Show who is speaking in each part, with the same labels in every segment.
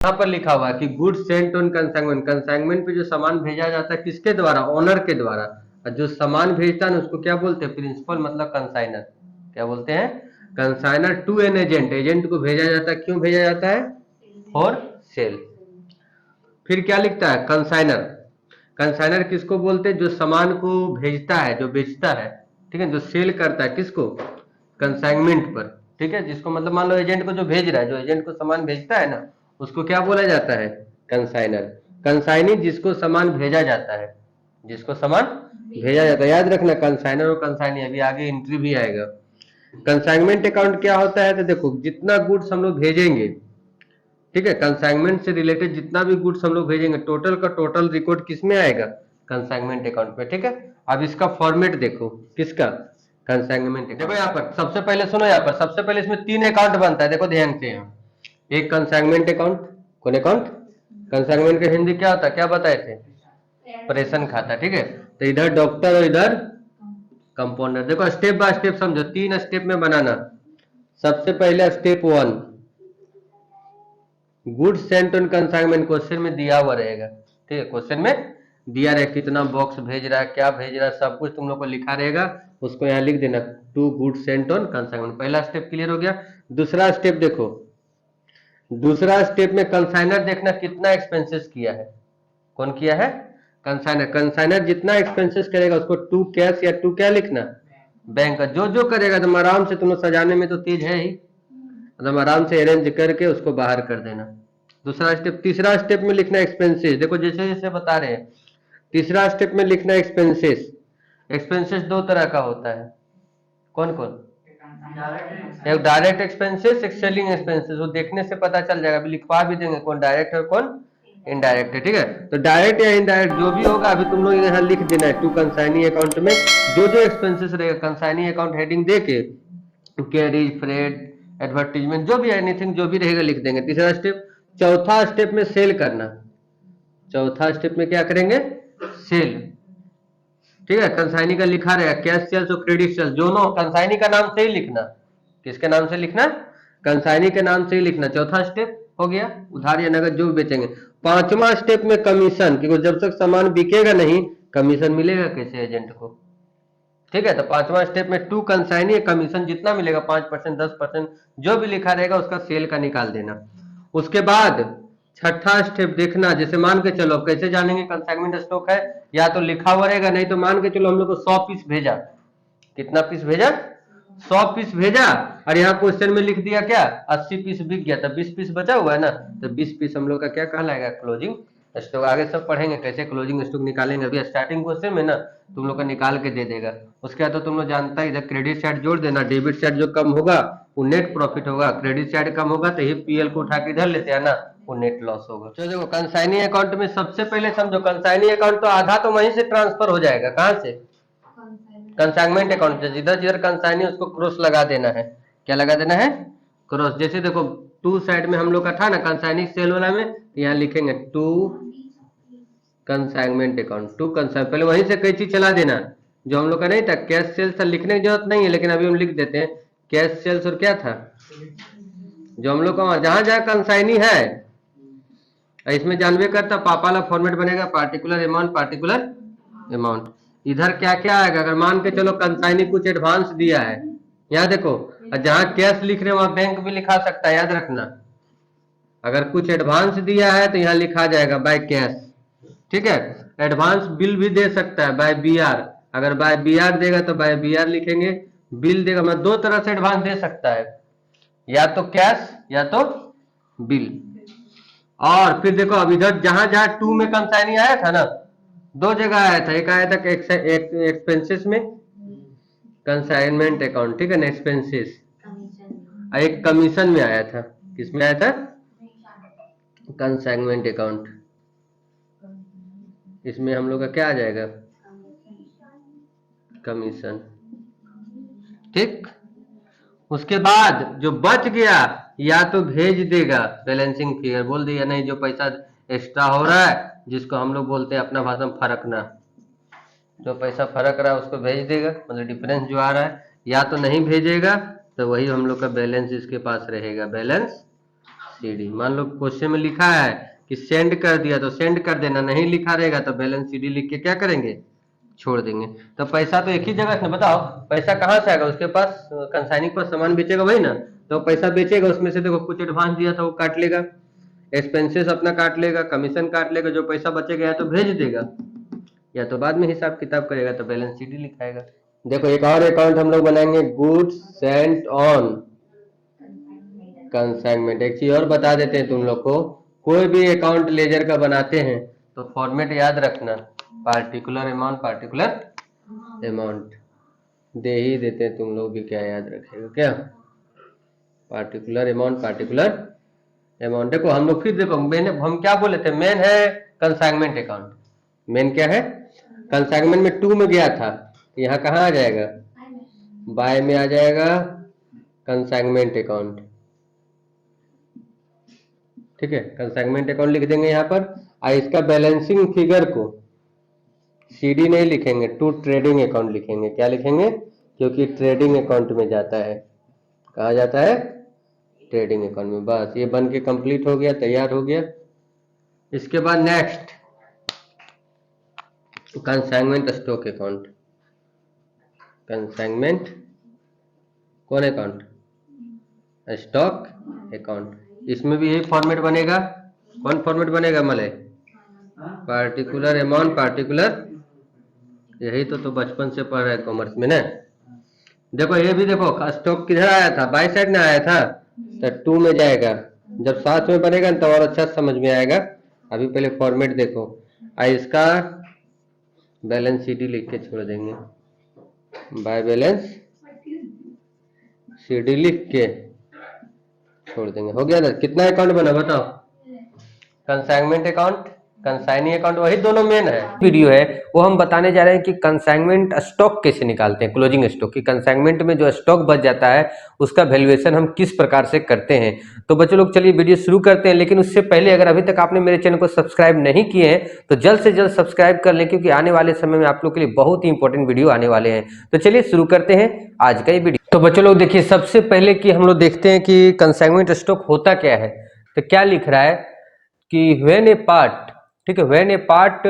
Speaker 1: यहाँ पर लिखा हुआ है कि good sent on consignment, consignment पे जो सामान भेजा जाता है किसके द्वारा, ओनर के द्वारा। और जो सामान भेजता है ना उसको क्या बोलते हैं, प्रिंसिपल मतलब कंसाइनर। क्या बोलते हैं, consignor to an agent, agent को भेजा जाता है, क्यों भेजा जाता है, फॉर सेल। फिर क्या लिखता है, कंसाइनर, कंसाइनर किसको बोलते हैं, जो सामान को भेजता है, जो बेचता है, ठीक है, जो सेल करता है किसको, कंसाइनमेंट पर, ठीक है, जिसको मतलब मान लो एजेंट को जो भेज रहा है, जो एजेंट को सामान भेजता है ना उसको क्या बोला जाता है, कंसाइनर। कंसाइनी जिसको सामान भेजा जाता है, जिसको सामान भेजा जाता है, याद रखना कंसाइनर और कंसाइनी, अभी आगे एंट्री भी आएगा। कंसाइनमेंट अकाउंट क्या होता है, तो देखो जितना गुड्स हम लोग भेजेंगे, ठीक है, कंसाइनमेंट से रिलेटेड जितना भी गुड्स हम लोग भेजेंगे टोटल का टोटल रिकॉर्ड किस में आएगा, कंसाइनमेंट अकाउंट में, ठीक है। अब इसका फॉर्मेट देखो, किसका, कंसाइनमेंट। देखो यहाँ पर सबसे पहले सुनो, यहाँ पर सबसे पहले इसमें 3 अकाउंट बनता है, देखो ध्यान से यहाँ, एक कंसाइनमेंट अकाउंट, कौन अकाउंट, कंसाइनमेंट का हिंदी क्या होता है, क्या बताए थे, प्रेषण खाता, ठीक है। तो इधर डॉक्टर और इधर कंपाउंडर। देखो स्टेप बाय स्टेप समझो, 3 स्टेप में बनाना। सबसे पहले step 1, good sent on consignment, question में दिया हुआ रहेगा, ठीक है, क्वेश्चन में दिया रहेगा कितना बॉक्स भेज रहा है, क्या भेज रहा है, सब कुछ तुम लोग को लिखा रहेगा, उसको यहाँ लिख देना, to good sent on consignment. पहला स्टेप क्लियर हो गया। दूसरा स्टेप देखो, दूसरा स्टेप में कंसाइनर देखना कितना एक्सपेंसेस किया है, कौन किया है, कंसाइनर। कंसाइनर जितना एक्सपेंसेस करेगा उसको टू कैश या टू क्या लिखना, बैंक का। जो जो करेगा तुम आराम से, तुम सजाने में तो तेज है ही, मतलब आराम से अरेंज करके उसको बाहर कर देना। दूसरा स्टेप, तीसरा स्टेप में लिखना एक्सपेंसेस, देखो जैसे जैसे बता रहे हैं, तीसरा स्टेप में लिखना एक्सपेंसेस। एक्सपेंसेस 2 तरह का होता है, कौन कौन, एक डायरेक्ट एक्सपेंसेस, एक सेलिंग एक्सपेंसेस, वो देखने से पता चल जाएगा, अभी लिखवा भी देंगे कौन डायरेक्ट है कौन इनडायरेक्ट है, ठीक है। तो डायरेक्ट या इनडायरेक्ट जो भी होगा अभी तुम लोग यहाँ लिख देना है, टू कंसाइनी अकाउंट में जो जो एक्सपेंसेस रहेगा, कंसाइनी अकाउंट हेडिंग दे के कैरिज, फ्रेड, एडवर्टीजमेंट, जो भी एनीथिंग जो भी रहेगा लिख देंगे। तीसरा स्टेप। चौथा स्टेप में सेल करना, चौथा स्टेप में क्या करेंगे, सेल, ठीक है। कंसाइनी का लिखा रहेगा कैश सेल्स और क्रेडिट सेल्स, दोनों कंसाइनी का नाम से ही लिखना, किसके नाम से लिखना, कंसाइनी के नाम से ही लिखना। चौथा स्टेप हो गया, उधार या नगद जो भी बेचेंगे। पांचवा स्टेप में कमीशन, क्योंकि जब तक सामान बिकेगा नहीं कमीशन मिलेगा कैसे एजेंट को, ठीक है। तो पांचवा स्टेप में टू कंसाइनी कमीशन जितना मिलेगा 5%, 10% जो भी लिखा रहेगा उसका सेल का निकाल देना। उसके बाद छठा स्टेप देखना, जैसे मान के चलो, कैसे जानेंगे कंसाइनमेंट स्टॉक है, या तो लिखा हुआ रहेगा, नहीं तो मान के चलो हम लोग को 100 पीस भेजा, कितना पीस भेजा, 100 पीस भेजा, और यहाँ क्वेश्चन में लिख दिया क्या, 80 पीस बिक गया, तो 20 पीस बचा हुआ है ना, तो 20 पीस हम लोग का क्या कहलाएगा, क्लोजिंग स्टॉक। आगे सब पढ़ेंगे कैसे क्लोजिंग स्टॉक निकालेंगे, अभी स्टार्टिंग क्वेश्चन में ना तुम लोग का निकाल के दे देगा। उसके बाद तो तुम लोग जानता है, इधर क्रेडिट साइड जोड़ देना, डेबिट साइड जो कम होगा वो नेट प्रॉफिट होगा, क्रेडिट साइड कम होगा तो ये पीएल को उठा के इधर लेते हैं ना, वो नेट लॉस होगा। तो देखो कंसाइनी अकाउंट में सबसे पहले समझो, कंसाइनी अकाउंट तो आधा तो वहीं से ट्रांसफर हो जाएगा, कहां से, कंसाइनमेंट अकाउंट से। जिधर जिधर कंसाइनी उसको क्रॉस लगा देना है, क्या लगा देना है, क्रॉस। जैसे देखो टू साइड में हम लोग का था ना कंसाइनिंग सेल वाला में, यहाँ लिखेंगे to consignment account, to consign, पहले वहीं से कई चीज चला देना, जो हम लोग का नहीं था कैश सेल्स, लिखने की जरूरत नहीं है, लेकिन अभी हम लिख देते हैं कैश सेल्स, और क्या था जो हम लोग का जहां जहां कंसाइनी है, इसमें जानवे करता पापा वाला फॉर्मेट बनेगा, पार्टिकुलर अमाउंट, पार्टिकुलर अमाउंट। इधर क्या क्या आएगा, अगर मान के चलो कंसाइनी कुछ एडवांस दिया है, यहाँ देखो, जहां कैश लिख रहे हैं वहां बैंक भी लिखा सकता है, याद रखना। अगर कुछ एडवांस दिया है तो यहाँ लिखा जाएगा बाय कैश, ठीक है। एडवांस बिल भी दे सकता है बाय बी आर, अगर बाय बी आर देगा तो बाय बी आर लिखेंगे, बिल देगा, मतलब 2 तरह से एडवांस दे सकता है, या तो कैश या तो बिल। और फिर देखो अब इधर जहां जहां टू में कंसाइनी आया था ना, 2 जगह आया था, एक आया था एक्सपेंसेस में, कंसाइनमेंट अकाउंट, ठीक है ना, एक्सपेंसेस, एक कमीशन में आया था, किसमें आया था, कंसाइनमेंट अकाउंट। इसमें हम लोग का क्या आ जाएगा, कमीशन, ठीक। उसके बाद जो बच गया या तो भेज देगा, बैलेंसिंग फिगर बोल दिया, नहीं जो पैसा एक्स्ट्रा हो रहा है जिसको हम लोग बोलते हैं अपना भाषा में फरकना, जो पैसा फर्क रहा है उसको भेज देगा, मतलब डिफरेंस जो आ रहा है, या तो नहीं भेजेगा तो वही हम लोग का बैलेंस इसके पास रहेगा, बैलेंस सीडी। मान लो क्वेश्चन में लिखा है कि सेंड कर दिया तो सेंड कर देना, नहीं लिखा रहेगा तो बैलेंस सीडी लिख के क्या करेंगे, छोड़ देंगे। तो पैसा तो एक ही जगह से ना, बताओ पैसा कहाँ से आएगा, उसके पास कंसाइनिंग पर सामान बेचेगा वही ना, तो पैसा बेचेगा, उसमें से देखो कुछ एडवांस दिया था वो काट लेगा, एक्सपेंसेस अपना काट लेगा, कमीशन काट लेगा, जो पैसा बचेगा या तो भेज देगा या तो बाद में हिसाब किताब करेगा, तो बैलेंस शीट ही लिखाएगा। देखो एक और अकाउंट हम लोग बनाएंगे, गुड्स सेंट ऑन कंसाइनमेंट। एक चीज और बता देते हैं तुम लोग को, कोई भी अकाउंट लेजर का बनाते हैं तो फॉर्मेट याद रखना, पार्टिकुलर अमाउंट दे ही देते हैं, तुम लोग भी क्या याद रखेगा, क्या पार्टिकुलर अमाउंट। देखो हम लोग फिर देखो हम क्या बोले थे, मेन है कंसाइनमेंट अकाउंट, मेन क्या है कंसाइनमेंट में 2 में गया था, तो यहाँ कहाँ आ जाएगा, बाय में आ जाएगा कंसाइनमेंट अकाउंट। ठीक है, कंसाइनमेंट अकाउंट लिख देंगे यहाँ पर, और इसका बैलेंसिंग फिगर को सीडी नहीं लिखेंगे, टू ट्रेडिंग अकाउंट लिखेंगे। क्या लिखेंगे, क्योंकि ट्रेडिंग अकाउंट में जाता है, कहा जाता है ट्रेडिंग अकाउंट में। बस ये बन के कंप्लीट हो गया, तैयार हो गया। इसके बाद next consignment stock account, consignment कौन अकाउंट, स्टॉक अकाउंट। इसमें भी यही फॉर्मेट बनेगा, कौन फॉर्मेट बनेगा मलय, पार्टिकुलर अमाउंट पार्टिकुलर, यही तो बचपन से पढ़ रहे हैं कॉमर्स में ना। देखो ये भी देखो, स्टॉक किधर आया था, बाई साइड में आया था, तो 2 में जाएगा, जब साथ में बनेगा तो और अच्छा समझ में आएगा। अभी पहले फॉर्मेट देखो, इसका बैलेंस शीट लिख के छोड़ देंगे, बाय बैलेंस सीडी लिख के छोड़ देंगे, हो गया ना। कितना अकाउंट बना बताओ, कंसाइनमेंट अकाउंट, कंसाइनी अकाउंट, वही दोनों मेन है। वीडियो है वो हम बताने जा रहे हैं कि कंसाइनमेंट स्टॉक कैसे निकालते हैं, क्लोजिंग स्टॉक की, कंसाइनमेंट में जो स्टॉक बच जाता है उसका वैल्यूएशन हम किस प्रकार से करते हैं। तो बच्चों लोग चलिए वीडियो शुरू करते हैं, लेकिन उससे पहले अगर अभी तक आपने मेरे चैनल को सब्सक्राइब नहीं किए हैं तो जल्द से जल्द सब्सक्राइब कर लें, क्योंकि आने वाले समय में आप लोग के लिए बहुत ही इंपॉर्टेंट वीडियो आने वाले हैं। तो चलिए शुरू करते हैं आज का ये वीडियो। तो बच्चों लोग देखिए, सबसे पहले कि हम लोग देखते हैं कि कंसाइनमेंट स्टॉक होता क्या है। तो क्या लिख रहा है कि व्हेन ए पार्ट, ठीक है, when a part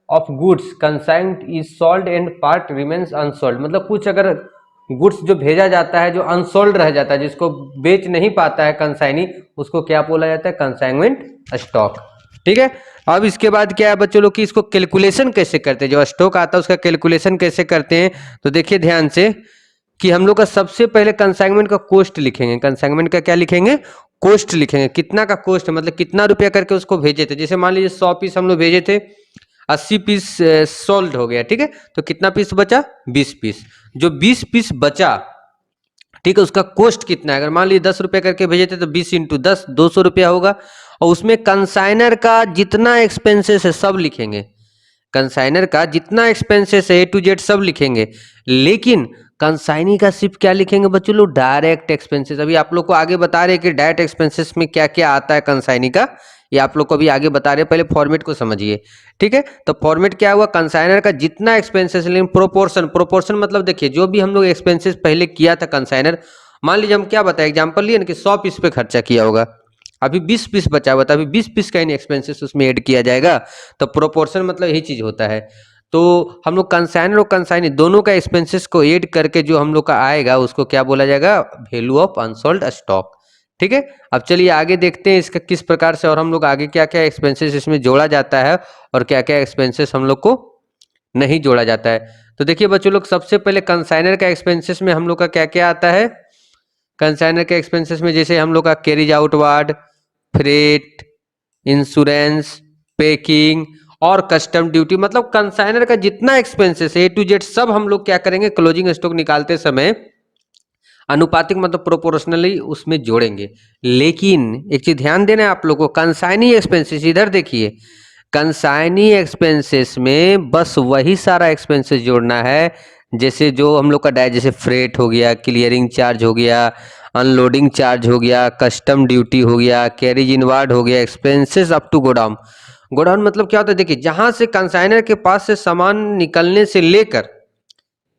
Speaker 1: of goods consigned is sold and part remains unsold, मतलब कुछ अगर गुड्स जो भेजा जाता है जो अनसोल्ड रह जाता है, जिसको बेच नहीं पाता है कंसाइनी, उसको क्या बोला जाता है, कंसाइनमेंट स्टॉक। ठीक है, अब इसके बाद क्या है बच्चों लोग कि इसको कैलकुलेशन कैसे करते हैं, जो स्टॉक आता है उसका कैलकुलेशन कैसे करते हैं। तो देखिए ध्यान से कि हम लोग का सबसे पहले कंसाइनमेंट का कॉस्ट लिखेंगे, कंसाइनमेंट का क्या लिखेंगे, कॉस्ट लिखेंगे, कितना का कॉस्ट, मतलब कितना रुपया करके उसको भेजे थे। जैसे मान लीजिए 100 पीस हम लोग भेजे थे, 80 पीस सोल्ड हो गया, ठीक है, तो कितना पीस बचा, 20 पीस। जो 20 पीस बचा, ठीक है, उसका कॉस्ट कितना है, अगर मान लीजिए 10 रुपया करके भेजे थे तो 20 इंटू 10 200 रुपया होगा। और उसमें कंसाइनर का जितना एक्सपेंसेस है सब लिखेंगे, कंसाइनर का जितना एक्सपेंसेस है A to Z सब लिखेंगे, लेकिन कंसाइनी का सिर्फ क्या लिखेंगे बच्चों लोग, डायरेक्ट एक्सपेंसेस। अभी आप लोग को आगे बता रहे हैं कि डायरेक्ट एक्सपेंसेस में क्या क्या आता है कंसाइनी का, ये आप लोग को अभी आगे बता रहे हैं, पहले फॉर्मेट को समझिए। ठीक है, तो फॉर्मेट क्या हुआ, कंसाइनर का जितना एक्सपेंसेस, लेकिन प्रोपोर्शन, प्रोपोर्शन मतलब देखिए जो भी हम लोग एक्सपेंसेस पहले किया था कंसाइनर, मान लीजिए हम क्या बताए, एग्जाम्पल लिए ना कि 100 पीस पे खर्चा किया होगा, अभी 20 पीस बचा हुआ था, अभी 20 पीस का इन एक्सपेंसेस उसमें ऐड किया जाएगा, तो प्रोपोर्शन मतलब यही चीज होता है। तो हम लोग कंसाइनर और कंसाइनी दोनों का एक्सपेंसेस को ऐड करके जो हम लोग का आएगा उसको क्या बोला जाएगा, वैल्यू ऑफ अनसोल्ड स्टॉक। ठीक है, अब चलिए आगे देखते हैं इसका किस प्रकार से, और हम लोग आगे क्या क्या एक्सपेंसेस इसमें जोड़ा जाता है और क्या क्या एक्सपेंसेस हम लोग को नहीं जोड़ा जाता है। तो देखिए बच्चों लोग, सबसे पहले कंसाइनर का एक्सपेंसेस में हम लोग का क्या क्या आता है, कंसाइनर के एक्सपेंसेस में जैसे हम लोग का carriage outward, freight, insurance, packing और कस्टम ड्यूटी, मतलब कंसाइनर का जितना एक्सपेंसेस A to Z सब हम लोग क्या करेंगे, क्लोजिंग स्टॉक निकालते समय अनुपातिक मतलब प्रोपोर्शनली उसमें जोड़ेंगे। लेकिन एक चीज ध्यान देना है आप लोगों को, कंसाइनी एक्सपेंसेस, इधर देखिए, कंसाइनी एक्सपेंसेस में बस वही सारा एक्सपेंसेस जोड़ना है जैसे जो हम लोग का जैसे फ्रेट हो गया, क्लियरिंग चार्ज हो गया, अनलोडिंग चार्ज हो गया, कस्टम ड्यूटी हो गया, कैरिज इनवार्ड हो गया, expenses up to godown. Godown मतलब क्या होता है, देखिए जहां से कंसाइनर के पास से सामान निकलने से लेकर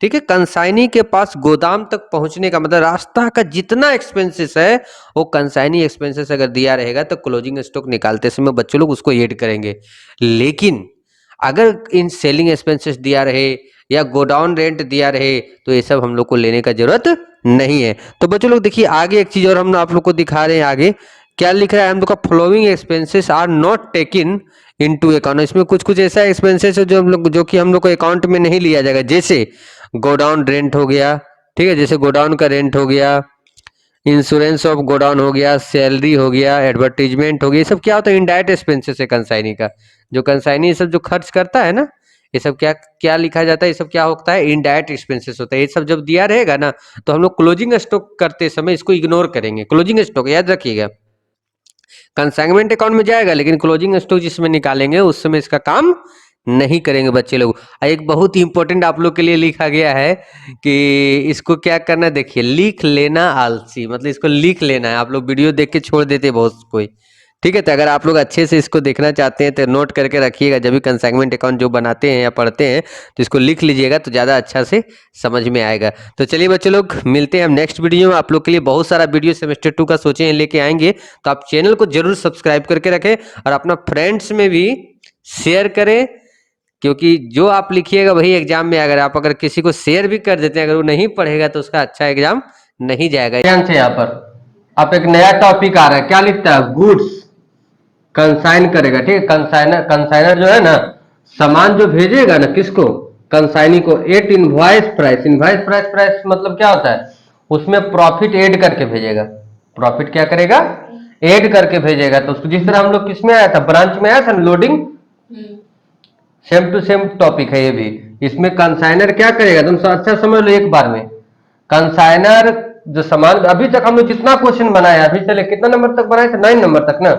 Speaker 1: ठीक है। कंसाइनी के पास गोदाम तक पहुंचने का मतलब रास्ता का जितना एक्सपेंसेस है वो कंसाइनी एक्सपेंसेस अगर दिया रहेगा तो क्लोजिंग स्टॉक निकालते समय बच्चे लोग उसको ऐड करेंगे। लेकिन अगर इन सेलिंग एक्सपेंसेस दिया रहे या गोडाउन रेंट दिया रहे तो ये सब हम लोग को लेने का जरूरत नहीं है। तो बच्चों लोग देखिए आगे एक चीज और हम आप लोग को दिखा रहे हैं। आगे क्या लिख रहा है हम लोग का, following expenses are not taken into account. इसमें कुछ कुछ ऐसा एक्सपेंसेस है जो कि हम लोग को अकाउंट में नहीं लिया जाएगा, जैसे गोडाउन रेंट हो गया, ठीक है, जैसे गोडाउन का रेंट हो गया, इंश्योरेंस ऑफ गोडाउन हो गया, सैलरी हो गया, एडवर्टीजमेंट हो गया। ये सब क्या होता है, इनडायरेक्ट एक्सपेंसेस है कंसाइनी का। जो कंसाइनी ये सब जो खर्च करता है ना, ये सब क्या क्या लिखा जाता है, ये सब क्या होता है, इनडायरेक्ट एक्सपेंसेस होता है। ये सब जब दिया रहेगा ना तो हम लोग क्लोजिंग स्टॉक करते समय इसको इग्नोर करेंगे। क्लोजिंग स्टॉक याद रखिएगा, कंसाइनमेंट अकाउंट में जाएगा लेकिन क्लोजिंग स्टॉक जिसमें निकालेंगे उस समय इसका काम नहीं करेंगे बच्चे लोग। एक बहुत ही इंपॉर्टेंट आप लोग के लिए लिखा गया है कि इसको क्या करना है, देखिए लिख लेना आलसी, मतलब इसको लिख लेना है। आप लोग वीडियो देख के छोड़ देते बहुत कोई, ठीक है। तो अगर आप लोग अच्छे से इसको देखना चाहते हैं तो नोट करके रखिएगा, जब भी कंसाइनमेंट अकाउंट जो बनाते हैं या पढ़ते हैं तो इसको लिख लीजिएगा तो ज़्यादा अच्छा से समझ में आएगा। तो चलिए बच्चे लोग मिलते हैं हम नेक्स्ट वीडियो में। आप लोग के लिए बहुत सारा वीडियो सेमेस्टर 2 का सोचे हैं लेके आएंगे, तो आप चैनल को जरूर सब्सक्राइब करके रखें और अपना फ्रेंड्स में भी शेयर करें, क्योंकि जो आप लिखिएगा वही एग्जाम में, अगर किसी को शेयर भी कर देते हैं अगर वो नहीं पढ़ेगा तो उसका अच्छा एग्जाम नहीं जाएगा। ध्यान से यहाँ पर आप एक नया टॉपिक आ रहा है, क्या लिखता है, गुड्स कंसाइन करेगा, ठीक है। कंसाइनर कंसाइनर जो है ना, सामान जो भेजेगा ना किसको, कंसाइनी को, at invoice price. Invoice price price मतलब क्या होता है, उसमें प्रॉफिट ऐड करके भेजेगा। प्रॉफिट क्या करेगा, ऐड करके भेजेगा। तो उसको जिस तरह हम लोग किसमें आया था, ब्रांच में आया था loading, same to same topic है ये भी। इसमें कंसाइनर क्या करेगा, तुम अच्छा समझ लो एक बार में। कंसाइनर जो सामान, अभी तक हम लोग जितना क्वेश्चन बनाया, अभी चले कितना नंबर तक बनाए थे, 9 नंबर तक ना,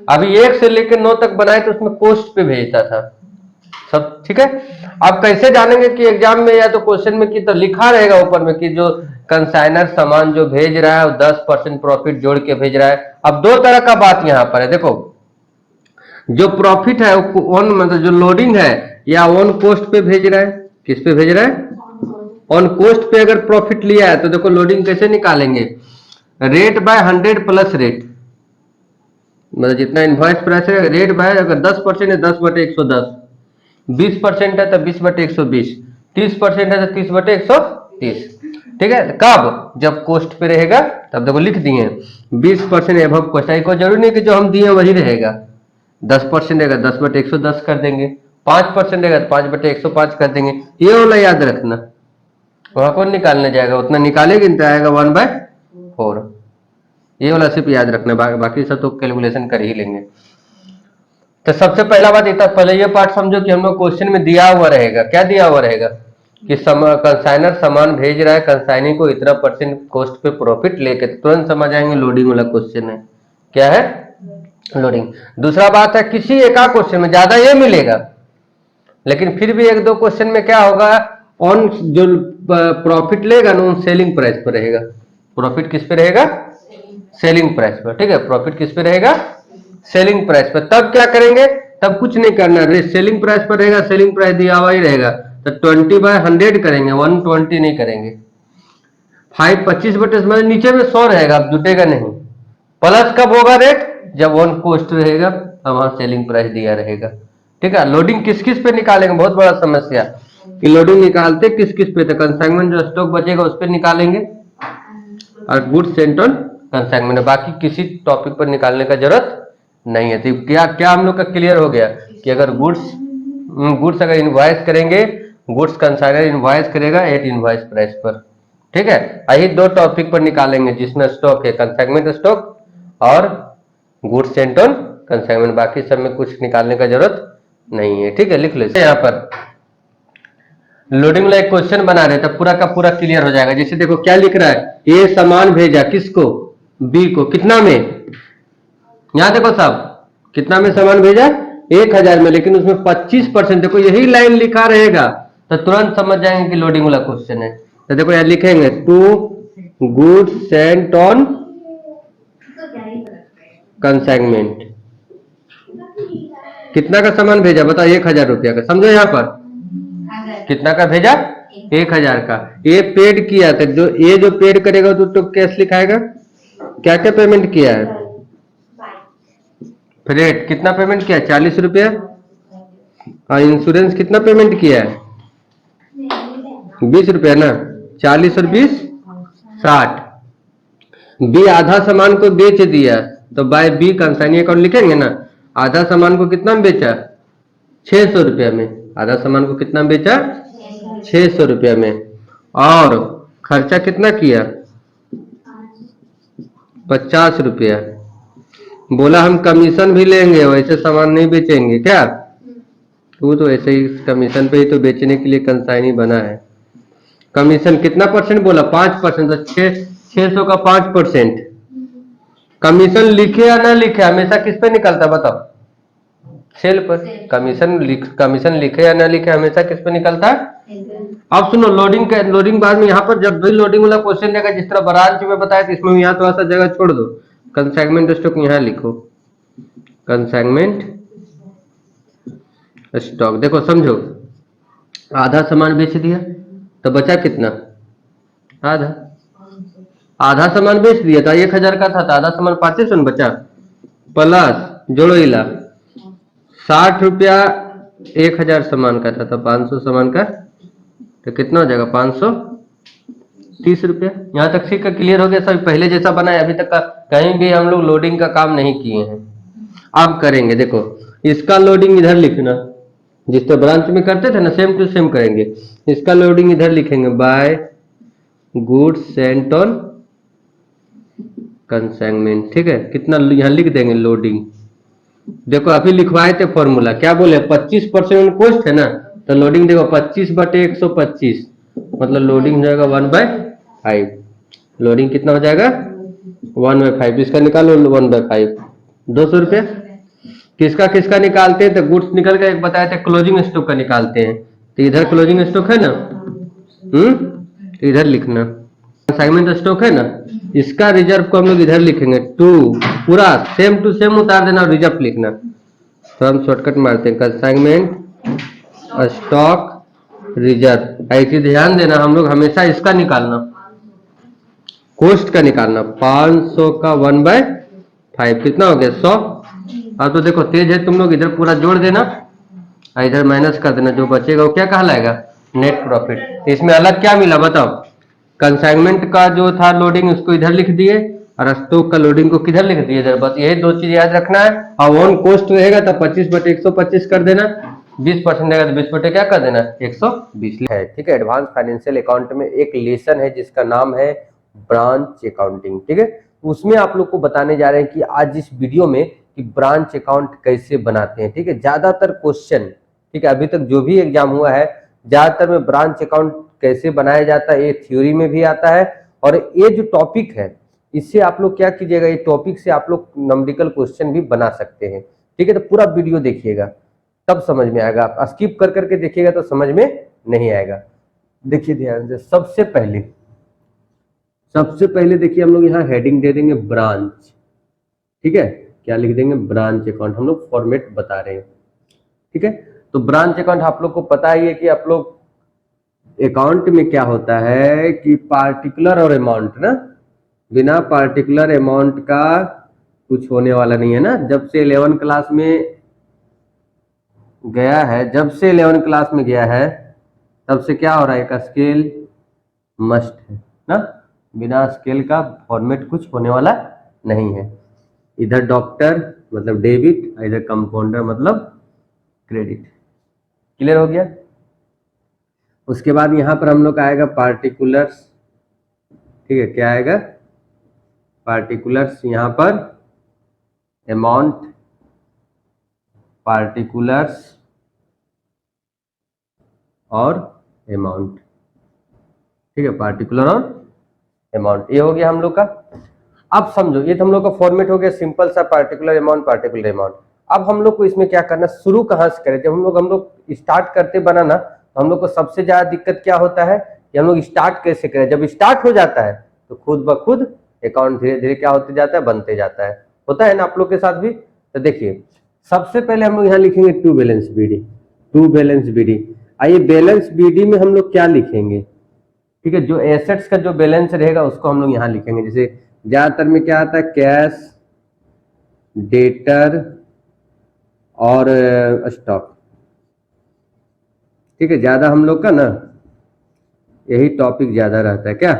Speaker 1: अभी 1 से लेकर 9 तक बनाए तो उसमें कोस्ट पे भेजता था सब, ठीक है। अब कैसे जानेंगे कि एग्जाम में या तो क्वेश्चन में कि तो लिखा रहेगा ऊपर में कि जो कंसाइनर सामान जो भेज रहा है वो 10% प्रॉफिट जोड़ के भेज रहा है। अब दो तरह का बात यहां पर है, देखो जो प्रॉफिट है वो ऑन मतलब जो लोडिंग है या ऑन कोस्ट पे भेज रहा है, किस पे भेज रहा है, ऑन कोस्ट पे अगर प्रॉफिट लिया है तो देखो लोडिंग कैसे निकालेंगे, रेट बाय 100 प्लस रेट, मतलब जितना इनवॉइस प्राइस है रेट बाय, अगर 10% है 10/110, 20% है तो 20/120, 30% है तो 30/130, ठीक है। कब, जब कोस्ट पे रहेगा तब देखो लिख दिए 20% एबव कोस्ट। कोई जरूरी नहीं कि जो हम दिए वही रहेगा, 10% रहेगा 10/110 कर देंगे, 5% रहेगा 5/105 कर देंगे। ये वाला याद रखना, वहां कौन निकालने जाएगा, उतना निकालेगी तो आएगा 1/4। ये वाला सिर्फ याद रखना, बाकी सब तो कैलकुलेशन कर ही लेंगे। तो सबसे पहला बात इतना, पहले ये पार्ट समझो कि हम लोग क्वेश्चन में दिया हुआ रहेगा, क्या दिया हुआ रहेगा कि कंसाइनर सामान भेज रहा है कंसाइनी को इतना % कॉस्ट पे प्रॉफिट लेके, तुरंत समझ आएंगे लोडिंग वाला क्वेश्चन है, क्या है, लोडिंग। दूसरा बात है किसी एक क्वेश्चन में ज्यादा ये मिलेगा लेकिन फिर भी एक दो क्वेश्चन में क्या होगा, ऑन जो प्रॉफिट लेगा ना सेलिंग प्राइस पर रहेगा। प्रॉफिट किस पे रहेगा, सेलिंग प्राइस पर, ठीक है। प्रॉफिट किस पे रहेगा, सेलिंग प्राइस पर। तब क्या करेंगे, तब कुछ नहीं करना, सेलिंग प्राइस पर रहेगा, सेलिंग प्राइस दिया हुआ ही रहेगा तो 20/100 करेंगे, 120 नहीं करेंगे। 25 मतलब नीचे में 100 रहेगा, अब जुटेगा नहीं। प्लस कब होगा रेट, जब ऑन कोस्ट रहेगा और वहां सेलिंग प्राइस दिया रहेगा, ठीक है। लोडिंग किस किस पे निकालेंगे, बहुत बड़ा समस्या कि लोडिंग निकालते किस किस पे, तो कंसाइनमेंट जो स्टॉक बचेगा उस पर निकालेंगे और गुड्स सेंट ऑन कंसाइनमेंट, बाकी किसी टॉपिक पर निकालने का जरूरत नहीं है। तो क्या क्या हम लोग का क्लियर हो गया कि अगर गुड्स अगर इनवॉइस करेंगे, गुड्स कंसाइनर इनवॉइस करेगा एट इनवॉइस प्राइस पर, ठीक है। यही दो टॉपिक पर निकालेंगे जिसमें स्टॉक है कंसाइनमेंट स्टॉक और गुड्स सेंट ऑन कंसाइनमेंट, बाकी सब में कुछ निकालने का जरूरत नहीं है, ठीक है। लिख लो यहाँ पर लोडिंग वाला एक क्वेश्चन बना रहे तब पूरा का पूरा क्लियर हो जाएगा। जैसे देखो क्या लिख रहा है, ये सामान भेजा किसको, बी को, कितना में, यहां देखो साहब कितना में सामान भेजा, 1000 में, लेकिन उसमें 25%, देखो यही लाइन लिखा रहेगा तो तुरंत समझ जाएंगे कि लोडिंग वाला क्वेश्चन है। तो देखो यार लिखेंगे to goods sent on consignment, कितना का सामान भेजा बताओ, 1000 रुपया का, समझो यहाँ पर कितना का भेजा, 1000 का। ये पेड किया था, जो ये जो पेड करेगा तो कैश लिखाएगा। क्या क्या पेमेंट किया है? फ्रेट कितना पेमेंट किया है? 40 रुपया। और इंश्योरेंस कितना पेमेंट किया है? 20 रुपया ना। 40 और 20 60। बी आधा सामान को बेच दिया, तो बाय बी कंसाइनी अकाउंट लिखेंगे ना। आधा सामान को कितना में बेचा? 600 रुपया में। आधा सामान को कितना में बेचा? 600 रुपया में। और खर्चा कितना किया? 50 रुपया। बोला हम कमीशन भी लेंगे, वैसे सामान नहीं बेचेंगे क्या? वो तो ऐसे ही कमीशन पे ही तो बेचने के लिए कंसाइनी बना है। कमीशन कितना परसेंट बोला? 5%। तो 600 का 5%। कमीशन लिखे या ना लिखे हमेशा किस पे निकलता बताओ? सेल पर। कमीशन लिखे या ना लिखे हमेशा किस पे निकलता है? अब सुनो, लोडिंग बाद में यहाँ पर जब भी लोडिंग वाला क्वेश्चन देगा, जिस तरह ब्रांच में बताया तो इसमें यहाँ थोड़ा सा जगह छोड़ दो। कंसाइनमेंट स्टॉक यहाँ लिखो, कंसाइनमेंट स्टॉक। देखो समझो, आधा सामान बेच दिया तो बचा कितना? आधा। आधा सामान बेच दिया था 1000 का था, तो आधा सामान 500 में बचा। प्लस जोड़ो इला 60 रुपया 1000 सामान का था, तो 500 सामान का, तो कितना हो जाएगा? 530 रुपया। यहाँ तक ठीक है, क्लियर हो गया सब? पहले जैसा बना है, अभी तक का कहीं भी हम लोग लोडिंग का काम नहीं किए हैं। अब करेंगे। देखो इसका लोडिंग इधर लिखना, जिस तरह ब्रांच में करते थे ना, सेम टू सेम करेंगे। इसका लोडिंग इधर लिखेंगे, by goods sent on consignment. ठीक है, कितना यहाँ लिख देंगे लोडिंग। देखो अभी लिखवाए थे फॉर्मूला, क्या बोले? 25% कॉस्ट है ना, तो लोडिंग देखो 25/125, मतलब लोडिंग हो जाएगा 1/5। लोडिंग कितना हो जाएगा? 1/5। इसका निकालो 1/5, 200 रुपया। किसका किसका निकालते हैं? तो गुड्स निकल गया, एक बताया था क्लोजिंग स्टॉक का निकालते हैं, तो इधर क्लोजिंग स्टॉक है ना, तो इधर लिखना। कंसाइनमेंट स्टॉक है ना, इसका रिजर्व को हम लोग इधर लिखेंगे 2, पूरा सेम टू सेम उतार देना और रिजर्व लिखना। तो हम शॉर्टकट मारते हैं, कंसाइनमेंट स्टॉक रिजर्व। ऐसे ध्यान देना, हम लोग हमेशा इसका निकालना, कॉस्ट का निकालना। 500 का 1/5 कितना हो गया? 100। अब तो देखो तेज है तुम लोग, इधर पूरा जोड़ देना, इधर माइनस कर देना, जो बचेगा वो क्या कहलाएगा? Net profit. इसमें अलग क्या मिला बताओ? कंसाइनमेंट का जो था लोडिंग उसको इधर लिख दिए, और स्टॉक का लोडिंग को किधर लिख दिए? इधर। बस यही दो चीज याद रखना है। और ऑन कॉस्ट रहेगा तो 25/125 कर देना, 20% रहेगा तो 20 क्या कर देना? 120 है। ठीक है, एडवांस फाइनेंशियल अकाउंट में एक लेसन है जिसका नाम है ब्रांच अकाउंटिंग। ठीक है, उसमें आप लोग को बताने जा रहे हैं कि आज इस वीडियो में कि ब्रांच अकाउंट कैसे बनाते हैं। ठीक है, ज्यादातर क्वेश्चन, ठीक है, अभी तक जो भी एग्जाम हुआ है ज्यादातर में ब्रांच अकाउंट कैसे बनाया जाता है ये थ्योरी में भी आता है। और ये जो टॉपिक है इससे आप लोग क्या कीजिएगा, ये टॉपिक से आप लोग न्यूमेरिकल क्वेश्चन भी बना सकते हैं। ठीक है, तो पूरा वीडियो देखिएगा तब समझ में आएगा। आप स्किप कर करके देखिएगा तो समझ में नहीं आएगा। देखिए ध्यान से, सबसे पहले देखिए हम लोग यहाँ हेडिंग दे देंगे ब्रांच। ठीक है, क्या लिख देंगे? Branch account. हम लोग फॉर्मेट बता रहे हैं। ठीक है, तो ब्रांच अकाउंट आप लोग को पता ही है कि आप लोग अकाउंट में क्या होता है कि पार्टिकुलर और अमाउंट ना, बिना पार्टिकुलर अमाउंट का कुछ होने वाला नहीं है ना। जब से 11 क्लास में गया है, तब से क्या हो रहा है? एक स्केल मस्ट है ना, बिना स्केल का फॉर्मेट कुछ होने वाला नहीं है। इधर डॉक्टर मतलब डेबिट, इधर कंपाउंडर मतलब क्रेडिट। क्लियर हो गया? उसके बाद यहां पर हम लोग का आएगा पार्टिकुलर्स। ठीक है, क्या आएगा? पार्टिकुलर्स। यहां पर अमाउंट, पार्टिकुलर्स और अमाउंट। ठीक है, पार्टिकुलर और अमाउंट, ये हो गया हम लोग का। अब समझो, ये तो हम लोग का फॉर्मेट हो गया सिंपल सा, पार्टिकुलर अमाउंट, पार्टिकुलर अमाउंट। अब हम लोग को इसमें क्या करना, शुरू कहाँ से करें? जब हम लोग स्टार्ट करते बनाना, तो हम लोग को सबसे ज्यादा दिक्कत क्या होता है कि हम लोग स्टार्ट कैसे करें। जब स्टार्ट हो जाता है तो खुद ब खुद अकाउंट धीरे धीरे क्या होते जाता है? बनते जाता है। होता है ना आप लोग के साथ भी? तो देखिए सबसे पहले हम लोग यहाँ लिखेंगे टू बैलेंस बीडी। आइए बैलेंस बीडी में हम लोग क्या लिखेंगे, ठीक है, जो एसेट्स का जो बैलेंस रहेगा उसको हम लोग यहाँ लिखेंगे। जैसे ज्यादातर में क्या आता है, कैश, डेटर और स्टॉक, ठीक है, ज्यादा हम लोग का ना यही टॉपिक ज्यादा रहता है क्या,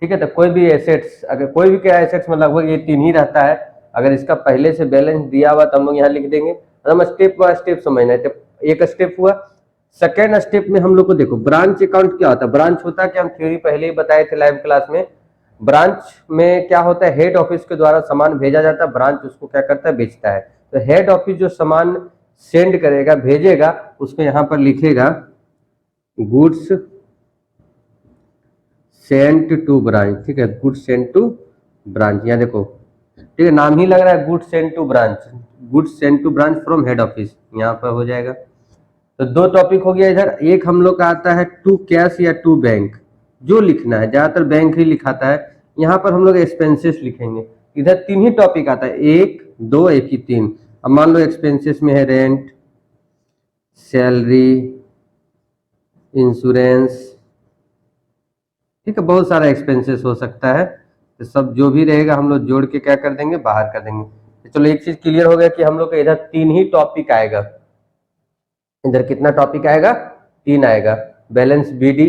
Speaker 1: ठीक है। तो कोई भी एसेट्स, अगर कोई भी क्या एसेट्स में लगभग ये तीन ही रहता है। अगर इसका पहले से बैलेंस दिया हुआ तो हम लोग यहाँ लिख देंगे। हम स्टेप बाय स्टेप समझना है। तो एक स्टेप हुआ, सेकेंड स्टेप में हम लोग को देखो ब्रांच अकाउंट क्या होता है। ब्रांच होता है कि हम थ्योरी पहले ही बताए थे लाइव क्लास में। ब्रांच में क्या होता है, हेड ऑफिस के द्वारा सामान भेजा जाता है, ब्रांच उसको क्या करता है, बेचता है। तो हेड ऑफिस जो सामान सेंड करेगा, भेजेगा, उसको यहाँ पर लिखेगा गुड्स सेंट टू ब्रांच, ठीक है, गुड्स सेंट टू ब्रांच। यहाँ देखो, ठीक है, नाम ही लग रहा है goods sent to branch, goods sent to branch from head office, यहाँ पर हो जाएगा। तो दो टॉपिक हो गया इधर। एक हम लोग का आता है टू कैश या टू बैंक, जो लिखना है, ज्यादातर बैंक ही लिखाता है। यहाँ पर हम लोग एक्सपेंसेस लिखेंगे। इधर तीन ही टॉपिक आता है, एक दो एक ही तीन। अब मान लो एक्सपेंसेस में है रेंट, सैलरी, इंश्योरेंस, ठीक है, बहुत सारा एक्सपेंसेस हो सकता है। तो सब जो भी रहेगा हम लोग जोड़ के क्या कर देंगे, बाहर कर देंगे। तो चलो एक चीज क्लियर हो गया कि हम लोग का इधर तीन ही टॉपिक आएगा। इधर कितना टॉपिक आएगा, तीन आएगा, balance BD,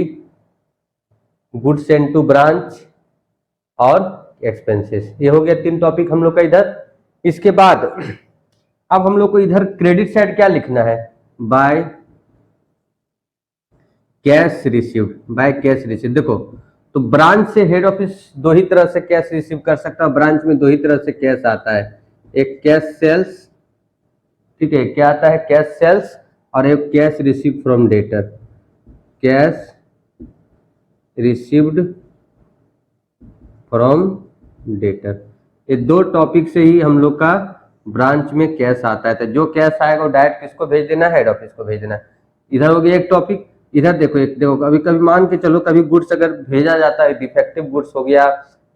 Speaker 1: goods sent to branch और एक्सपेंसेस। ये हो गया तीन टॉपिक हम लोग का इधर। इसके बाद अब हम लोग को इधर क्रेडिट साइड क्या लिखना है, by cash received, by cash received. देखो, तो ब्रांच से हेड ऑफिस दो ही तरह से कैश रिसीव कर सकता है। ब्रांच में दो ही तरह से कैश आता है, एक कैश सेल्स, ठीक है, क्या आता है, कैश सेल्स, और एक cash receive from debtor, cash received from debtor. ये दो टॉपिक से ही हम लोग का ब्रांच में कैश आता है। तो जो कैश आएगा वो डायरेक्ट किसको भेज देना है, हेड ऑफिस को भेज देना है। इधर हो गया एक टॉपिक। इधर देखो, एक देखो, कभी कभी मान के चलो कभी गुड्स अगर भेजा जाता है, डिफेक्टिव गुड्स हो गया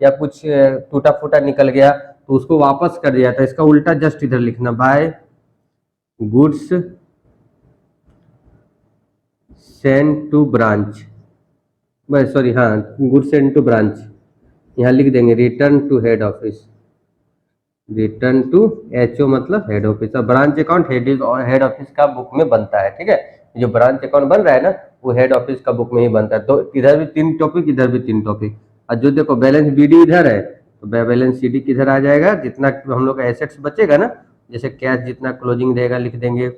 Speaker 1: या कुछ टूटा फूटा निकल गया, तो उसको वापस कर दिया था। इसका उल्टा जस्ट इधर लिखना, by goods send to branch, sorry, हाँ, गुड्स सेंड टू ब्रांच, यहाँ लिख देंगे return to head office, return to HO मतलब हेड ऑफिस। और ब्रांच अकाउंट हेड ऑफिस का बुक में बनता है, ठीक है। जो ब्रांच अकाउंट बन रहा है ना, वो हेड ऑफिस का बुक में ही बनता है। तो इधर भी तीन टॉपिक, इधर भी तीन टॉपिक। और जो देखो बैलेंस बीडी इधर है, तो बैलेंस सीडी किधर आ जाएगा, जितना हम लोग का एसेट्स बचेगा ना, जैसे कैश जितना क्लोजिंग रहेगा लिख देंगे,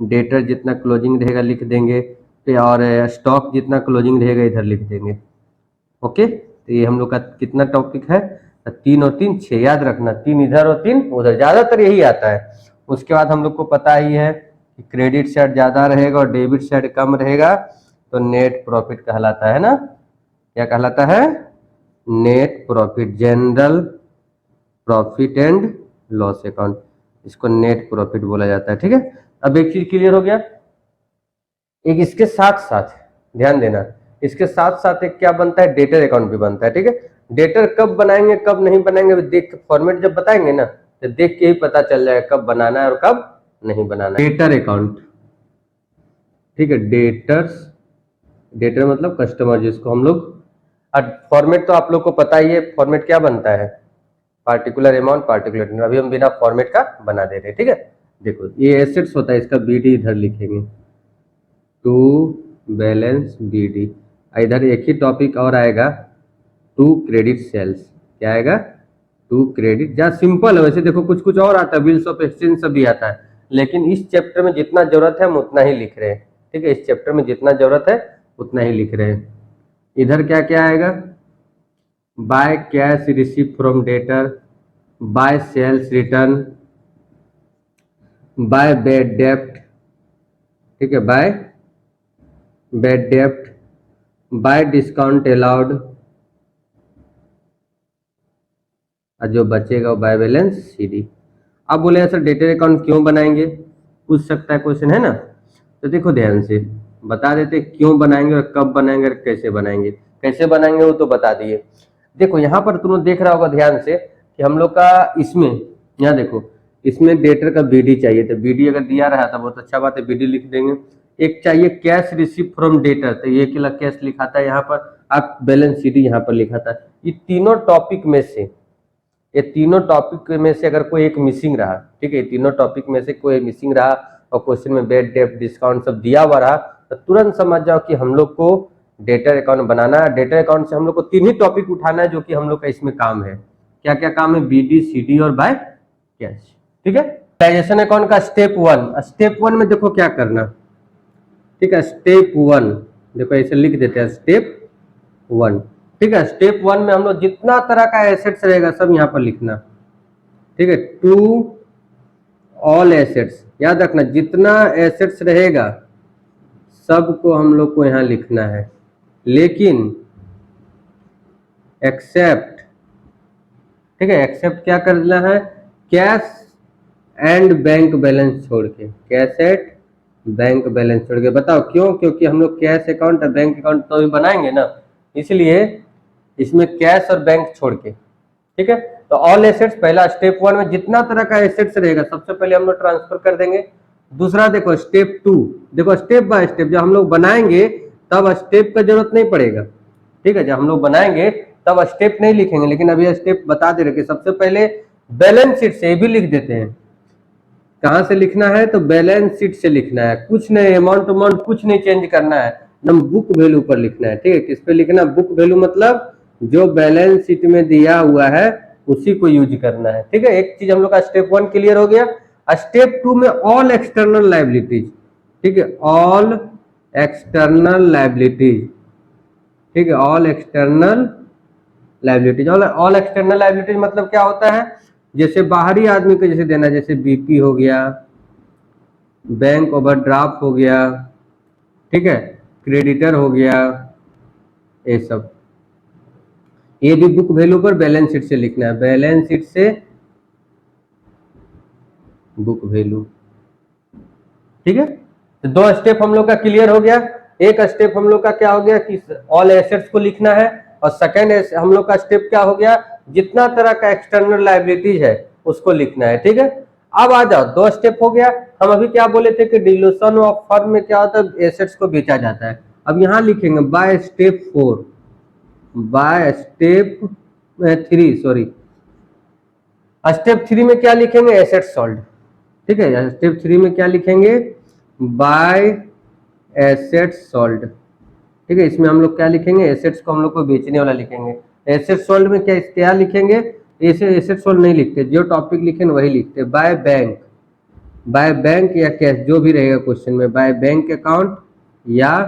Speaker 1: डेटर जितना क्लोजिंग रहेगा लिख देंगे, और स्टॉक जितना क्लोजिंग रहेगा इधर लिख देंगे। ओके, तो ये हम लोग का कितना टॉपिक है, तीन और तीन छह, याद रखना, तीन इधर और तीन उधर, ज्यादातर यही आता है। उसके बाद हम लोग को पता ही है कि क्रेडिट साइड ज्यादा रहेगा और डेबिट साइड कम रहेगा, तो नेट प्रॉफिट कहलाता है ना, क्या कहलाता है, net profit, general profit and loss account, इसको नेट प्रॉफिट बोला जाता है, ठीक है। अब एक चीज क्लियर हो गया। एक इसके साथ साथ ध्यान देना, इसके साथ साथ एक क्या बनता है, डेटर अकाउंट भी बनता है, ठीक है। डेटर कब बनाएंगे कब नहीं बनाएंगे, देख के फॉर्मेट जब बताएंगे ना, तो देख के ही पता चल जाएगा कब बनाना है और कब नहीं बनाना है। डेटर अकाउंट, ठीक है, डेटर्स, डेटर मतलब कस्टमर, जिसको हम लोग, फॉर्मेट तो आप लोग को पता ही है, फॉर्मेट क्या बनता है, पार्टिकुलर अमाउंट पार्टिकुलर। अभी हम बिना फॉर्मेट का बना दे रहे हैं, ठीक है। देखो ये एसेट्स होता है, इसका बीडी इधर लिखेंगे, टू बैलेंस बीडी। इधर एक ही टॉपिक और आएगा, टू क्रेडिट सेल्स, क्या आएगा, टू क्रेडिट। जहाँ सिंपल है, वैसे देखो कुछ कुछ और आता है, बिल्स ऑफ एक्सचेंज सभी आता है, लेकिन इस चैप्टर में जितना जरूरत है हम उतना ही लिख रहे हैं, ठीक है। इस चैप्टर में जितना जरूरत है उतना ही लिख रहे हैं। इधर क्या क्या आएगा, by cash receive from debtor, by sales return, by bad डेप्ट, ठीक है, बाय बैड डेप्ट, बाय डिस्काउंट अलाउड, और जो बचेगा वो बाय बैलेंस सीडी। अब बोले सर डेटर अकाउंट क्यों बनाएंगे, पूछ सकता है क्वेश्चन, है ना। तो देखो ध्यान से बता देते क्यों बनाएंगे और कब बनाएंगे और कैसे बनाएंगे। कैसे बनाएंगे वो तो बता दिए। देखो यहाँ पर तुम देख रहा होगा ध्यान से कि हम लोग का इसमें, यहाँ देखो, इसमें डेटर का बीडी चाहिए, तो बीडी अगर दिया रहा था बहुत अच्छा बात है, बीडी लिख देंगे। एक चाहिए कैश रिसीव फ्रॉम डेटर, तो ये अकेला कैश लिखाता है यहाँ पर, आप बैलेंस शीट यहाँ पर लिखाता है। ये तीनों टॉपिक में से, ये तीनों टॉपिक में से अगर कोई एक मिसिंग रहा, ठीक है, तीनों टॉपिक में से कोई मिसिंग रहा और क्वेश्चन में बेड डेप्ट डिस्काउंट सब दिया हुआ रहा, तो तुरंत समझ जाओ कि हम लोग को डेटर अकाउंट बनाना है। डेटर अकाउंट से हम लोग को तीन ही टॉपिक उठाना है जो कि हम लोग का इसमें काम है। क्या क्या काम है? बीडी, सीडी और बाय कैश, ठीक है। ट्रांजैक्शन अकाउंट का स्टेप वन, स्टेप वन में देखो क्या करना, ठीक है। स्टेप वन देखो ऐसे लिख देते हैं, स्टेप वन, ठीक है। स्टेप वन में हम लोग जितना तरह का एसेट्स रहेगा सब यहाँ पर लिखना, ठीक है। टू ऑल एसेट्स, याद रखना जितना एसेट्स रहेगा सबको हम लोग को यहाँ लिखना है, लेकिन एक्सेप्ट, ठीक है, एक्सेप्ट क्या करना है? कैश एंड बैंक बैलेंस छोड़ के, कैश एंड बैंक बैलेंस छोड़ के। बताओ क्यों? क्योंकि हम लोग कैश अकाउंट और बैंक अकाउंट तो भी बनाएंगे ना, इसलिए इसमें कैश और बैंक छोड़ के, ठीक है। तो ऑल एसेट्स, पहला स्टेप वन में जितना तरह का एसेट्स रहेगा सबसे पहले हम लोग ट्रांसफर कर देंगे। दूसरा देखो स्टेप टू, देखो स्टेप बाय स्टेप जब हम लोग बनाएंगे तब स्टेप का जरूरत नहीं पड़ेगा, ठीक है। जब हम लोग बनाएंगे तब स्टेप नहीं लिखेंगे, लेकिन अभी स्टेप बता दे रहे कि सबसे पहले बैलेंस शीट से भी लिख देते हैं। कहां से लिखना है? तो बैलेंस शीट से लिखना है, कुछ नहीं, अमाउंट अमाउंट कुछ नहीं चेंज करना है, एकदम बुक वैल्यू पर लिखना है, ठीक है। किस पे लिखना? बुक वैल्यू, मतलब जो बैलेंस शीट में दिया हुआ है उसी को यूज करना है, ठीक है। एक चीज हम लोग का स्टेप वन क्लियर हो गया। स्टेप टू में ऑल एक्सटर्नल लायबिलिटीज, ठीक है, ऑल एक्सटर्नल लायबिलिटीज, ठीक है, all external liabilities. All external liabilities मतलब क्या होता है? जैसे बाहरी आदमी को जैसे देना, जैसे बीपी हो गया, बैंक ओवरड्राफ्ट हो गया, ठीक है, क्रेडिटर हो गया, ये सब, ये भी बुक वैल्यू पर बैलेंस शीट से लिखना है, बैलेंस शीट से बुक वैल्यू, ठीक है। तो दो स्टेप हम लोग का क्लियर हो गया। एक स्टेप हम लोग का क्या हो गया कि ऑल एसेट्स को लिखना है, और सेकंड हम लोग का स्टेप क्या हो गया? जितना तरह का एक्सटर्नल लायबिलिटीज है उसको लिखना है, ठीक है। अब आ जाओ, दो स्टेप हो गया। हम अभी क्या बोले थे कि डिल्यूशन ऑफ फर्म में क्या होता है? एसेट्स को बेचा जाता है। अब यहाँ लिखेंगे by step four, by step three, sorry, step three में क्या लिखेंगे? एसेट्स सोल्ड, ठीक है। स्टेप थ्री में क्या लिखेंगे? बाय एसेट्स सोल्ड, ठीक है। इसमें हम लोग क्या लिखेंगे? एसेट्स को हम लोग को बेचने वाला लिखेंगे। एसेट्स सोल्ड में क्या लिखेंगे? एसेट्स सोल्ड नहीं लिखते, जो टॉपिक लिखे वही लिखते। बाय बैंक, बाय बैंक या कैश, जो भी रहेगा क्वेश्चन में, बाय बैंक अकाउंट या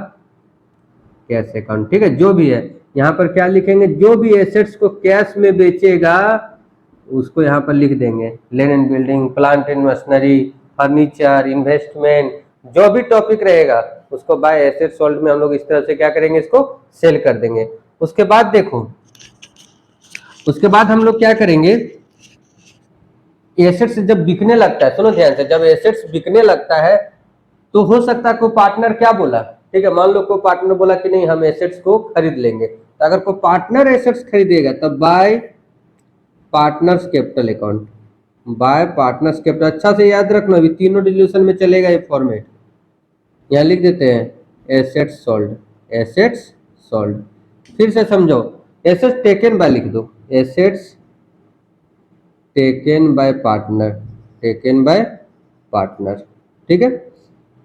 Speaker 1: कैश अकाउंट, ठीक है, जो भी है। यहाँ पर क्या लिखेंगे? जो भी एसेट्स को कैश में बेचेगा उसको यहाँ पर लिख देंगे। Land and building, plant and machinery, furniture, investment, जो भी टॉपिक रहेगा उसको बाय एसेट सोल्ड में हम लोग इस तरह से क्या करेंगे? इसको सेल कर देंगे। उसके बाद देखो, उसके बाद हम लोग क्या करेंगे? एसेट्स जब बिकने लगता है, सुनो ध्यान से, जब एसेट्स बिकने लगता है तो हो सकता है कोई पार्टनर क्या बोला, ठीक है, मान लो कोई पार्टनर बोला कि नहीं हम एसेट्स को खरीद लेंगे, तो अगर कोई पार्टनर एसेट्स खरीदेगा तब bye partners capital account, bye partners capital. अच्छा से याद रखना, अभी तीनों डिल्यूशन में चलेगा ये फॉर्मेट। यहाँ लिख देते हैं एसेट्स सोल्ड, एसेट्स सोल्ड। फिर से समझो, एसेट्स टेकन बाय लिख दो, assets taken by partner, taken by partner, ठीक है।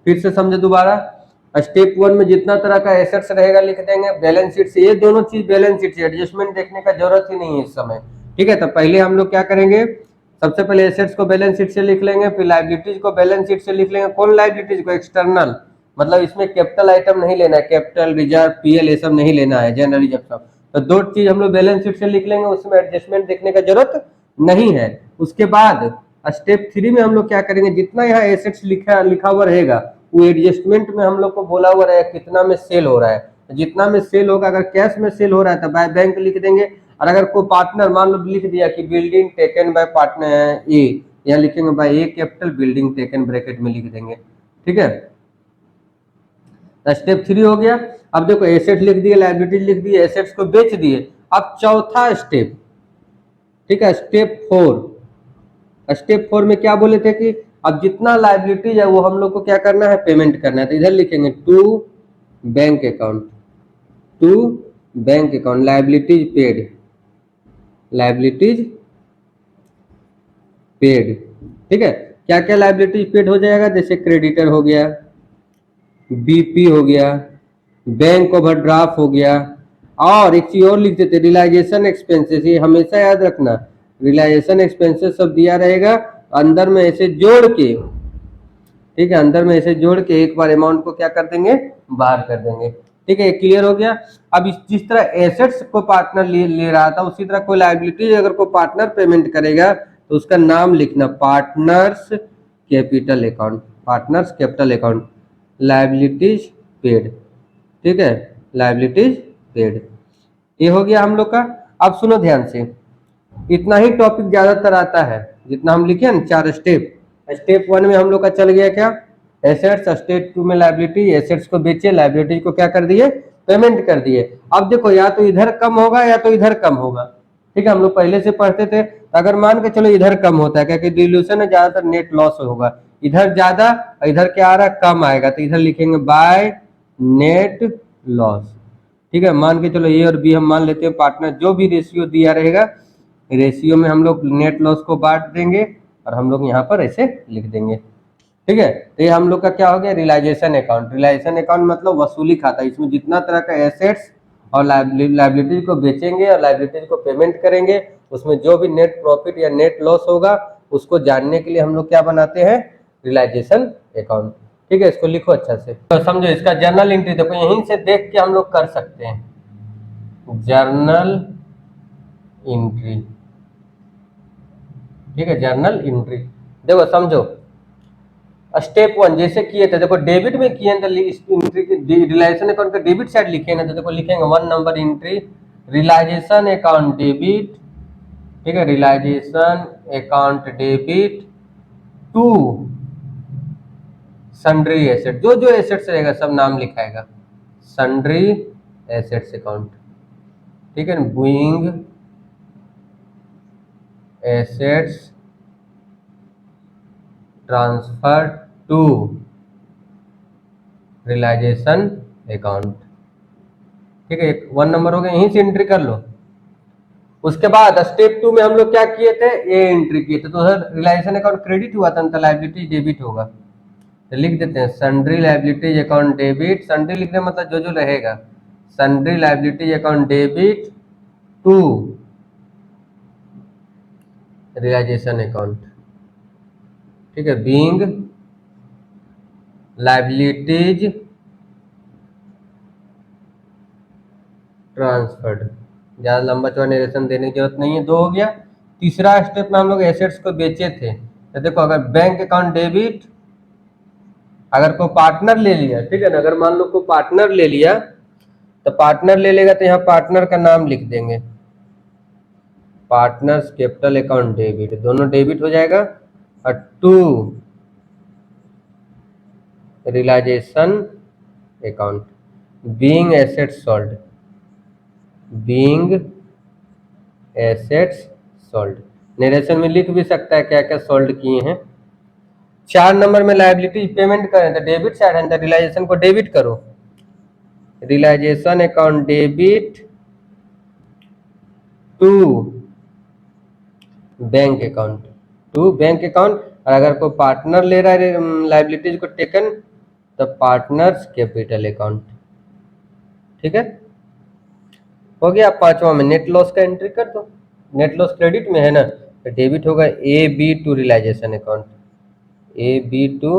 Speaker 1: फिर से समझो दोबारा, स्टेप वन में जितना तरह का एसेट्स रहेगा लिख देंगे। बैलेंस शीट से, ये दोनों चीज बैलेंस शीट से, एडजस्टमेंट देखने का जरूरत ही नहीं है इस समय, ठीक है। तो पहले हम लोग क्या करेंगे? सबसे पहले एसेट्स को बैलेंस शीट से लिख लेंगे, फिर लायबिलिटीज को बैलेंस शीट से लिख लेंगे। कौन लायबिलिटीज को? एक्सटर्नल, मतलब इसमें कैपिटल आइटम नहीं लेना है, कैपिटल, रिजर्व, पीएल, ये सब नहीं लेना है, जनरल रिजर्व सब। तो दो चीज हम लोग बैलेंस शीट से लिख लेंगे, उसमें एडजस्टमेंट देखने का जरूरत नहीं है। उसके बाद स्टेप थ्री में हम लोग क्या करेंगे? जितना यहाँ एसेट्स लिखा हुआ रहेगा वो एडजस्टमेंट में हम लोग को बोला हुआ रहेगा कितना में सेल हो रहा है। जितना में सेल होगा, अगर कैश में सेल हो रहा है तो बाय बैंक लिख देंगे, और अगर कोई पार्टनर मान लो लिख दिया कि बिल्डिंग टेकन बाय पार्टनर ए, यहाँ लिखेंगे बाय ए कैपिटल बिल्डिंग टेकन, ब्रैकेट में लिख देंगे, ठीक है। स्टेप थ्री हो गया। अब देखो एसेट लिख दिए, लायबिलिटीज लिख दिए, एसेट्स को बेच दिए। अब चौथा स्टेप, ठीक है, स्टेप फोर। स्टेप फोर में क्या बोले थे कि अब जितना लाइबिलिटीज है वो हम लोग को क्या करना है, पेमेंट करना है। तो इधर लिखेंगे to bank account, to bank account, liabilities paid, liabilities paid. ठीक है, क्या क्या लाइबिलिटीज पेड हो जाएगा, जैसे क्रेडिटर हो गया, बीपी हो गया, बैंक ओवरड्राफ्ट हो गया, और एक चीज और लिख देते रिलाइजेशन एक्सपेंसेस। ये हमेशा याद रखना, रिलाइजेशन एक्सपेंसेस सब दिया रहेगा, अंदर में ऐसे जोड़ के, ठीक है, अंदर में ऐसे जोड़ के एक बार अमाउंट को क्या कर देंगे, बाहर कर देंगे। ठीक है, क्लियर हो गया। अब जिस तरह एसेट्स को पार्टनर ले रहा था, उसी तरह कोई लायबिलिटी अगर कोई पार्टनर पेमेंट करेगा तो उसका नाम लिखना partners capital account, partners capital account, liabilities paid. ठीक है, लायबिलिटीज पेड, ये हो गया हम लोग का। अब सुनो ध्यान से, इतना ही टॉपिक ज्यादातर आता है जितना हम लिखे ना, 4 स्टेप। स्टेप 1 में हम लोग का चल गया क्या, एसेट्स, स्टेप 2 में लायबिलिटी, एसेट्स को बेचे, लायबिलिटी को क्या कर दिए, पेमेंट कर दिए। अब देखो या तो इधर कम होगा या तो इधर कम होगा। ठीक है, हम लोग पहले से पढ़ते थे, तो अगर मान के चलो इधर कम होता है, क्योंकि डिल्यूशन में ज्यादातर नेट लॉस होगा, इधर ज्यादा इधर क्या आ रहा है, कम आएगा, तो इधर लिखेंगे बाय नेट लॉस। ठीक है, मान के चलो ए और बी हम मान लेते हैं पार्टनर, जो भी रेशियो दिया रहेगा रेशियो में हम लोग नेट लॉस को बांट देंगे और हम लोग यहाँ पर ऐसे लिख देंगे। ठीक है, तो ये हम लोग का क्या हो गया, रियलाइजेशन अकाउंट। रियलाइजेशन अकाउंट मतलब वसूली खाता, इसमें जितना तरह का एसेट्स और लाइबिलिटीज को बेचेंगे और लाइबिलिटीज को पेमेंट करेंगे, उसमें जो भी नेट प्रॉफिट या नेट लॉस होगा उसको जानने के लिए हम लोग क्या बनाते हैं, रियलाइजेशन अकाउंट। ठीक है, इसको लिखो अच्छा से, तो समझो इसका जर्नल एंट्री देखो, यहीं से देख के हम लोग कर सकते हैं जर्नल एंट्री। ठीक है, जर्नल एंट्री देखो समझो, स्टेप 1 जैसे किए थे, देखो डेबिट में किए तो रियलाइजेशन अकाउंट का डेबिट साइड लिखे ना, तो देखो लिखेंगे 1 number entry realisation account debit. ठीक है, realisation account debit to sundry asset, जो जो एसेट्स रहेगा सब नाम लिखाएगा, सन्ड्री एसेट्स अकाउंट। ठीक है, being assets transfer to realisation account. ठीक है, 1 नंबर हो गया, यहीं से एंट्री कर लो। उसके बाद स्टेप 2 में हम लोग क्या किए थे, ए एंट्री किए थे, तो उधर रियलाइजेशन अकाउंट क्रेडिट हुआ था, तो लायबिलिटी डेबिट होगा, तो लिख देते हैं sundry liabilities account debit. Sundry लिखने मतलब जो जो रहेगा, sundry liabilities account debit to realisation account. ठीक है, बीइंग लायबिलिटीज ट्रांसफर्ड, ज्यादा लंबा चौड़ा नरेशन देने की जरूरत नहीं है। 2 हो गया। तीसरा स्टेप में हम लोग एसेट्स को बेचे थे, तो देखो अगर बैंक अकाउंट डेबिट, अगर कोई पार्टनर ले लिया, ठीक है ना, अगर मान लो कोई पार्टनर ले लिया, तो पार्टनर ले लेगा तो यहाँ पार्टनर का नाम लिख देंगे, पार्टनर्स कैपिटल अकाउंट डेबिट, दोनों डेबिट हो जाएगा, और to realisation account being assets sold, being assets sold. Narration में लिख भी सकता है क्या क्या सोल्ड किए हैं। 4 नंबर में लायबिलिटी पेमेंट करें तो डेबिट साइड है, तो रियलाइजेशन को डेबिट करो, realisation account debit to bank account, to bank account. और अगर कोई पार्टनर ले रहा है लायबिलिटीज को टेकन, तो पार्टनर्स कैपिटल अकाउंट। ठीक है, हो गया। 5वां में नेट लॉस का एंट्री कर दो, नेट लॉस क्रेडिट में है ना, तो डेबिट होगा A B to realisation account, A B to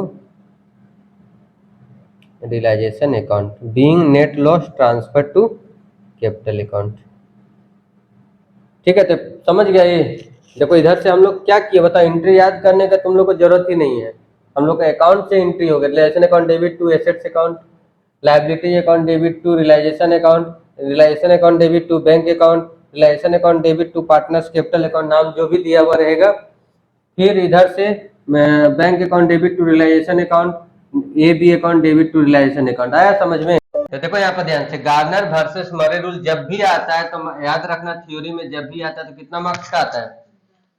Speaker 1: realisation account being net loss transfer to capital account. ठीक है, तो समझ गया ये। देखो इधर से हम लोग क्या किए बताओ, एंट्री याद करने का तुम लोग को जरूरत ही नहीं है, हम लोग का अकाउंट से एंट्री हो गया, realisation account debit to assets account, liability account debit to realisation account, realisation account debit to bank account, realisation account debit to partners capital account, नाम जो भी दिया हुआ रहेगा। फिर इधर से bank account debit to realisation account, A B account debit to realisation account. आया समझ में? तो देखो यहाँ पर ध्यान से, गार्नर वर्सेस मरे रूल जब भी आता है तो याद रखना, थ्योरी में जब भी आता है तो कितना मार्क्स का आता है,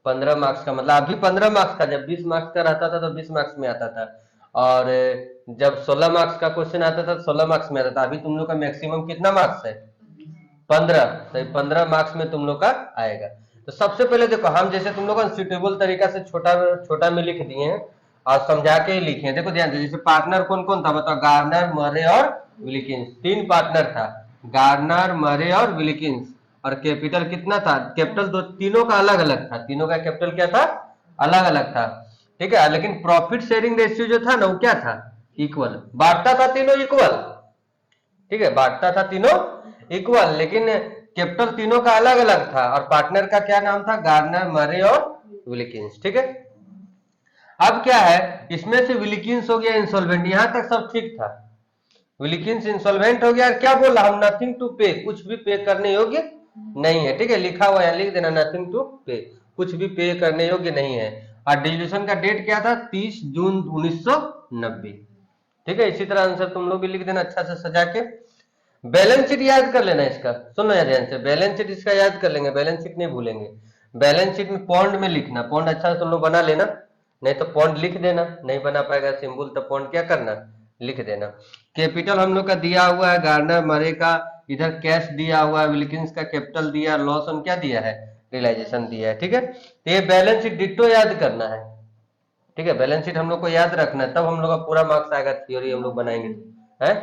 Speaker 1: 15 मार्क्स का, मतलब अभी 15 मार्क्स का, जब 20 मार्क्स का रहता था तो 20 मार्क्स में आता था, और जब 16 मार्क्स का क्वेश्चन आता था तो 16 मार्क्स में आता था। अभी तुम लोग का मैक्सिमम कितना मार्क्स है? 15। तो 15 मार्क्स में तुम लोग का आएगा। तो सबसे पहले देखो, हम जैसे तुम लोग सुटेबल तरीका से छोटा छोटा में लिख दिए हैं और समझा के ही लिखे हैं। देखो ध्यान दे, जैसे पार्टनर कौन कौन था बताओ? गार्नर, मरे और विल्किंस, 3 पार्टनर था, गार्नर, मरे और विल्किंस। और कैपिटल कितना था? कैपिटल दो तीनों का अलग अलग था, तीनों का कैपिटल क्या था? अलग अलग था। ठीक है, लेकिन प्रॉफिट शेयरिंग रेशियो जो था ना, वो क्या था? इक्वल, बांटता था तीनों इक्वल। ठीक है, बांटता था तीनों इक्वल, लेकिन कैपिटल तीनों का अलग अलग था। और पार्टनर का क्या नाम था? गार्नर, मरे और विल्किंस। ठीक है, अब क्या है, इसमें से विल्किंस हो गया इंसॉल्वेंट, यहां तक सब ठीक था। विल्किंस इंसॉल्वेंट हो गया, क्या बोला हम? नथिंग टू पे, कुछ भी पे करने योग्य नहीं है। ठीक है, लिखा हुआ है, लिख देना नथिंग टू पे, कुछ भी पे करने योग्य नहीं है। और डिस्ट्रीब्यूशन का डेट क्या था? 30 जून 1990। ठीक है, इसी तरह आंसर तुम लोग भी लिख देना अच्छा से सजा के। बैलेंस शीट याद कर लेना इसका, सुनो यार ध्यान से, बैलेंस शीट इसका याद कर लेंगे, बैलेंस शीट नहीं भूलेंगे। बैलेंस शीट में पॉन्ड में लिखना, पॉन्ड अच्छा से तुम लोग बना लेना, नहीं तो पॉन्ड लिख देना, नहीं बना पाएगा सिंबल तो पॉन्ड क्या करना? लिख देना। कैपिटल हम लोग का दिया हुआ है, गार्नर मरे का, इधर कैश दिया हुआ है, विल्किंस का कैपिटल दिया, लॉस ऑन क्या दिया है? रियलाइजेशन दिया है। ठीक है, तो ये बैलेंस शीट डिट्टो याद करना है। ठीक है, बैलेंस शीट हम लोग को याद रखना है, तब हम लोग का पूरा मार्क्स आएगा, थ्योरी हम लोग बनाएंगे। है,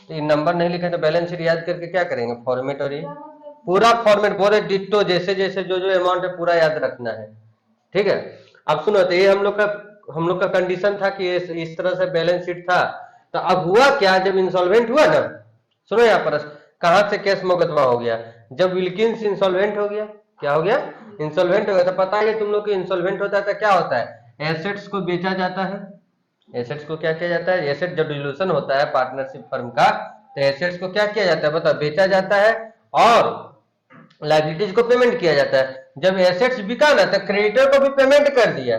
Speaker 1: तो नंबर नहीं लिखे तो बैलेंस शीट याद करके क्या करेंगे? फॉर्मेट, और ये पूरा फॉर्मेट पूरे डिट्टो जैसे जैसे जो जो अमाउंट है पूरा याद रखना है। ठीक है, अब सुनो, तो ये हम लोग का कंडीशन था कि इस तरह से बैलेंस शीट था। तो अब हुआ क्या, जब इंसॉल्वेंट हुआ ना, सुनो यहाँ पर, कहां से केस मुकदमा हो गया? जब विल्किंस इंसॉल्वेंट हो गया, क्या हो गया? इंसॉल्वेंट हो गया। तो पता है तुम लोग को इंसॉल्वेंट होता है तो क्या होता है? एसेट्स को बेचा जाता है। एसेट्स को क्या किया जाता है? एसेट जब डिल्यूशन होता है पार्टनरशिप फर्म का, तो एसेट्स को क्या किया जाता है बताओ? बेचा जाता है, और लाइबिलिटीज को पेमेंट किया जाता है। जब एसेट्स बिका ना, तो क्रेडिटर को भी पेमेंट कर दिया।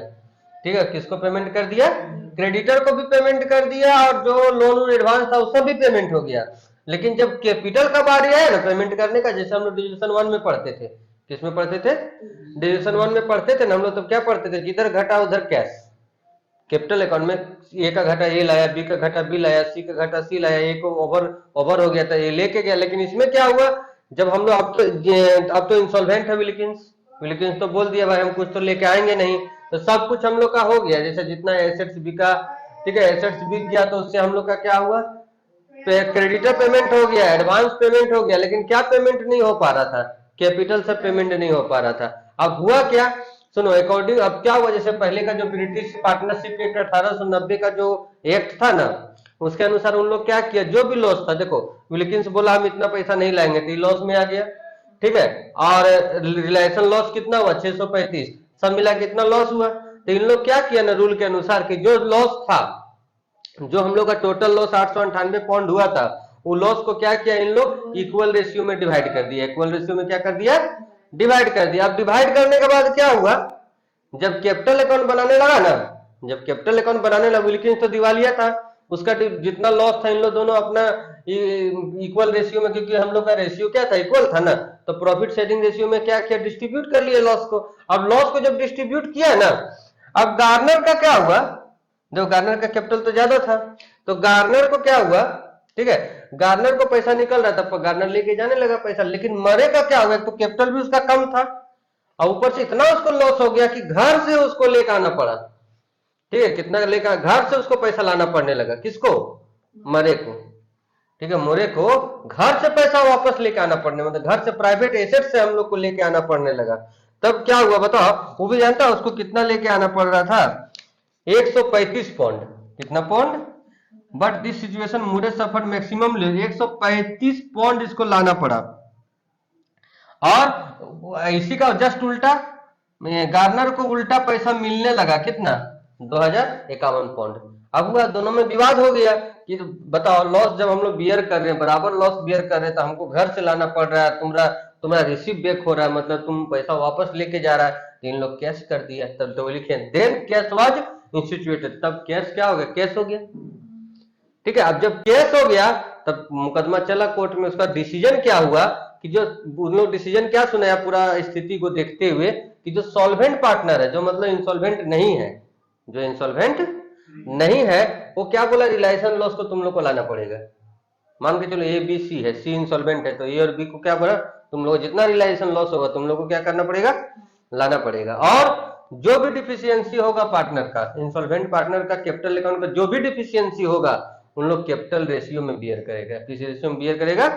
Speaker 1: ठीक है, किसको पेमेंट कर दिया? क्रेडिटर को भी पेमेंट कर दिया, और जो लोन एडवांस था उसका भी पेमेंट हो गया। लेकिन जब कैपिटल का बारी आया ना पेमेंट करने का, जैसे हम लोग डिविजन 1 में पढ़ते थे, किसमें पढ़ते थे? डिविजन 1 में पढ़ते थे ना हम लोग, तो क्या पढ़ते थे? जिधर घटा उधर कैश। कैपिटल अकाउंट में ए का घटा ए लाया, बी का घटा बी लाया, सी का घटा सी लाया, ए को ओवर ओवर हो गया था, ये लेके गया। लेकिन इसमें क्या हुआ, जब हम लोग अब तो इंसॉल्वेंट है विल्किंस, विल्किंस तो बोल दिया भाई हम कुछ तो लेके आएंगे नहीं, तो सब कुछ हम लोग का हो गया, जैसे जितना एसेट्स बिका। ठीक है, एसेट्स बिक गया तो उससे हम लोग का क्या हुआ? क्रेडिटर पेमेंट हो गया, एडवांस पेमेंट हो गया, लेकिन क्या पेमेंट नहीं हो पा रहा था? कैपिटल से पेमेंट नहीं हो पा रहा था। अब हुआ क्या, सुनो, अकॉर्डिंग अब क्या हुआ, जैसे पहले का जो ब्रिटिश पार्टनरशिप एक्ट 1890 का जो एक्ट था ना, उसके अनुसार उन लोग क्या किया, जो भी लॉस था, देखो विल्किंस बोला हम इतना पैसा नहीं लाएंगे, तो लॉस में आ गया। ठीक है, और रिलायंस लॉस कितना हुआ? 635, सब मिला कितना लॉस हुआ? तो इन लोग क्या किया ना, रूल के अनुसार कि जो लॉस था, जो हम लोग का टोटल लॉस 898 पाउंड हुआ था, वो लॉस को क्या किया इन लोग? इक्वल रेशियो में डिवाइड कर दिया। इक्वल रेशियो में क्या कर दिया? डिवाइड कर दिया। अब डिवाइड करने के बाद क्या हुआ, जब कैपिटल अकाउंट बनाने लगा ना, जब कैपिटल अकाउंट बनाने लगा, विल्किंस तो दिवालिया था, उसका जितना लॉस था इन लोग दोनों अपना इक्वल रेशियो में, क्योंकि हम लोग का रेशियो क्या था? इक्वल था ना, तो प्रॉफिट शेयरिंग रेशियो में क्या किया? डिस्ट्रीब्यूट कर लिया लॉस को। अब लॉस को जब डिस्ट्रीब्यूट किया ना, अब गार्नर का क्या हुआ? जो गार्नर का कैपिटल तो ज्यादा था, तो गार्नर को क्या हुआ? ठीक है, गार्नर को पैसा निकल रहा था, गार्नर लेके जाने लगा पैसा। लेकिन मरे का क्या हुआ, तो कैपिटल भी उसका कम था, और ऊपर से इतना उसको लॉस हो गया कि घर से उसको लेकर आना पड़ा। ठीक है, कितना लेकर? घर से उसको पैसा लाना पड़ने लगा। किसको? मरे को। ठीक है, मोरे को घर से पैसा वापस लेके आना पड़ने, मतलब घर से प्राइवेट एसेट से हम लोग को लेके आना पड़ने लगा। तब क्या हुआ बताओ? वो भी जानता है उसको कितना लेके आना पड़ रहा था? 135 पाउंड। कितना पाउंड? बट दिस सिचुएशन मुरे सफर मैक्सिमम 135 पाउंड इसको लाना पड़ा। और इसी का जस्ट उल्टा गार्नर को उल्टा पैसा मिलने लगा, कितना? 2051 पाउंड। अब हुआ दोनों में विवाद हो गया कि बताओ, लॉस जब हम लोग बियर कर रहे हैं, बराबर लॉस बियर कर रहे हैं, तो हमको घर से लाना पड़ रहा है, तुम्हारा रिसीव बैक हो रहा है, मतलब तुम पैसा वापस लेके जा रहा है, तो इन लोग कैश कर दिया। तब तो लिखे देन कैश वाज इंस्टीट्यूटेड, तब कैश क्या हो गया? कैश हो गया। ठीक है, अब जब केस हो गया तब मुकदमा चला कोर्ट में, उसका डिसीजन क्या हुआ? कि जो उन लोग डिसीजन क्या सुनाया पूरा स्थिति को देखते हुए कि जो सॉल्वेंट पार्टनर है, जो मतलब इंसॉल्वेंट नहीं है, जो इंसॉल्वेंट नहीं है, वो क्या बोला, रिलायंस लॉस को तुम लोग को लाना पड़ेगा। मान के चलो ए बी सी है, सी इंसॉल्वेंट है, तो ए और बी को क्या बोला, तुम लोग जितना रिलायंस लॉस होगा तुम लोग को क्या करना पड़ेगा, लाना पड़ेगा। और जो भी डिफिशियंसी होगा पार्टनर का, इंसॉल्वेंट पार्टनर का कैपिटल अकाउंट का जो भी डिफिशियंसी होगा, उन लोग कैपिटल रेशियो में बियर करेगा। किस रेशियो में बियर करेगा,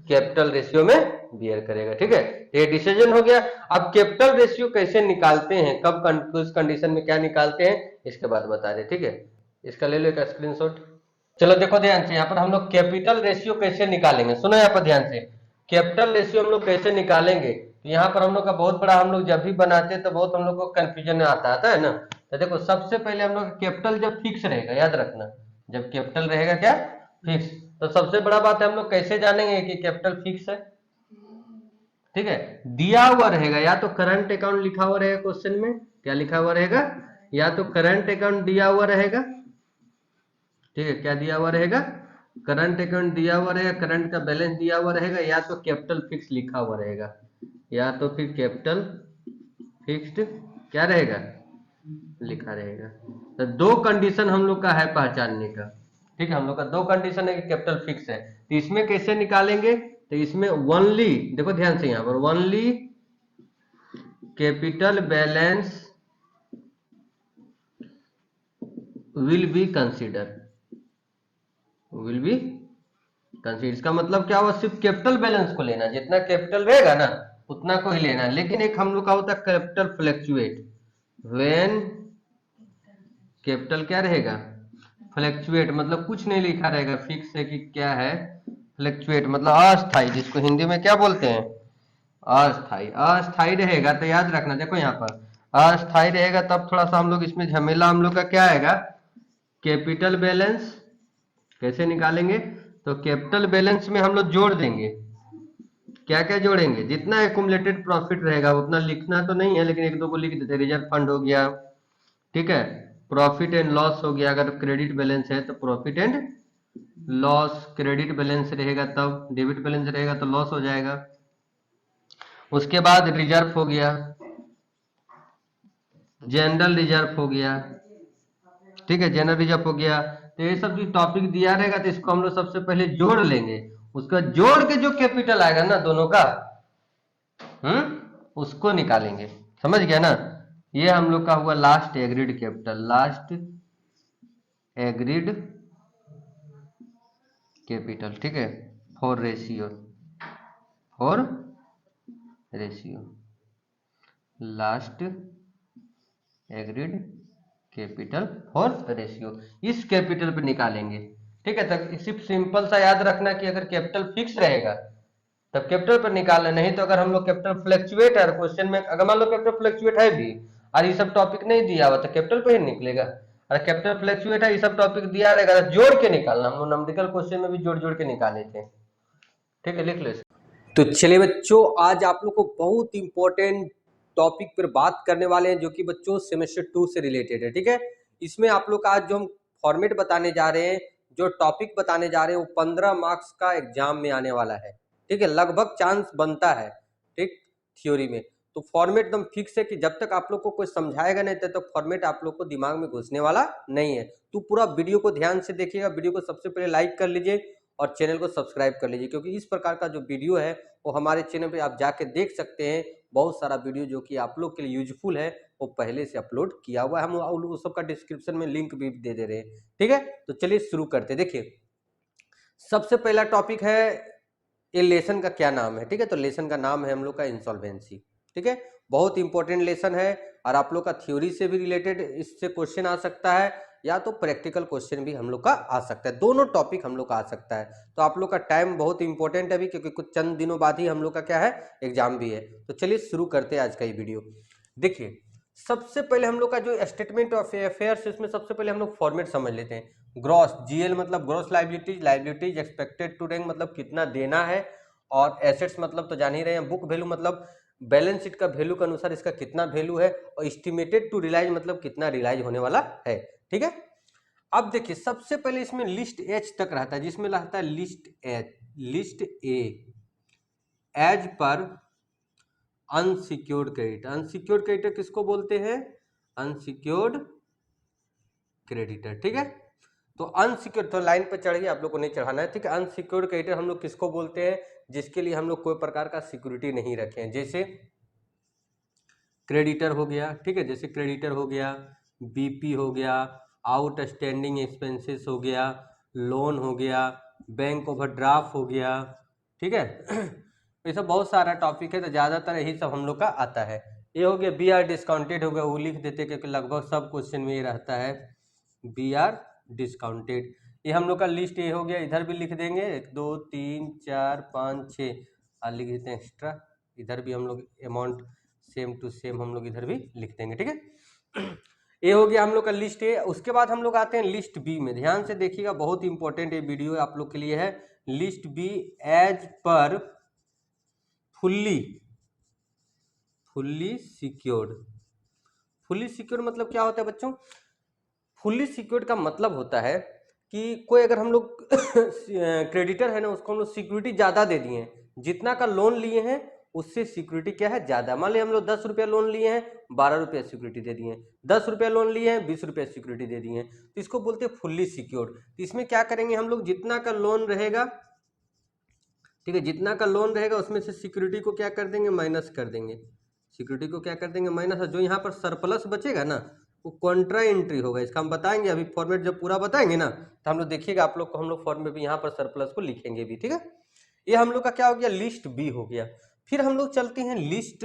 Speaker 1: कैपिटल रेशियो में बियर करेगा। ठीक है, ये डिसीजन हो गया। अब कैपिटल रेशियो कैसे निकालते हैं, कब किस कंडीशन में क्या निकालते हैं, इसके बाद बता रहे। ठीक है, इसका ले लो एक स्क्रीनशॉट। चलो देखो ध्यान से, यहाँ पर हम लोग कैपिटल रेशियो कैसे निकालेंगे, सुनो यहाँ पर ध्यान से, कैपिटल रेशियो हम लोग कैसे निकालेंगे। तो यहाँ पर हम लोग का बहुत बड़ा, हम लोग जब भी बनाते हैं तो बहुत हम लोग को कंफ्यूजन आता है ना। तो देखो सबसे पहले हम लोग कैपिटल जब फिक्स रहेगा, याद रखना, जब कैपिटल रहेगा क्या, फिक्स, तो सबसे बड़ा बात है हम लोग कैसे जानेंगे कि कैपिटल फिक्स है। ठीक है, दिया हुआ रहेगा, या तो करंट अकाउंट लिखा हुआ रहेगा क्वेश्चन में, क्या लिखा हुआ रहेगा, या तो करंट अकाउंट दिया हुआ रहेगा। ठीक है, क्या दिया हुआ रहेगा, करंट अकाउंट दिया हुआ रहेगा, करंट का बैलेंस दिया हुआ रहेगा, या तो कैपिटल फिक्स लिखा हुआ रहेगा, या तो फिर कैपिटल फिक्स्ड क्या रहेगा, लिखा रहेगा। तो दो कंडीशन हम लोग का है पहचानने का। ठीक है, हम लोग का दो कंडीशन है कि कैपिटल फिक्स है। तो इसमें कैसे निकालेंगे, तो इसमें ओनली, देखो ध्यान से, यहां पर only capital balance will be consider, will be consider. इसका मतलब क्या हुआ, सिर्फ कैपिटल बैलेंस को लेना, जितना कैपिटल रहेगा ना उतना को ही लेना। लेकिन एक हम लोग का होता है कैपिटल फ्लैक्चुएट, व्हेन कैपिटल क्या रहेगा, फ्लैक्चुएट, मतलब कुछ नहीं लिखा रहेगा, फिक्स है कि क्या है, फ्लैक्चुएट मतलब अस्थाई, जिसको हिंदी में क्या बोलते हैं, अस्थाई। अस्थाई रहेगा तो याद रखना, देखो यहाँ पर अस्थाई रहेगा तब थोड़ा सा हम लोग इसमें झमेला हम लोग का क्या आएगा, कैपिटल बैलेंस कैसे निकालेंगे, तो कैपिटल बैलेंस में हम लोग जोड़ देंगे, क्या क्या जोड़ेंगे, जितना एक्यूमुलेटेड प्रॉफिट रहेगा उतना लिखना तो नहीं है, लेकिन एक दो को लिख देते, रिजर्व फंड हो गया, ठीक है, प्रॉफिट एंड लॉस हो गया, अगर क्रेडिट बैलेंस है तो profit and loss, credit balance रहेगा तब, डेबिट बैलेंस रहेगा तो लॉस हो जाएगा। उसके बाद रिजर्व हो गया, जनरल रिजर्व हो गया, ठीक है, जनरल रिजर्व हो गया। तो ये सब जो टॉपिक दिया रहेगा तो इसको हम लोग सबसे पहले जोड़ लेंगे, उसका जोड़ के जो कैपिटल आएगा ना दोनों का, उसको निकालेंगे, समझ गया ना। ये हम लोग का हुआ last agreed capital, last agreed capital, ठीक है, for ratio, for ratio, last agreed capital for ratio, इस कैपिटल पे निकालेंगे। ठीक है, तब सिर्फ सिंपल सा याद रखना कि अगर कैपिटल फिक्स रहेगा तब कैपिटल पर निकालना, नहीं तो अगर हम लोग कैपिटल फ्लैक्चुएट है क्वेश्चन में, अगर मान लो कैपिटल फ्लैक्चुएट है भी और ये सब टॉपिक नहीं दिया हुआ तो कैपिटल पे ही निकलेगा, और कैपिटल फ्लैक्चुएट है ये सब टॉपिक दिया रहेगा तो जोड़ के निकालना, हम लोग न्यूमेरिकल क्वेश्चन में भी जोड़ जोड़ के निकाले थे। ठीक है, लिख लो।
Speaker 2: तो चलिए बच्चों, आज आप लोग को बहुत इंपॉर्टेंट टॉपिक पर बात करने वाले हैं जो कि बच्चों सेमेस्टर 2 से रिलेटेड है। ठीक है, इसमें आप लोग का आज जो हम फॉर्मेट बताने जा रहे हैं, जो टॉपिक बताने जा रहे हैं, वो 15 मार्क्स का एग्जाम में आने वाला है। ठीक है, लगभग चांस बनता है, ठीक, थ्योरी में। तो फॉर्मेट एकदम फिक्स है कि जब तक आप लोग को कोई समझाएगा नहीं तब तक फॉर्मेट आप लोग को दिमाग में घुसने वाला नहीं है। तो पूरा वीडियो को ध्यान से देखिएगा, वीडियो को सबसे पहले लाइक कर लीजिए और चैनल को सब्सक्राइब कर लीजिए, क्योंकि इस प्रकार का जो वीडियो है वो हमारे चैनल पे आप जाके देख सकते हैं। बहुत सारा वीडियो जो कि आप लोग के लिए यूजफुल है वो पहले से अपलोड किया हुआ है, हम उस सबका डिस्क्रिप्शन में लिंक भी दे दे रहे हैं। ठीक है, तो चलिए शुरू करते हैं। देखिए, सबसे पहला टॉपिक है ये लेसन का क्या नाम है। ठीक है, तो लेसन का नाम है हम लोग का इंसॉल्वेंसी। ठीक है, बहुत इंपॉर्टेंट लेसन है और आप लोग का थ्योरी से भी रिलेटेड इससे क्वेश्चन आ सकता है, या तो प्रैक्टिकल क्वेश्चन भी हम लोग का आ सकता है, दोनों टॉपिक हम लोग का आ सकता है। तो आप लोग का टाइम बहुत इंपॉर्टेंट है अभी, क्योंकि कुछ चंद दिनों बाद ही हम लोग का क्या है, एग्जाम भी है। तो चलिए शुरू करते हैं आज का ये वीडियो। देखिए, सबसे पहले हम लोग का जो स्टेटमेंट ऑफ अफेयर्स, इसमें सबसे पहले हम लोग फॉर्मेट समझ लेते हैं। ग्रॉस, जीएल मतलब gross liabilities, liabilities expected to rank मतलब कितना देना है, और एसेट्स मतलब तो जान ही रहे हैं, बुक वैल्यू मतलब बैलेंस शीट का वैल्यू के अनुसार इसका कितना वैल्यू है, और एस्टिमेटेड टू रिलाइज मतलब कितना रिलाइज होने वाला है। ठीक है, अब देखिए सबसे पहले इसमें लिस्ट एच तक रहता है, जिसमें रहता है list H, list A, as पर अनसिक्योर्ड क्रेडिटर। अनसिक्योर्ड क्रेडिटर किसको बोलते हैं? अनसिक्योर्ड क्रेडिटर, ठीक है। तो अनसिक्योर्ड, तो लाइन पर चढ़िए, आप लोग को नहीं चढ़ाना है, ठीक है। अनसिक्योर्ड क्रेडिटर हम लोग किसको बोलते हैं? जिसके लिए हम लोग कोई प्रकार का सिक्योरिटी नहीं रखे हैं, जैसे क्रेडिटर हो गया, ठीक है, जैसे क्रेडिटर हो गया, बीपी हो गया, आउटस्टैंडिंग एक्सपेंसेस हो गया, लोन हो गया, बैंक ओवरड्राफ्ट हो गया, ठीक है। ये सब बहुत सारा टॉपिक है, तो ज़्यादातर यही सब हम लोग का आता है। ये हो गया बी आर डिस्काउंटेड हो गया, वो लिख देते क्योंकि लगभग सब क्वेश्चन में ये रहता है बी आर डिस्काउंटेड। ये हम लोग का लिस्ट ये हो गया, इधर भी लिख देंगे 1 2 3 4 5 6 और लिख देते हैं एक्स्ट्रा, इधर भी हम लोग अमाउंट सेम टू सेम हम लोग इधर भी लिख देंगे, ठीक है। ये हो गया हम लोग का लिस्ट ए। उसके बाद हम लोग आते हैं लिस्ट बी में। ध्यान से देखिएगा, बहुत इंपॉर्टेंट ये वीडियो आप लोग के लिए है। लिस्ट बी, एज पर फुल्ली सिक्योर्ड। फुल्ली सिक्योर्ड मतलब क्या होता है बच्चों? फुल्ली सिक्योर्ड का मतलब होता है कि कोई अगर हम लोग क्रेडिटर है ना, उसको हम लोग सिक्योरिटी ज़्यादा दे दिए हैं, जितना का लोन लिए हैं उससे सिक्योरिटी क्या है, ज़्यादा। मान लिया हम लोग 10 रुपया लोन लिए हैं, 12 रुपया सिक्योरिटी दे दिए हैं, 10 रुपया लोन लिए हैं, 20 रुपया सिक्योरिटी दे दिए हैं, तो इसको बोलते हैं फुल्ली सिक्योर्ड। तो इसमें क्या करेंगे हम लोग, जितना का लोन रहेगा, ठीक है, जितना का लोन रहेगा उसमें से सिक्योरिटी को क्या कर देंगे, माइनस कर देंगे। सिक्योरिटी को क्या कर देंगे, माइनस। जो यहाँ पर सरप्लस बचेगा ना, वो कॉन्ट्रा एंट्री होगा। इसका हम बताएंगे अभी, फॉर्मेट जब पूरा बताएंगे ना, तो हम लोग देखिएगा, आप लोग को हम लोग फॉर्मेट भी यहाँ पर सरप्लस को लिखेंगे भी, ठीक है। ये हम लोग का क्या हो गया, लिस्ट बी हो गया। फिर हम लोग चलते हैं लिस्ट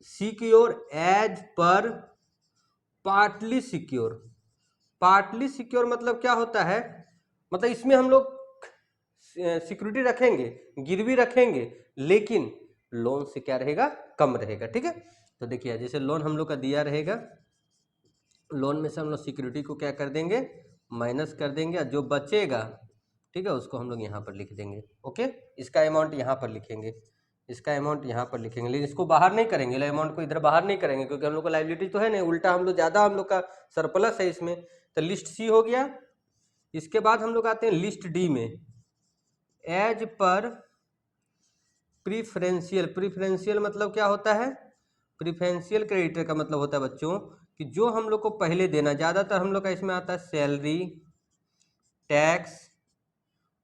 Speaker 2: सिक्योर एज पर पार्टली सिक्योर। पार्टली सिक्योर मतलब क्या होता है? मतलब इसमें हम लोग सिक्योरिटी रखेंगे, गिरवी रखेंगे, लेकिन लोन से क्या रहेगा, कम रहेगा, ठीक है। तो देखिए, जैसे लोन हम लोग का दिया रहेगा, लोन में से हम लोग सिक्योरिटी को क्या कर देंगे, माइनस कर देंगे, और जो बचेगा, ठीक है, उसको हम लोग यहाँ पर लिख देंगे। ओके, इसका अमाउंट यहाँ पर लिखेंगे, इसका अमाउंट यहाँ पर लिखेंगे, लेकिन इसको बाहर नहीं करेंगे, अमाउंट को इधर बाहर नहीं करेंगे, क्योंकि हम लोग का लाइबिलिटी तो है नहीं, उल्टा हम लोग ज़्यादा, हम लोग का सरप्लस है इसमें। तो लिस्ट सी हो गया। इसके बाद हम लोग आते हैं लिस्ट डी में, एज पर प्रीफरेंशियल। प्रीफरेंशियल मतलब क्या होता है? प्रीफरेंशियल क्रेडिटर का मतलब होता है बच्चों कि जो हम लोग को पहले देना, ज़्यादातर हम लोग का इसमें आता है सैलरी, टैक्स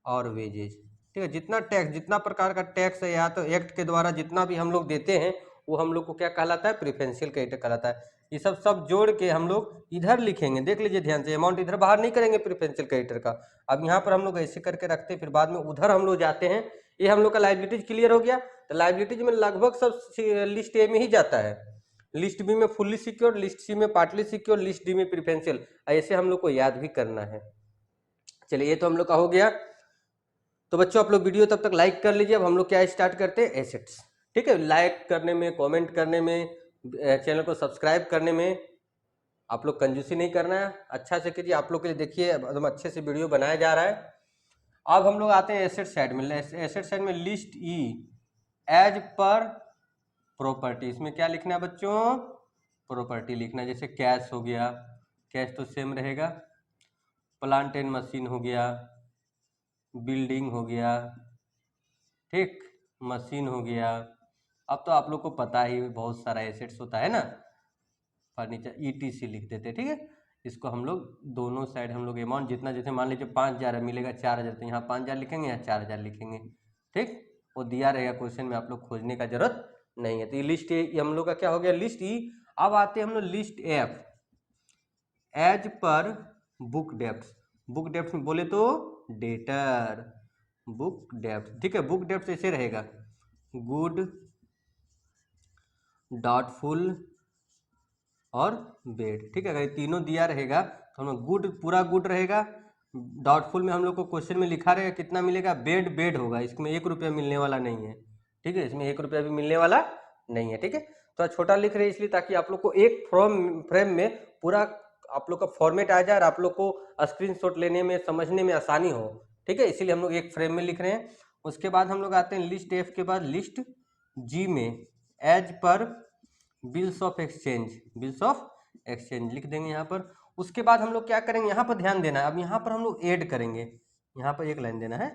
Speaker 2: और वेजेज, ठीक है। जितना टैक्स, जितना प्रकार का टैक्स है या तो एक्ट के द्वारा जितना भी हम लोग देते हैं, वो हम लोग को क्या कहलाता है, प्रीफरेंशियल क्रेडिटर कहलाता है। ये सब जोड़ के हम लोग इधर लिखेंगे, देख लीजिए ध्यान से, अमाउंट इधर बाहर नहीं करेंगे प्रीफरेंशियल क्रेडिटर का। अब यहाँ पर हम लोग ऐसे करके रखते हैं, फिर बाद में उधर हम लोग जाते हैं। ये हम लोग का लाइबिलिटीज क्लियर हो गया। तो लाइबिलिटीज में लगभग सब लिस्ट ए में ही जाता है। लिस्ट बी में फुल्ली सिक्योर, लिस्ट सी में पार्टली सिक्योर, लिस्ट डी में प्रीफरेंशियल। ऐसे हम लोग को याद भी करना है। चलिए, ये तो हम लोग का हो गया। तो बच्चों, आप लोग वीडियो तब तक लाइक कर लीजिए। अब हम लोग क्या स्टार्ट करते हैं, एसेट्स, ठीक है। लाइक करने में, कमेंट करने में, चैनल को सब्सक्राइब करने में आप लोग कंजूसी नहीं करना है, अच्छा से कीजिए। आप लोग के लिए देखिए एकदम अच्छे से वीडियो बनाया जा रहा है। अब हम लोग आते हैं एसेट साइड में। एसेट साइड में लिस्ट ई, एज पर प्रॉपर्टी। इसमें क्या लिखना है बच्चों, प्रॉपर्टी लिखना है। जैसे कैश हो गया, कैश तो सेम रहेगा, प्लांट एंड मशीन हो गया, बिल्डिंग हो गया, ठीक, मशीन हो गया। अब तो आप लोग को पता ही बहुत सारा एसेट्स होता है ना, फर्नीचर, ईटीसी लिख देते, ठीक है। इसको हम लोग दोनों साइड हम लोग अमाउंट जितना, जैसे मान लीजिए 5,000 मिलेगा, 4,000, तो यहाँ 5,000 लिखेंगे, यहाँ 4,000 लिखेंगे, ठीक। वो दिया रहेगा क्वेश्चन में, आप लोग खोजने का जरूरत नहीं है। तो ये लिस्ट ए, ये हम लोग का क्या हो गया, लिस्ट ई। अब आते हैं हम लोग लिस्ट एफ, एज पर बुक डेप्ट। बुक डेप्ट में बोले तो डेटर, बुक डेप्ट, ठीक है। बुक डेप्ट ऐसे रहेगा, गुड, डॉटफुल और बेड, ठीक है। अगर ये तीनों दिया रहेगा तो हम लोग गुड, पूरा गुड रहेगा। डॉटफुल में हम लोग को क्वेश्चन में लिखा रहेगा कितना मिलेगा, बेड, बेड होगा, इसमें 1 रुपया मिलने वाला नहीं है, ठीक है। इसमें 1 रुपया भी मिलने वाला नहीं है, ठीक है। तो छोटा लिख रहे हैं इसलिए ताकि आप लोग को एक फ्रेम में पूरा आप लोग का फॉर्मेट आ जाए और आप लोग को स्क्रीनशॉट लेने में, समझने में आसानी हो, ठीक है। इसीलिए हम लोग एक फ्रेम में लिख रहे हैं। उसके बाद हम लोग आते हैं लिस्ट एफ के बाद लिस्ट जी में, एज पर bills of exchange. Bills of exchange लिख देंगे यहाँ पर। उसके बाद हम लोग क्या करेंगे, यहाँ पर ध्यान देना है। अब यहाँ पर हम लोग ऐड करेंगे, यहाँ पर एक लाइन देना है,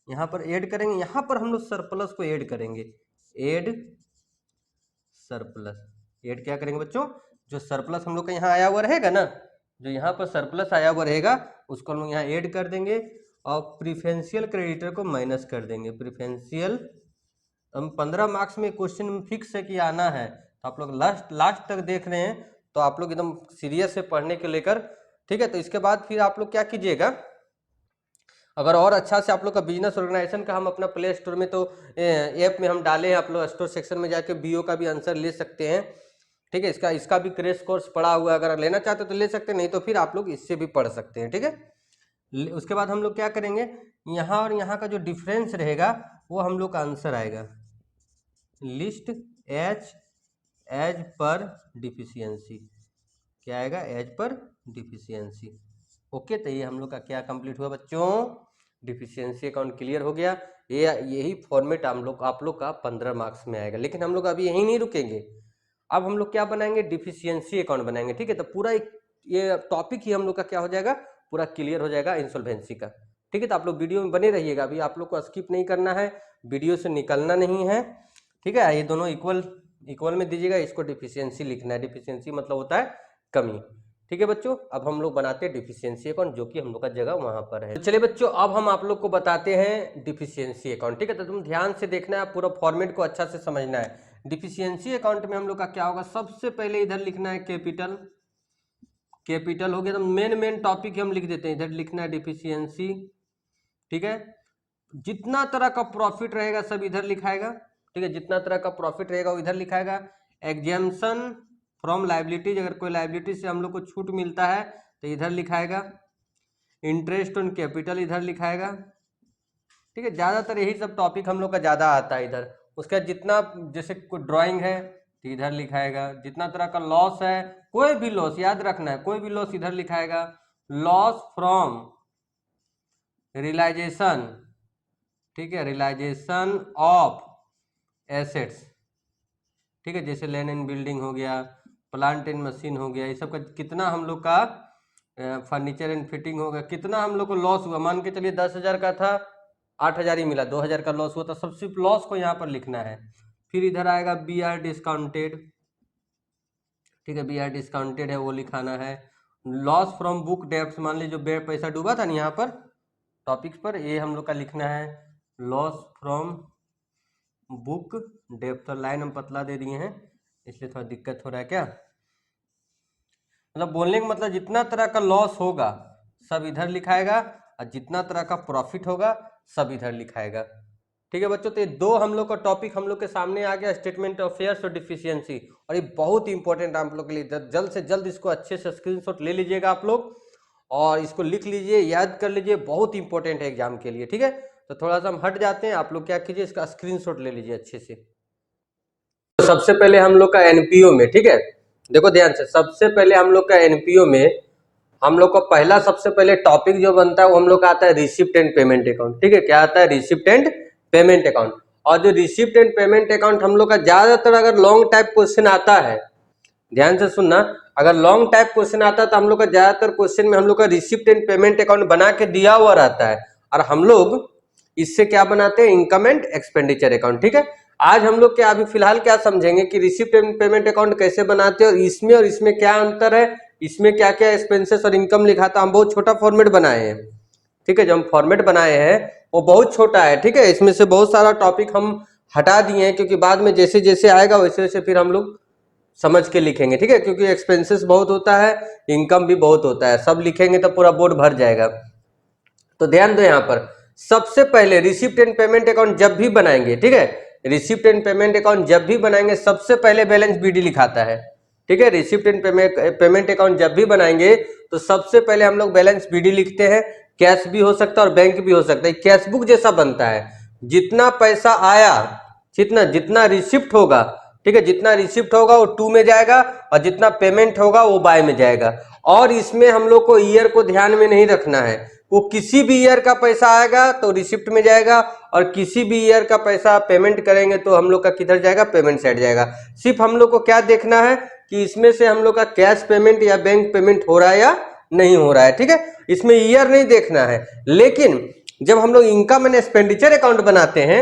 Speaker 2: यहाँ पर ऐड करेंगे, यहाँ पर हम लोग सरप्लस को ऐड करेंगे, ऐड सरप्लस। ऐड क्या करेंगे बच्चों, जो सरप्लस हम लोग का यहाँ आया हुआ रहेगा ना, जो यहाँ पर सरप्लस आया हुआ रहेगा उसको हम लोग यहाँ ऐड कर देंगे और प्रिफरेंशियल क्रेडिटर को माइनस कर देंगे। प्रिफरेंशियल, हम 15 मार्क्स में क्वेश्चन फिक्स है कि आना है, तो आप लोग लास्ट तक देख रहे हैं तो आप लोग एकदम सीरियस से पढ़ने के लेकर, ठीक है। तो इसके बाद फिर आप लोग क्या कीजिएगा, अगर और अच्छा से आप लोग का बिजनेस ऑर्गेनाइजेशन का हम अपना प्ले स्टोर में तो ऐप में हम डाले हैं, आप लोग स्टोर सेक्शन में जाके बीओ का भी आंसर ले सकते हैं, ठीक है। इसका भी क्रैश कोर्स पड़ा हुआ है, अगर लेना चाहते हो तो ले सकते हैं, नहीं तो फिर आप लोग इससे भी पढ़ सकते हैं, ठीक है। उसके बाद हम लोग क्या करेंगे, यहाँ और यहाँ का जो डिफरेंस रहेगा वो हम लोग का आंसर आएगा, लिस्ट एज पर डिफिशियंसी, क्या आएगा, एज पर डिफिशियंसी। ओके, तो ये हम लोग का क्या कंप्लीट हुआ बच्चों, डिफिशियंसी अकाउंट क्लियर हो गया। यही फॉर्मेट आप लोग का 15 मार्क्स में आएगा। लेकिन हम लोग अभी यहीं नहीं रुकेंगे, अब हम लोग क्या बनाएंगे, डिफिशियंसी अकाउंट बनाएंगे, ठीक है। तो पूरा ये टॉपिक ही हम लोग का क्या हो जाएगा, पूरा क्लियर हो जाएगा इंसॉल्वेंसी का, ठीक है। तो आप लोग वीडियो में बने रहिएगा, अभी आप लोग को स्किप नहीं करना है, वीडियो से निकलना नहीं है, ठीक है। ये दोनों इक्वल में दीजिएगा, इसको डिफिशियंसी लिखना है, डिफिशियंसी मतलब होता है कमी, ठीक है बच्चों। अब हम लोग बनाते हैं डिफिशियंसी अकाउंट, जो कि हम लोग का जगह वहां पर है। तो चलिए बच्चों, अब हम आप लोग को बताते हैं डिफिशियंसी अकाउंट, ठीक है। तो तुम ध्यान से देखना है, पूरा फॉर्मेट को अच्छा से समझना है। डिफिशियंसी अकाउंट में हम लोग का क्या होगा, सबसे पहले इधर लिखना है कैपिटल हो गया, तो मेन टॉपिक हम लिख देते हैं, इधर लिखना है डिफिशियंसी, ठीक है। जितना तरह का प्रॉफिट रहेगा सब इधर लिखाएगा, ठीक है। जितना तरह का प्रॉफिट रहेगा वो इधर लिखाएगा। एग्जेम्पशन फ्रॉम लाइबिलिटीज, अगर कोई लाइबिलिटी से हम लोग को छूट मिलता है तो इधर लिखाएगा। इंटरेस्ट ऑन कैपिटल इधर लिखाएगा, ठीक है। ज़्यादातर यही सब टॉपिक हम लोग का ज़्यादा आता है इधर। उसका जितना, जैसे कोई ड्राइंग है तो इधर लिखाएगा। जितना तरह का लॉस है, कोई भी लॉस याद रखना है, कोई भी लॉस इधर लिखाएगा। लॉस फ्रॉम रियलाइजेशन, ठीक है, रियलाइजेशन ऑफ एसेट्स, ठीक है। जैसे लैंड एंड बिल्डिंग हो गया, प्लांट एंड मशीन हो गया, ये सब का कितना हम लोग का फर्नीचर एंड फिटिंग हो गया, कितना हम लोग को लॉस हुआ। मान के चलिए 10,000 का था, 8,000 ही मिला, 2,000 का लॉस हुआ, तो सब सिर्फ लॉस को यहाँ पर लिखना है। फिर इधर आएगा बी आर डिस्काउंटेड, ठीक है, बी आर डिस्काउंटेड है वो लिखाना है। लॉस फ्रॉम बुक डेप्ट, मान लीजिए जो पैसा डूबा था ना यहाँ पर टॉपिक्स पर, ये हम लोग का लिखना है। लॉस फ्रॉम बुक डेप्ट, तो लाइन हम पतला दे दिए हैं इसलिए थोड़ा दिक्कत हो रहा है क्या, मतलब बोलने का मतलब जितना तरह का लॉस होगा सब इधर लिखाएगा, और जितना तरह का प्रॉफिट होगा सब इधर लिखाएगा, ठीक है बच्चों। तो ये दो हम लोग का टॉपिक हम लोग के सामने आ गया, स्टेटमेंट ऑफ अफेयर्स और डिफिशियंसी, और ये बहुत ही इंपॉर्टेंट आप लोग के लिए। जल्द से जल्द इसको अच्छे से स्क्रीनशॉट ले लीजिएगा आप लोग, और इसको लिख लीजिए, याद कर लीजिए, बहुत इंपॉर्टेंट है एग्जाम के लिए, ठीक है। तो थोड़ा सा हम हट जाते हैं, आप लोग क्या कीजिए, इसका स्क्रीनशॉट ले लीजिए अच्छे से। तो सबसे पहले हम लोग का एनपीओ में, ठीक है, देखो ध्यान से, सबसे पहले हम लोग का एनपीओ में हम लोग का पहला सबसे पहले टॉपिक जो बनता है वो हम लोग का आता है रिसिप्ट एंड पेमेंट अकाउंट, ठीक है। क्या आता है, रिसिप्ट एंड पेमेंट अकाउंट। और जो रिसिप्ट एंड पेमेंट अकाउंट हम लोग का ज्यादातर अगर लॉन्ग टाइप क्वेश्चन आता है, ध्यान से सुनना, अगर लॉन्ग टाइप क्वेश्चन आता है तो हम लोग का ज्यादातर क्वेश्चन में हम लोग का रिसिप्ट एंड पेमेंट अकाउंट बना के दिया हुआ रहता है, और हम लोग इससे क्या बनाते हैं, इनकम एंड एक्सपेंडिचर अकाउंट, ठीक है। आज हम लोग क्या अभी फिलहाल क्या समझेंगे कि रिसिप्ट एंड पेमेंट अकाउंट कैसे बनाते हैं, और इसमें क्या अंतर है, इसमें क्या क्या एक्सपेंसेस और इनकम लिखा था। हम बहुत छोटा फॉर्मेट बनाए हैं, ठीक है। जो हम फॉर्मेट बनाए हैं वो बहुत छोटा है, ठीक है। इसमें से बहुत सारा टॉपिक हम हटा दिए हैं, क्योंकि बाद में जैसे जैसे आएगा वैसे वैसे फिर हम लोग समझ के लिखेंगे, ठीक है। क्योंकि एक्सपेंसेस बहुत होता है, इनकम भी बहुत होता है, सब लिखेंगे तो पूरा बोर्ड भर जाएगा। तो ध्यान दो, यहाँ पर सबसे पहले रिसिप्ट एंड पेमेंट अकाउंट जब भी बनाएंगे, ठीक है, रिसिप्ट एंड पेमेंट अकाउंट जब भी बनाएंगे सबसे पहले बैलेंस बीडी लिखाता है, ठीक है। रिसिप्ट एंड पेमेंट अकाउंट जब भी बनाएंगे तो सबसे पहले हम लोग बैलेंस बीडी लिखते हैं। कैश भी हो सकता है और बैंक भी हो सकता है, कैश बुक जैसा बनता है। जितना पैसा आया, जितना रिसिप्ट होगा, ठीक है, जितना रिसिप्ट होगा वो 2 में जाएगा, और जितना पेमेंट होगा वो बाय में जाएगा। और इसमें हम लोग को ईयर को ध्यान में नहीं रखना है, वो किसी भी ईयर का पैसा आएगा तो रिसिप्ट में जाएगा, और किसी भी ईयर का पैसा पेमेंट करेंगे तो हम लोग का किधर जाएगा, पेमेंट साइड जाएगा। सिर्फ हम लोग को क्या देखना है कि इसमें से हम लोग का कैश पेमेंट या बैंक पेमेंट हो रहा है या नहीं हो रहा है, ठीक है। इसमें ईयर नहीं देखना है, लेकिन जब हम लोग इनकम एंड एक्सपेंडिचर अकाउंट बनाते हैं,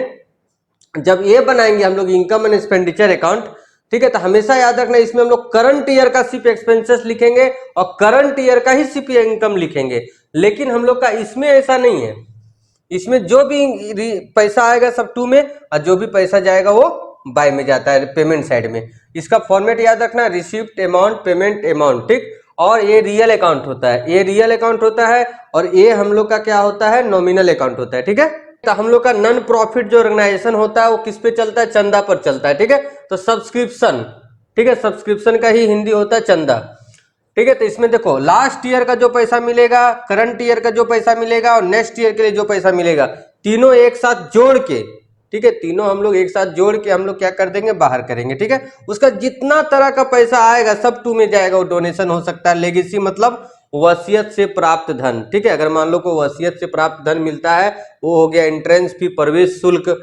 Speaker 2: जब ये बनाएंगे हम लोग इनकम एंड एक्सपेंडिचर अकाउंट, ठीक है, तो हमेशा याद रखना इसमें हम लोग करंट ईयर का सिर्फ एक्सपेंसेस लिखेंगे और करंट ईयर का ही सिर्फ इनकम लिखेंगे। लेकिन हम लोग का इसमें ऐसा नहीं है, इसमें जो भी पैसा आएगा सब टू में और जो भी पैसा जाएगा वो बाय में जाता है, पेमेंट साइड में। इसका फॉर्मेट याद रखना, रिसीव्ड अमाउंट, पेमेंट अमाउंट, ठीक। और ये रियल अकाउंट होता है, ये रियल अकाउंट होता है, और ये हम लोग का क्या होता है, नॉमिनल अकाउंट होता है, ठीक है। तो हम लोग का नॉन प्रॉफिट जो ऑर्गेनाइजेशन होता है वो किस पे चलता है, चंदा पर चलता है, ठीक है। तो सब्सक्रिप्शन, ठीक है, सब्सक्रिप्शन का ही हिंदी होता है चंदा, ठीक है। तो इसमें देखो लास्ट ईयर का जो पैसा मिलेगा, करंट ईयर का जो पैसा मिलेगा और नेक्स्ट ईयर के लिए जो पैसा मिलेगा, तीनों एक साथ जोड़ के, ठीक है, तीनों हम लोग एक साथ जोड़ के हम लोग क्या कर देंगे, बाहर करेंगे, ठीक है। उसका जितना तरह का पैसा आएगा सब टू में जाएगा, वो डोनेशन हो सकता है, लेगेसी मतलब वसीयत से प्राप्त धन, ठीक है। अगर मान लो को वसीयत से प्राप्त धन मिलता है, वो हो गया एंट्रेंस फी, प्रवेश शुल्क,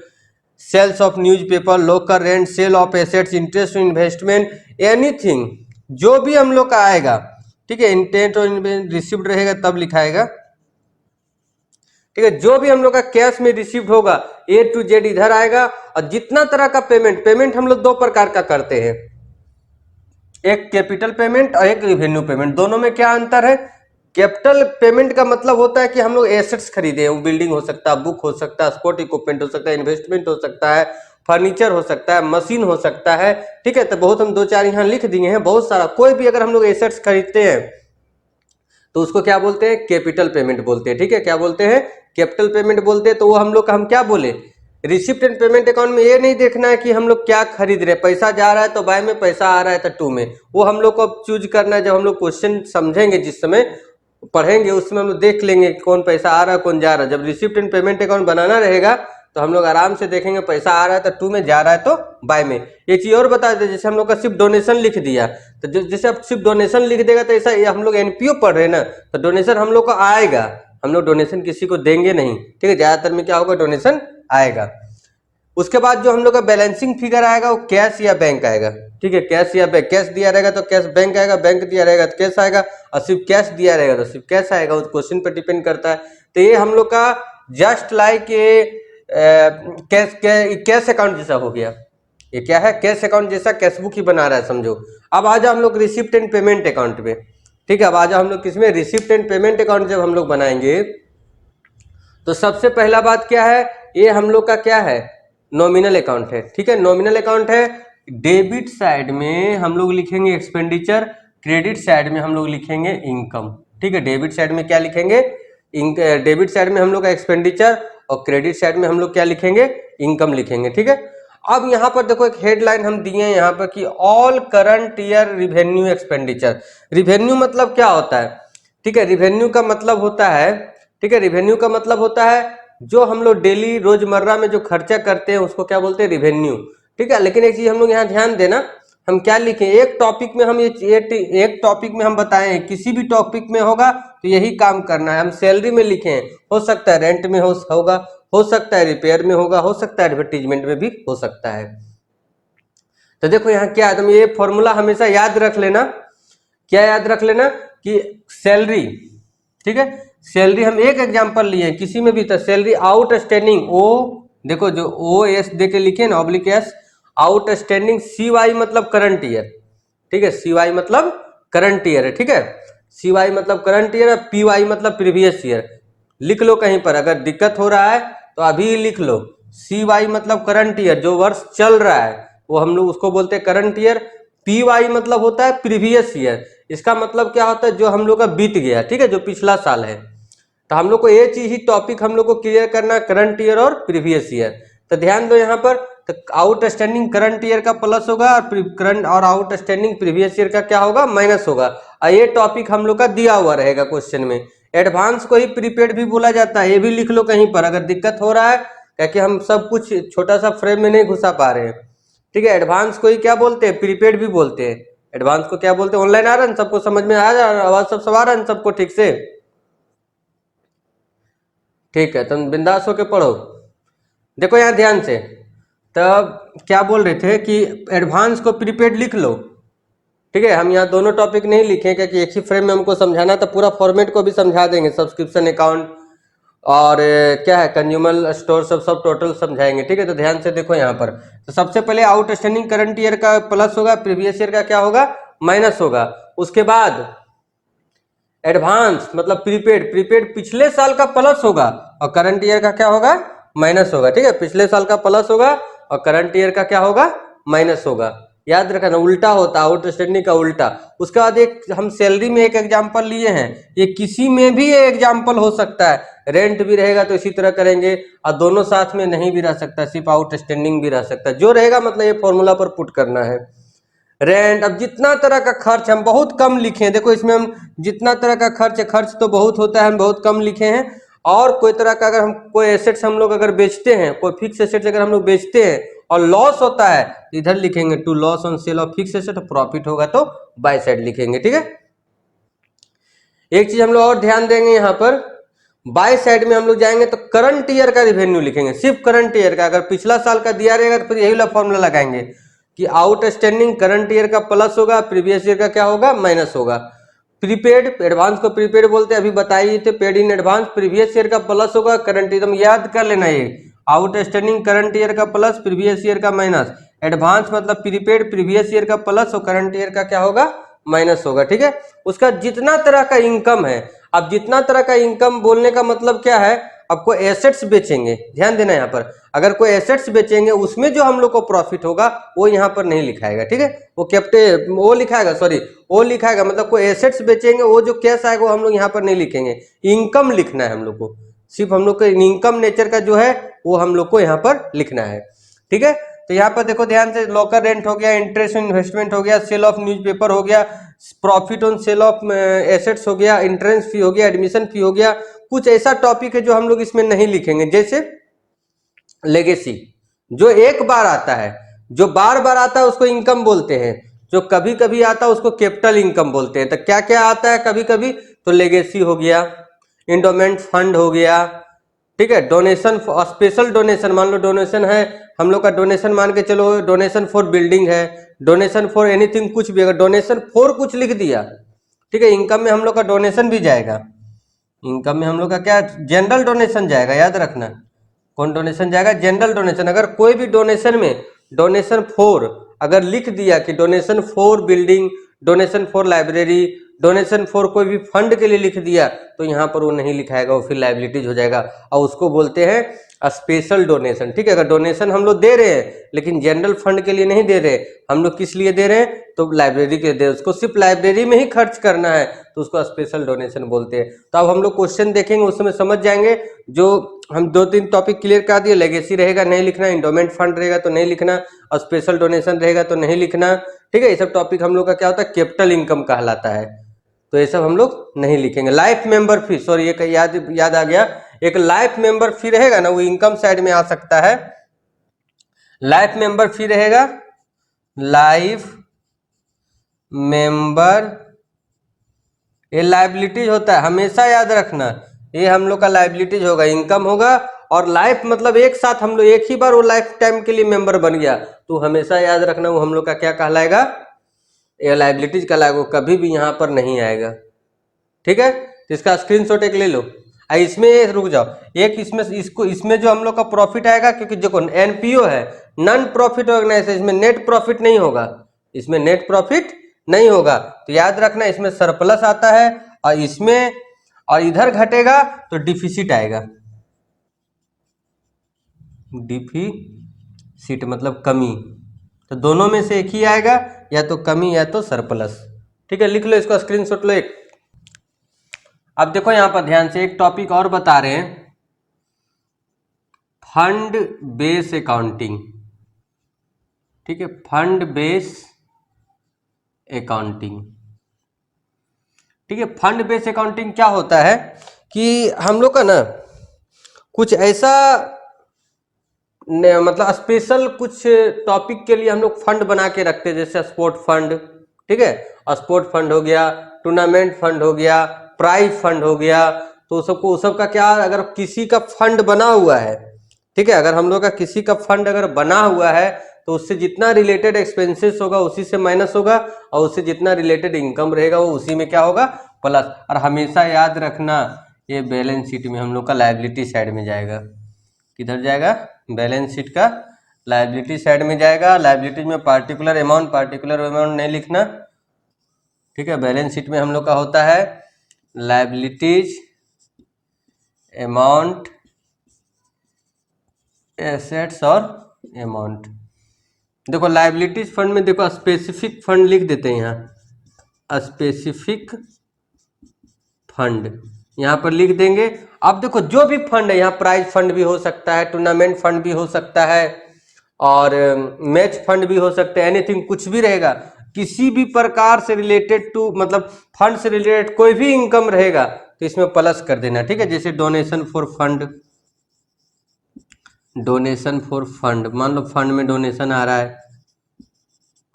Speaker 2: sales of newspaper, locker rent, sale of assets, interest investment, anything जो भी हम लोग का आएगा, ठीक है। इंटेंट और रिसिप्ट रहेगा तब लिखाएगा, ठीक है। जो भी हम लोग का कैश में रिसिप्ट होगा A to Z इधर आएगा। और जितना तरह का पेमेंट हम लोग दो प्रकार का करते हैं, एक कैपिटल पेमेंट और एक रिवेन्यू पेमेंट। दोनों में क्या अंतर है, कैपिटल पेमेंट का मतलब होता है कि हम लोग एसेट्स खरीदे हैं, वो बिल्डिंग हो सकता है, बुक हो सकता है, स्पोर्ट इक्विपमेंट हो सकता है, इन्वेस्टमेंट हो सकता है, फर्नीचर हो सकता है, मशीन हो सकता है, ठीक है। तो बहुत हम दो चार यहाँ लिख दिए हैं, बहुत सारा। कोई भी अगर हम लोग एसेट्स खरीदते हैं तो उसको क्या बोलते हैं, कैपिटल पेमेंट बोलते हैं, ठीक है। क्या बोलते हैं, कैपिटल पेमेंट बोलते हैं। तो वो हम लोग का हम क्या बोले, रिसिप्ट एंड पेमेंट अकाउंट में ये नहीं देखना है कि हम लोग क्या खरीद रहे हैं, पैसा जा रहा है तो बाय में, पैसा आ रहा है तो टू में। वो हम लोग को अब चूज करना है, जब हम लोग क्वेश्चन समझेंगे, जिस समय पढ़ेंगे उसमें हम लोग देख लेंगे कौन पैसा आ रहा है कौन जा रहा है। जब रिसिप्ट एंड पेमेंट अकाउंट बनाना रहेगा तो हम लोग आराम से देखेंगे, पैसा आ रहा है तो टू में, जा रहा है तो बाय में। एक चीज और बता दें, जैसे हम लोग का सिर्फ डोनेशन लिख दिया, तो जैसे आप सिर्फ डोनेशन लिख देगा तो ऐसा, हम लोग एनपीओ पढ़ रहे हैं ना, तो डोनेशन हम लोग को आएगा, हम लोग डोनेशन किसी को देंगे नहीं, ठीक है। ज्यादातर में क्या होगा, डोनेशन आएगा। उसके बाद जो हम लोग का बैलेंसिंग फिगर आएगा वो कैश या बैंक आएगा, ठीक है। कैश या बैंक, कैश दिया रहेगा तो कैश बैंक आएगा, बैंक दिया रहेगा तो कैश आएगा, और सिर्फ कैश दिया रहेगा तो सिर्फ कैश आएगा, उस क्वेश्चन पर डिपेंड करता है। तो ये हम लोग का जस्ट लाइक ये कैश अकाउंट जैसा हो गया। ये क्या है, कैश अकाउंट जैसा कैशबुक ही बना रहा है, समझो। अब आ जाओ हम लोग रिसिप्ट एंड पेमेंट अकाउंट पे, ठीक है। अब आ जाओ हम लोग किसमें, रिसिप्ट एंड पेमेंट अकाउंट जब हम लोग बनाएंगे तो सबसे पहला बात क्या है, ये हम लोग का क्या है, नॉमिनल अकाउंट है, ठीक है। नॉमिनल अकाउंट है। डेबिट साइड में हम लोग लिखेंगे एक्सपेंडिचर, क्रेडिट साइड में हम लोग लिखेंगे इनकम, ठीक है। डेबिट साइड में क्या लिखेंगे, डेबिट साइड में हम लोग का एक्सपेंडिचर, और क्रेडिट साइड में हम लोग क्या लिखेंगे, इनकम लिखेंगे, ठीक है। अब यहाँ पर देखो एक हेडलाइन हम दिए हैं यहाँ पर कि all current year revenue expenditure. Revenue मतलब क्या होता है, ठीक है। रिवेन्यू का मतलब होता है, ठीक है, रिवेन्यू का मतलब होता है जो हम लोग डेली रोजमर्रा में जो खर्चा करते हैं उसको क्या बोलते हैं, रिवेन्यू, ठीक है। लेकिन एक चीज हम लोग यहाँ ध्यान देना, हम क्या लिखें, एक टॉपिक में हम एक टॉपिक में हम बताएं, किसी भी टॉपिक में होगा तो यही काम करना है। हम सैलरी में लिखें, हो सकता है रेंट में होगा, हो सकता है रिपेयर में होगा, हो सकता है एडवर्टीजमेंट में भी हो सकता है। तो देखो यहाँ क्या है, तुम ये फॉर्मूला हमेशा याद रख लेना। क्या याद रख लेना कि सैलरी, ठीक है, सैलरी हम एक एग्जांपल लिए किसी में भी था, सैलरी आउटस्टैंडिंग, ओ देखो जो ओ एस दे के लिखे ना, ऑब्लिक एस, आउटस्टैंडिंग, सी वाई मतलब करंट ईयर, ठीक है। सी वाई मतलब करंट ईयर है, ठीक है। सी वाई मतलब करंट ईयर, पी वाई मतलब प्रीवियस ईयर। लिख लो कहीं पर, अगर दिक्कत हो रहा है तो अभी लिख लो। सी वाई मतलब करंट ईयर, जो वर्ष चल रहा है वो हम लोग उसको बोलते हैं करंट ईयर। पी वाई मतलब होता है प्रीवियस ईयर, इसका मतलब क्या होता है, जो हम लोग का बीत गया, ठीक है, जो पिछला साल है। तो हम लोग को ये चीज ही टॉपिक हम लोग को क्लियर करना, करंट ईयर और प्रीवियस ईयर। तो ध्यान दो यहाँ पर, तो आउटस्टैंडिंग करंट ईयर का प्लस होगा और करंट और आउटस्टैंडिंग प्रीवियस ईयर का क्या होगा, माइनस होगा। और ये टॉपिक हम लोग का दिया हुआ रहेगा क्वेश्चन में। एडवांस को ही प्रीपेड भी बोला जाता है, ये भी लिख लो कहीं पर अगर दिक्कत हो रहा है, क्योंकि हम सब कुछ छोटा सा फ्रेम में नहीं घुसा पा रहे हैं, ठीक है। एडवांस को ही क्या बोलते हैं, प्रीपेड भी बोलते हैं। एडवांस को क्या बोलते हैं, ऑनलाइन आ रहा है सबको समझ में आ रहा है, आवाज सब आ रहा है सबको ठीक से, ठीक है। तुम बिंदास होके पढ़ो। देखो यहाँ ध्यान से, तब क्या बोल रहे थे कि एडवांस को प्रीपेड लिख लो, ठीक है। हम यहाँ दोनों टॉपिक नहीं लिखे क्योंकि एक ही फ्रेम में हमको समझाना, तो पूरा फॉर्मेट को भी समझा देंगे, सब्सक्रिप्शन अकाउंट और क्या है कंज्यूमर स्टोर सब टोटल समझाएंगे, ठीक है। तो ध्यान से देखो यहाँ पर, तो सबसे पहले आउटस्टैंडिंग करंट ईयर का प्लस होगा, प्रीवियस ईयर का क्या होगा, माइनस होगा। उसके बाद एडवांस मतलब प्रीपेड, प्रीपेड पिछले साल का प्लस होगा और करंट ईयर का क्या होगा, माइनस होगा, ठीक है। पिछले साल का प्लस होगा और करंट ईयर का क्या होगा, माइनस होगा। याद रखना उल्टा होता है, आउटस्टैंडिंग का उल्टा। उसके बाद एक हम सैलरी में एक एग्जांपल लिए हैं, ये किसी में भी ये एग्जांपल हो सकता है, रेंट भी रहेगा तो इसी तरह करेंगे, और दोनों साथ में नहीं भी रह सकता, सिर्फ आउटस्टैंडिंग भी रह सकता है। जो रहेगा मतलब ये फॉर्मूला पर पुट करना है। रेंट, अब जितना तरह का खर्च हम बहुत कम लिखे हैं, देखो इसमें हम जितना तरह का खर्च है, खर्च तो बहुत होता है, हम बहुत कम लिखे हैं। और कोई तरह का अगर हम कोई एसेट्स हम लोग अगर बेचते हैं, कोई फिक्स एसेट्स अगर हम लोग बेचते हैं और लॉस होता है तो इधर लिखेंगे to loss on sale of fix asset, profit होगा तो बाय साइड लिखेंगे, ठीक है। एक चीज हम लोग और ध्यान देंगे यहाँ पर, बाय साइड में हम लोग जाएंगे तो करंट ईयर का रिवेन्यू लिखेंगे, सिर्फ करंट ईयर का। अगर पिछला साल का दिया रहेगा तो फिर यही वाला फॉर्मूला लगाएंगे कि आउटस्टैंडिंग करंट ईयर का प्लस होगा, प्रीवियस ईयर का क्या होगा, माइनस होगा। प्रीपेड, एडवांस को प्रीपेड बोलते हैं, अभी बताइए थे, paid in advance, previous year का प्लस होगा, करंट ईयर, याद कर लेना ये आउटस्टैंडिंग करंट ईयर का प्लस, प्रीवियस ईयर का माइनस। एडवांस मतलब प्रीपेड, प्रीवियस ईयर का प्लस और करंट ईयर का क्या होगा, माइनस होगा, ठीक है। उसका जितना तरह का इनकम है, अब जितना तरह का इनकम बोलने का मतलब क्या है, आपको एसेट्स बेचेंगे, ध्यान देना यहाँ पर, अगर कोई एसेट्स बेचेंगे उसमें जो हम लोग को प्रॉफिट होगा वो यहाँ पर नहीं लिखाएगा, ठीक है। वो लिखाएगा, सॉरी वो लिखाएगा, मतलब कोई एसेट्स बेचेंगे वो जो कैश आएगा वो हम लोग यहाँ पर नहीं लिखेंगे, इनकम लिखना है हम लोग को, सिर्फ हम लोग को इनकम नेचर का जो है वो हम लोग को यहाँ पर लिखना है, ठीक है। तो यहाँ पर देखो ध्यान से, लॉकर रेंट हो गया, इंटरेस्ट इन्वेस्टमेंट हो गया, सेल ऑफ न्यूज़पेपर हो गया, profit on sale of assets हो गया, एंट्रेंस फी हो गया, एडमिशन फी हो गया। कुछ ऐसा टॉपिक है जो हम लोग इसमें नहीं लिखेंगे, जैसे लेगेसी, जो एक बार आता है, जो बार बार आता है उसको इनकम बोलते हैं, जो कभी कभी आता है उसको कैपिटल इनकम बोलते हैं। तो क्या क्या आता है कभी कभी, तो लेगेसी हो गया, इंडोमेंट फंड हो गया, ठीक है, डोनेशन, स्पेशल डोनेशन, मान लो डोनेशन है हम लोग का, डोनेशन मान के चलो, डोनेशन फॉर बिल्डिंग है, डोनेशन फॉर एनीथिंग, कुछ भी, अगर डोनेशन फॉर कुछ लिख दिया, ठीक है, इनकम में हम लोग का डोनेशन भी जाएगा, इनकम में हम लोग का क्या, जनरल डोनेशन जाएगा, याद रखना कौन डोनेशन जाएगा, जनरल डोनेशन। अगर कोई भी डोनेशन में डोनेशन फॉर अगर लिख दिया कि donation for building, donation for library, donation for कोई भी फंड के लिए लिख दिया तो यहाँ पर वो नहीं लिखाएगा, वो फिर लाइबिलिटीज हो जाएगा, और उसको बोलते हैं स्पेशल डोनेशन, ठीक है। अगर डोनेशन हम लोग दे रहे हैं लेकिन जनरल फंड के लिए नहीं दे रहे, हम लोग किस लिए दे रहे हैं, तो लाइब्रेरी के लिए दे रहे, उसको सिर्फ लाइब्रेरी में ही खर्च करना है तो उसको स्पेशल डोनेशन बोलते हैं। तो अब हम लोग क्वेश्चन देखेंगे उसमें समझ जाएंगे। जो हम 2-3 टॉपिक क्लियर कर दिए, लेगेसी रहेगा नहीं लिखना, इंडोमेंट फंड रहेगा तो नहीं लिखना, और स्पेशल डोनेशन रहेगा तो नहीं लिखना, ठीक है। ये सब टॉपिक हम लोग का क्या होता है, कैपिटल इनकम कहलाता है, तो ये सब हम लोग नहीं लिखेंगे। लाइफ मेंबर फी, सॉरी ये याद आ गया, एक लाइफ मेंबर फी रहेगा ना, वो इनकम साइड में आ सकता है, लाइफ मेंबर फी रहेगा, लाइफ मेंबर, ये लाइबिलिटीज होता है, हमेशा याद रखना, ये हम लोग का लाइबिलिटीज होगा, इनकम होगा, और लाइफ मतलब एक साथ हम लोग एक ही बार वो लाइफ टाइम के लिए मेंबर बन गया, तो हमेशा याद रखना वो हम लोग का क्या कहलाएगा, ये लाइबिलिटीज कहलाएगा, कभी भी यहाँ पर नहीं आएगा, ठीक है। तो इसका स्क्रीनशॉट एक ले लो। इसमें रुक जाओ, एक इसमें जो हम लोग का प्रॉफिट आएगा, क्योंकि देखो एनपीओ है, नॉन प्रॉफिट ऑर्गेनाइजेशन, इसमें नेट प्रॉफिट नहीं होगा, इसमें नेट प्रॉफिट नहीं होगा, तो याद रखना इसमें सरप्लस आता है, और इसमें और इधर घटेगा तो डिफिसिट आएगा, डिफिसिट मतलब कमी, तो दोनों में से एक ही आएगा, या तो कमी या तो सरप्लस, ठीक है। लिख लो इसको, स्क्रीनशॉट लो एक। अब देखो यहां पर ध्यान से, एक टॉपिक और बता रहे हैं, फंड बेस अकाउंटिंग, ठीक है, फंड बेस अकाउंटिंग, ठीक है। फंड बेस अकाउंटिंग क्या होता है कि हम लोग का ना कुछ ऐसा मतलब स्पेशल कुछ टॉपिक के लिए हम लोग फंड बना के रखते हैं, जैसे स्पोर्ट फंड, ठीक है, स्पोर्ट फंड हो गया, टूर्नामेंट फंड हो गया, प्राइज फंड हो गया, तो उस सब का क्या, अगर किसी का फंड बना हुआ है, ठीक है, अगर हम लोग का किसी का फंड अगर बना हुआ है तो उससे जितना रिलेटेड एक्सपेंसेस होगा उसी से माइनस होगा, और उससे जितना रिलेटेड इनकम रहेगा वो उसी में क्या होगा, प्लस। और हमेशा याद रखना
Speaker 1: ये बैलेंस शीट में हम लोग का लायबिलिटी साइड में जाएगा। किधर जाएगा? बैलेंस शीट का लायबिलिटी साइड में जाएगा। लायबिलिटी में पार्टिकुलर अमाउंट नहीं लिखना, ठीक है। बैलेंस शीट में हम लोग का होता है लायबिलिटीज, अमाउंट, एसेट्स और अमाउंट। देखो लायबिलिटीज फंड में देखो स्पेसिफिक फंड लिख देते हैं, यहाँ स्पेसिफिक फंड यहाँ पर लिख देंगे। अब देखो जो भी फंड है, यहाँ प्राइज फंड भी हो सकता है, टूर्नामेंट फंड भी हो सकता है और मैच फंड भी हो सकता है, एनीथिंग कुछ भी रहेगा। किसी भी प्रकार से रिलेटेड टू मतलब फंड से रिलेटेड कोई भी इनकम रहेगा तो इसमें प्लस कर देना, ठीक है। जैसे donation for fund, donation for fund, मान लो फंड में डोनेशन आ रहा है,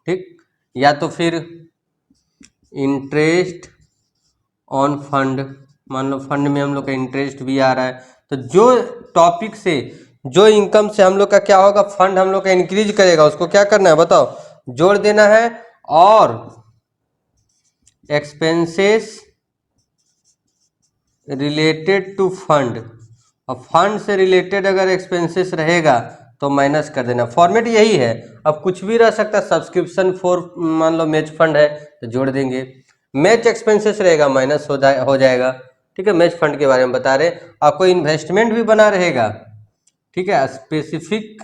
Speaker 1: ठीक। या तो फिर इंटरेस्ट ऑन फंड, मान लो फंड में हम लोग का इंटरेस्ट भी आ रहा है। तो जो टॉपिक से, जो इनकम से हम लोग का क्या होगा, फंड हम लोग का इंक्रीज करेगा, उसको क्या करना है बताओ? जोड़ देना है। और एक्सपेंसेस रिलेटेड टू फंड, और फंड से रिलेटेड अगर एक्सपेंसेस रहेगा तो माइनस कर देना। फॉर्मेट यही है, अब कुछ भी रह सकता है। सब्सक्रिप्शन फॉर मान लो मैच फंड है तो जोड़ देंगे, मैच एक्सपेंसेस रहेगा माइनस हो जाएगा, ठीक है। मैच फंड के बारे में बता रहे। आपको इन्वेस्टमेंट भी बना रहेगा, ठीक है। स्पेसिफिक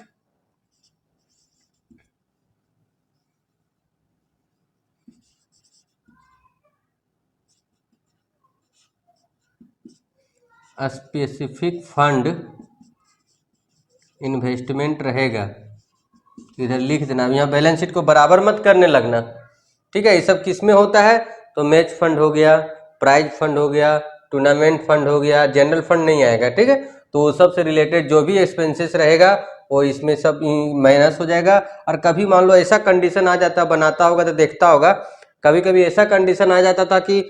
Speaker 1: फंड इन्वेस्टमेंट रहेगा, इधर लिख देना। यहाँ बैलेंस शीट को बराबर मत करने लगना, ठीक है। ये सब किस में होता है? तो मैच फंड हो गया, प्राइज फंड हो गया, टूर्नामेंट फंड हो गया, जनरल फंड नहीं आएगा, ठीक है। तो वो सब से रिलेटेड जो भी एक्सपेंसेस रहेगा वो इसमें सब माइनस हो जाएगा। और कभी मान लो ऐसा कंडीशन आ जाता, बनाता होगा तो देखता होगा, कभी कभी ऐसा कंडीशन आ जाता था कि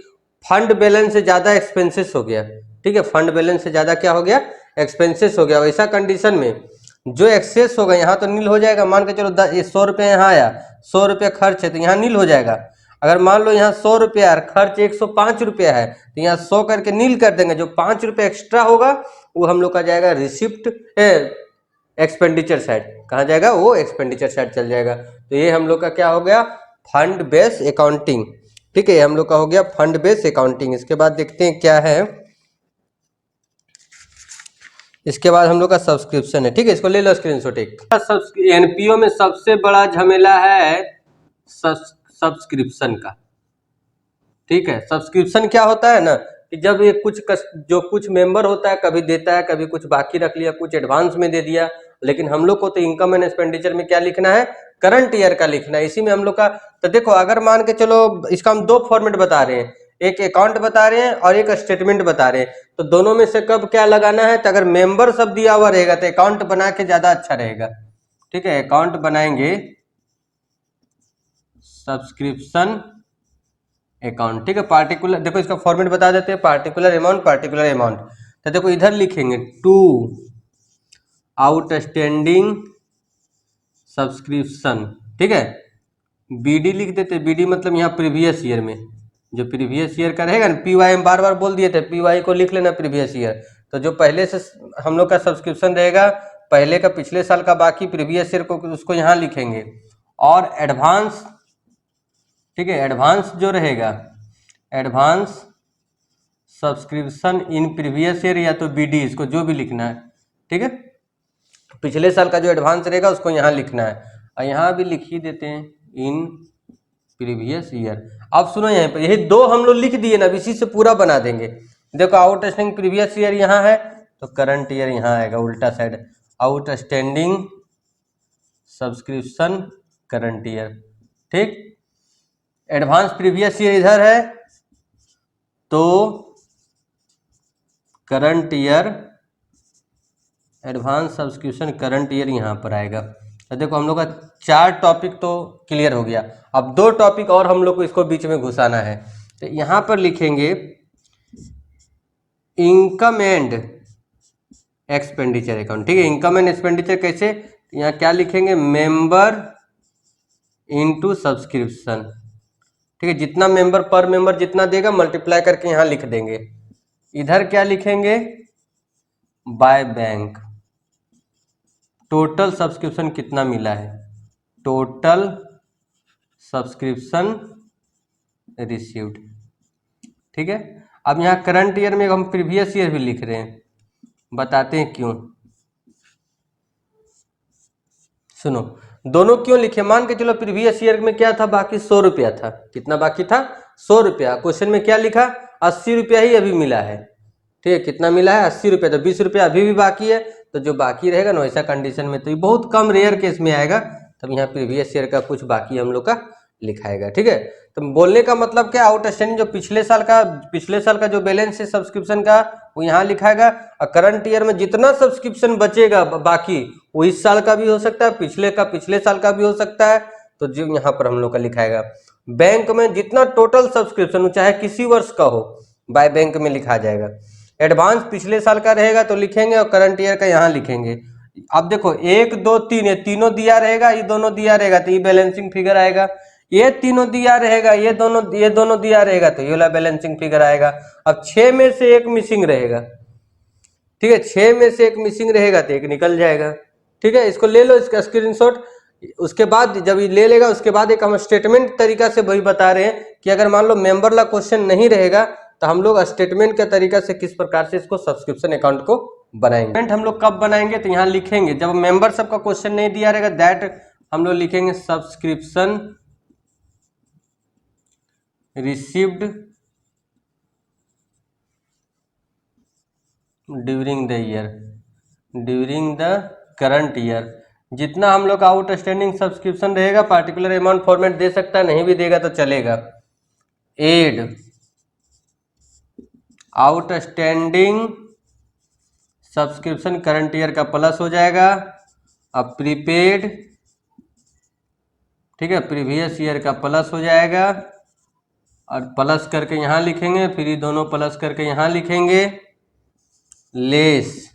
Speaker 1: फंड बैलेंस से ज़्यादा एक्सपेंसेस हो गया, ठीक है। फंड बैलेंस से ज़्यादा क्या हो गया? एक्सपेंसेस हो गया। वैसा कंडीशन में जो एक्सेस होगा यहाँ तो नील हो जाएगा। मान के चलो 100 रुपये यहाँ आया, 100 रुपये खर्च है तो यहाँ नील हो जाएगा। अगर मान लो यहाँ 100 रुपया और खर्च 105 रुपया है तो यहाँ 100 करके नील कर देंगे। जो 5 रुपये एक्स्ट्रा होगा वो हम लोग का जाएगा रिसिप्ट एक्सपेंडिचर साइड। कहाँ जाएगा? वो एक्सपेंडिचर साइड चल जाएगा। तो ये हम लोग का क्या हो गया? फंड बेस अकाउंटिंग, ठीक है। हम लोग का हो गया फंड बेस अकाउंटिंग। इसके बाद देखते हैं क्या है। इसके बाद हम लोग का सब्सक्रिप्शन है, ठीक है। इसको ले लो स्क्रीनशॉट एक। एनपीओ में सबसे बड़ा झमेला है सब्सक्रिप्शन का, ठीक है। सब्सक्रिप्शन क्या होता है ना कि जब ये जो कुछ मेंबर होता है, कभी देता है, कभी कुछ बाकी रख लिया, कुछ एडवांस में दे दिया। लेकिन हम लोग को तो इनकम एंड एक्सपेंडिचर में क्या लिखना है? करंट ईयर का लिखना है। इसी में हम लोग का, तो देखो अगर मान के चलो इसका हम दो फॉर्मेट बता रहे हैं, एक अकाउंट बता रहे हैं और एक स्टेटमेंट बता रहे हैं। तो दोनों में से कब क्या लगाना है? तो अगर मेंबर सब दिया हुआ रहेगा तो अकाउंट बना के ज्यादा अच्छा रहेगा, ठीक है। अकाउंट बनाएंगे सब्सक्रिप्शन अकाउंट, ठीक है। पार्टिकुलर, देखो इसका फॉर्मेट बता देते हैं, पार्टिकुलर अमाउंट। तो देखो इधर लिखेंगे टू आउटस्टैंडिंग सब्सक्रिप्शन, ठीक है। बीडी लिख देते, बीडी मतलब यहाँ प्रीवियस ईयर में, जो प्रीवियस ईयर का रहेगा ना, पीवाई हम बार बार बोल दिए थे, पीवाई को लिख लेना प्रीवियस ईयर। तो जो पहले से हम लोग का सब्सक्रिप्शन रहेगा, पहले का पिछले साल का बाकी प्रीवियस ईयर को उसको यहाँ लिखेंगे। और एडवांस, ठीक है, एडवांस जो रहेगा, advance subscription in previous year या तो बीडी, इसको जो भी लिखना है, ठीक है। पिछले साल का जो एडवांस रहेगा उसको यहाँ लिखना है, और यहाँ भी लिख ही देते हैं इन प्रीवियस ईयर। अब सुनो यहाँ पे, यही दो हम लोग लिख दिए ना, अब इसी से पूरा बना देंगे। देखो आउटस्टैंडिंग प्रीवियस ईयर यहाँ है तो करंट ईयर यहाँ आएगा उल्टा side, outstanding subscription current year, ठीक। एडवांस प्रीवियस ईयर इधर है तो current year, advance subscription current year यहाँ पर आएगा। तो देखो हम लोग का 4 टॉपिक तो क्लियर हो गया। अब 2 टॉपिक और हम लोग को इसको बीच में घुसाना है। तो यहाँ पर लिखेंगे इनकम एंड एक्सपेंडिचर अकाउंट, ठीक है। इनकम एंड एक्सपेंडिचर कैसे? यहाँ क्या लिखेंगे? मेंबर इनटू सब्सक्रिप्शन, ठीक है। जितना मेंबर पर मेंबर जितना देगा मल्टीप्लाई करके यहाँ लिख देंगे,
Speaker 2: इधर क्या लिखेंगे, बाय बैंक, टोटल सब्सक्रिप्शन कितना मिला है, टोटल सब्सक्रिप्शन रिसीव्ड। ठीक है, अब यहाँ करंट ईयर में हम प्रीवियस ईयर भी लिख रहे हैं, बताते हैं क्यों। सुनो, दोनों क्यों लिखे, मान के चलो प्रीवियस ईयर में क्या था, बाकी 100 रुपया था, कितना बाकी था, 100 रुपया। क्वेश्चन में क्या लिखा, 80 रुपया ही अभी मिला है। ठीक है, कितना मिला है, 80 रुपया, तो 20 रुपया अभी भी बाकी है, तो जो बाकी रहेगा ना वैसा कंडीशन में, तो ये बहुत कम रेयर केस में आएगा, तब यहाँ प्रीवियस ईयर का कुछ बाकी हम लोग का लिखाएगा। ठीक है, तो बोलने का मतलब क्या, आउटस्टैंडिंग जो पिछले साल का जो बैलेंस है सब्सक्रिप्शन का वो यहाँ लिखाएगा, और करंट ईयर में जितना सब्सक्रिप्शन बचेगा बाकी वो इस साल का भी हो सकता है, पिछले का पिछले साल का भी हो सकता है, तो जो यहाँ पर हम लोग का लिखाएगा। बैंक में जितना टोटल सब्सक्रिप्शन हो चाहे किसी वर्ष का हो, बाय बैंक में लिखा जाएगा। एडवांस पिछले साल का रहेगा तो लिखेंगे, और करंट ईयर का यहाँ लिखेंगे। अब देखो 1 2 3 ये तीनों दिया रहेगा, ये दोनों दिया रहेगा, तो ये बैलेंसिंग फिगर आएगा। ये तीनों दिया रहेगा, ये दोनों दिया रहेगा, तो ये वाला बैलेंसिंग फिगर आएगा। अब 6 में से एक मिसिंग रहेगा, ठीक है, 6 में से एक मिसिंग रहेगा तो एक निकल जाएगा। ठीक है, इसको ले लो, इसका स्क्रीनशॉट। उसके बाद जब ये ले लेगा, उसके बाद एक हम स्टेटमेंट तरीका से वही बता रहे हैं कि अगर मान लो मेंबर ला क्वेश्चन नहीं रहेगा तो हम लोग स्टेटमेंट के तरीका से किस प्रकार से इसको सब्सक्रिप्शन अकाउंट को बनाएंगे। हम लोग कब बनाएंगे, तो यहाँ लिखेंगे जब मेंबर सब का क्वेश्चन नहीं दिया रहेगा, दैट हम लोग लिखेंगे subscription received during the year, during the current year. जितना हम लोग का आउटस्टैंडिंग सब्सक्रिप्शन रहेगा पार्टिकुलर अमाउंट फॉर्मेट दे सकता है, नहीं भी देगा तो चलेगा। Add outstanding subscription current year का प्लस हो जाएगा, अब प्रीपेड, ठीक है, प्रीवियस ईयर का प्लस हो जाएगा, और प्लस करके यहाँ लिखेंगे, फिर ये दोनों प्लस करके यहाँ लिखेंगे, less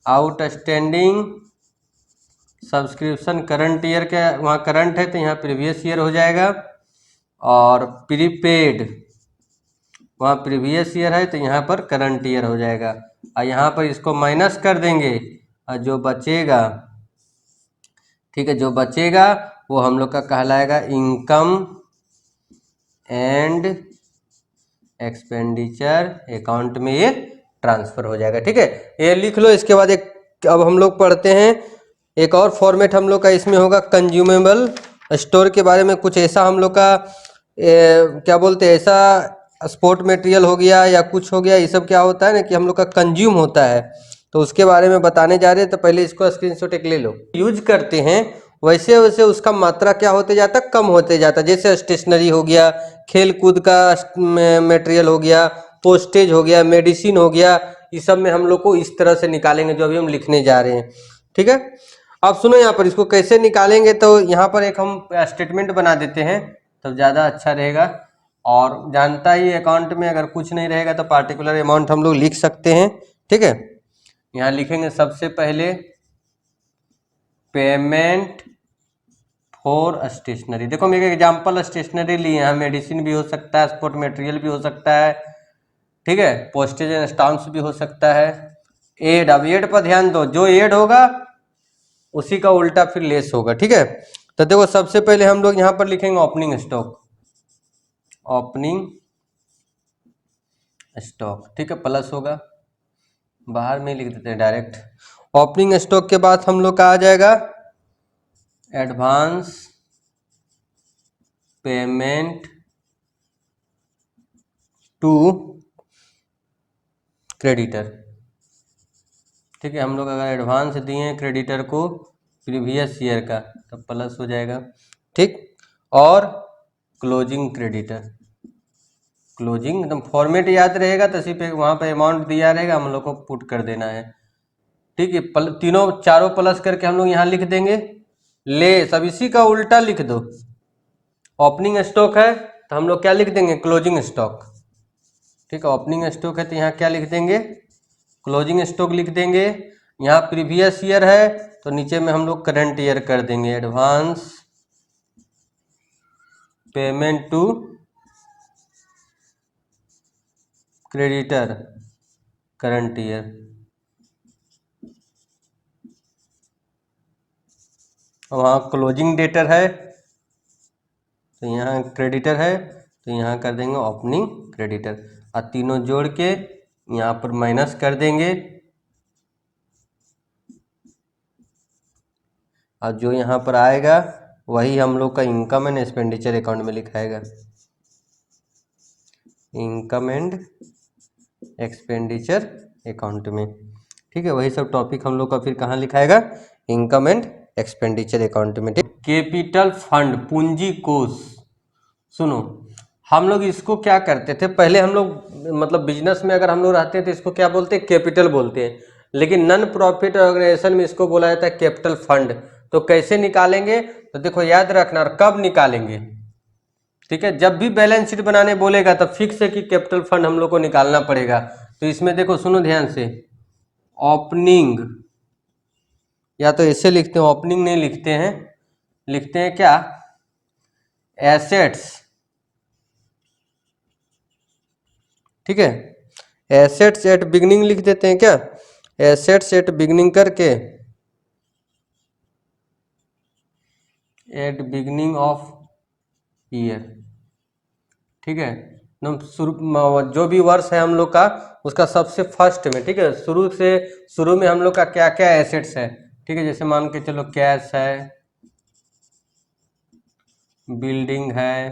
Speaker 2: outstanding subscription current year के, वहाँ करंट है तो यहाँ प्रीवियस ईयर हो जाएगा, और प्रीपेड वहाँ प्रीवियस ईयर है तो यहाँ पर करंट ईयर हो जाएगा, और यहाँ पर इसको माइनस कर देंगे, और जो बचेगा, ठीक है, जो बचेगा वो हम लोग का कहलाएगा इनकम एंड एक्सपेंडिचर अकाउंट में ये ट्रांसफर हो जाएगा। ठीक है, ये लिख लो। इसके बाद एक अब हम लोग पढ़ते हैं एक और फॉर्मेट हम लोग का, इसमें होगा कंज्यूमेबल स्टोर के बारे में। कुछ ऐसा हम लोग का क्या बोलते हैं, ऐसा स्पोर्ट मटेरियल हो गया या कुछ हो गया, ये सब क्या होता है ना कि हम लोग का कंज्यूम होता है, तो उसके बारे में बताने जा रहे हैं। तो पहले इसको स्क्रीनशॉट एक ले लो। यूज करते हैं वैसे वैसे उसका मात्रा क्या होते जाता, कम होते जाता। जैसे स्टेशनरी हो गया, खेल कूद का मटेरियल हो गया, पोस्टेज हो गया, मेडिसिन हो गया, इस सब में हम लोग को इस तरह से निकालेंगे जो अभी हम लिखने जा रहे हैं। ठीक है, अब सुनो यहाँ पर इसको कैसे निकालेंगे, तो यहाँ पर एक हम स्टेटमेंट बना देते हैं तब ज़्यादा अच्छा रहेगा। और जानता ही अकाउंट में अगर कुछ नहीं रहेगा तो पार्टिकुलर अमाउंट हम लोग लिख सकते हैं। ठीक है, यहाँ लिखेंगे सबसे पहले पेमेंट फॉर स्टेशनरी। देखो मैं एक एग्जांपल स्टेशनरी ली, यहाँ मेडिसिन भी हो सकता है, स्पोर्ट मटेरियल भी हो सकता है, ठीक है, पोस्टेज एंड स्टाम्प्स भी हो सकता है। एड, अब एड पर ध्यान दो, जो एड होगा उसी का उल्टा फिर लेस होगा। ठीक है, तो देखो सबसे पहले हम लोग यहाँ पर लिखेंगे ओपनिंग स्टॉक, ओपनिंग स्टॉक, ठीक है, प्लस होगा, बाहर में लिख देते हैं डायरेक्ट। ओपनिंग स्टॉक के बाद हम लोग का आ जाएगा एडवांस पेमेंट टू क्रेडिटर। ठीक है, हम लोग अगर एडवांस दिए क्रेडिटर को प्रीवियस ईयर का तो प्लस हो जाएगा। ठीक, और क्लोजिंग क्रेडिटर, क्लोजिंग एकदम फॉर्मेट याद रहेगा तो सिर्फ वहाँ पे अमाउंट दिया रहेगा, हम लोग को पुट कर देना है। ठीक है, तीनों चारों प्लस करके हम लोग यहाँ लिख देंगे लेस। अब इसी का उल्टा लिख दो, ओपनिंग स्टॉक है तो हम लोग क्या लिख देंगे, क्लोजिंग स्टॉक। ठीक है, ओपनिंग स्टॉक है तो यहाँ क्या लिख देंगे, क्लोजिंग स्टॉक लिख देंगे। यहाँ प्रीवियस ईयर है तो नीचे में हम लोग करंट ईयर कर देंगे, advance payment to creditor current year. वहाँ क्लोजिंग डेटर है तो यहाँ क्रेडिटर है तो यहाँ कर देंगे ओपनिंग क्रेडिटर, और तीनों जोड़ के यहाँ पर माइनस कर देंगे, और जो यहाँ पर आएगा वही हम लोग का इनकम एंड एक्सपेंडिचर अकाउंट में लिखाएगा। इनकम एंड एक्सपेंडिचर अकाउंट में, ठीक है। वही सब टॉपिक हम लोग का फिर कहाँ लिखाएगा, इनकम एंड एक्सपेंडिचर अकाउंट में, ठीक। कैपिटल फंड, पूंजी कोष। सुनो, हम लोग इसको क्या करते थे पहले, हम लोग मतलब बिजनेस में अगर हम लोग रहते हैं तो इसको क्या बोलते हैं, कैपिटल बोलते हैं, लेकिन नॉन प्रॉफिट ऑर्गेनाइजेशन में इसको बोला जाता है कैपिटल फंड। तो कैसे निकालेंगे, तो देखो याद रखना, और कब निकालेंगे, ठीक है। जब भी बैलेंस शीट बनाने बोलेगा तब फिक्स है कि कैपिटल फंड हम लोग को निकालना पड़ेगा। तो इसमें देखो, सुनो ध्यान से, ओपनिंग, या तो ऐसे लिखते हैं, ओपनिंग नहीं लिखते हैं, लिखते हैं क्या, एसेट्स, ठीक है। एसेट्स एट बिगनिंग लिख देते हैं क्या, एसेट्स एट बिगनिंग करके, एट बिगनिंग ऑफ ईयर, ठीक है। जो भी वर्ष है हम लोग का उसका सबसे फर्स्ट में, ठीक है, शुरू में हम लोग का क्या क्या एसेट्स है, ठीक है। जैसे मान के चलो कैश है, बिल्डिंग है,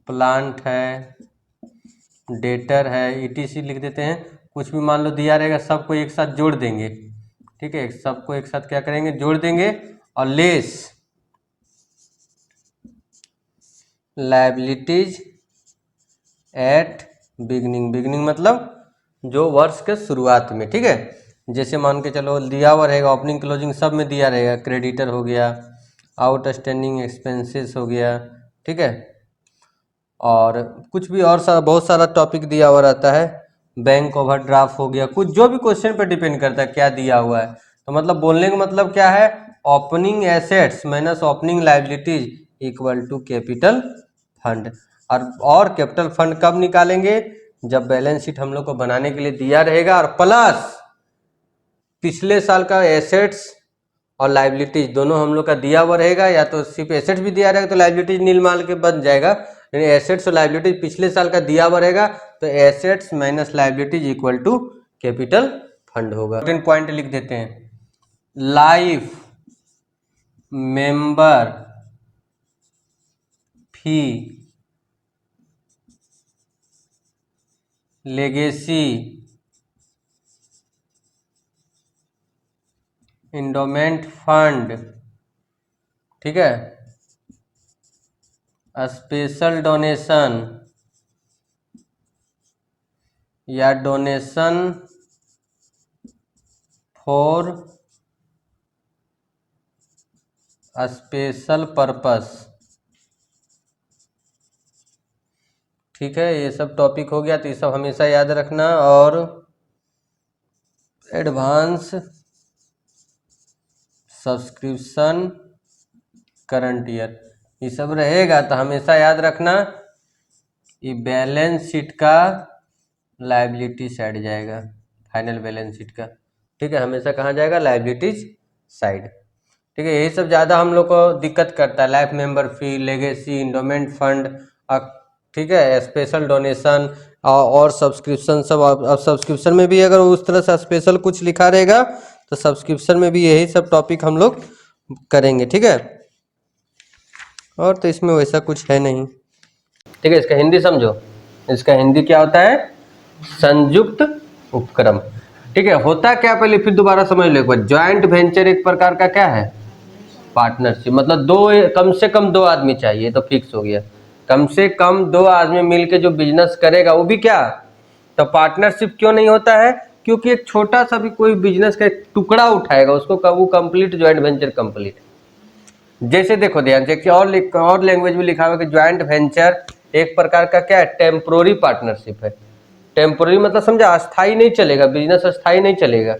Speaker 2: प्लांट है, डेटर है, ईटीसी लिख देते हैं। कुछ भी मान लो दिया रहेगा सबको एक साथ जोड़ देंगे, ठीक है, सबको एक साथ क्या करेंगे, जोड़ देंगे, और less liabilities at beginning, beginning मतलब जो वर्ष के शुरुआत में, ठीक है। जैसे मान के चलो दिया हुआ रहेगा, ओपनिंग क्लोजिंग सब में दिया रहेगा, क्रेडिटर हो गया, आउटस्टैंडिंग एक्सपेंसेस हो गया, ठीक है, और कुछ भी और बहुत सारा टॉपिक दिया हुआ रहता है, बैंक ओवरड्राफ्ट हो गया, कुछ जो भी क्वेश्चन पर डिपेंड करता है क्या दिया हुआ है। तो मतलब बोलने का मतलब क्या है, opening assets minus opening liabilities equal to capital fund. और कैपिटल फंड कब निकालेंगे, जब बैलेंस शीट हम लोग को बनाने के लिए दिया रहेगा, और प्लस पिछले साल का एसेट्स और लायबिलिटीज दोनों हम लोग का दिया हुआ रहेगा, या तो सिर्फ एसेट्स भी दिया रहेगा तो लायबिलिटीज नील माल के बन जाएगा, लेकिन एसेट्स और लायबिलिटीज पिछले साल का दिया हुआ रहेगा तो assets minus liabilities equal to capital fund होगा। इंपॉर्टेंट पॉइंट लिख देते हैं, life member fee, legacy, endowment fund, ठीक है, स्पेशल डोनेशन या डोनेशन फॉर स्पेशल पर्पस, ठीक है। ये सब टॉपिक हो गया, तो ये सब हमेशा याद रखना। और एडवांस सब्सक्रिप्शन करंट ईयर, ये सब रहेगा तो हमेशा याद रखना, ये बैलेंस शीट का लायबिलिटी साइड जाएगा, फाइनल बैलेंस शीट का, ठीक है, हमेशा कहाँ जाएगा, लायबिलिटीज साइड, ठीक है। यही सब ज़्यादा हम लोग को दिक्कत करता है, life member fee, legacy, endowment fund, ठीक है, स्पेशल डोनेशन और सब्सक्रिप्शन सब। अब सब्सक्रिप्शन में भी अगर उस तरह से स्पेशल कुछ लिखा रहेगा तो सब्सक्रिप्शन में भी यही सब टॉपिक हम लोग करेंगे, ठीक है। और तो इसमें वैसा कुछ है नहीं, ठीक है। इसका हिंदी समझो, इसका हिंदी क्या होता है, संयुक्त उपक्रम, ठीक है। होता क्या पहले फिर दोबारा समझ लो एक बार, ज्वाइंट वेंचर एक प्रकार का क्या है, पार्टनरशिप, मतलब कम से कम दो आदमी चाहिए, तो फिक्स हो गया, कम से कम दो आदमी मिलके जो बिजनेस करेगा वो भी क्या, तो पार्टनरशिप क्यों नहीं होता है, क्योंकि एक छोटा सा भी कोई बिजनेस का एक टुकड़ा उठाएगा उसको वो कंप्लीट ज्वाइंट वेंचर कंप्लीट। जैसे देखो ध्यान से, और लैंग्वेज में लिखा हुआ कि ज्वाइंट वेंचर एक प्रकार का क्या है, टेम्पोररी पार्टनरशिप है। टेम्पोररी मतलब समझा, अस्थाई नहीं चलेगा बिजनेस, अस्थाई नहीं चलेगा,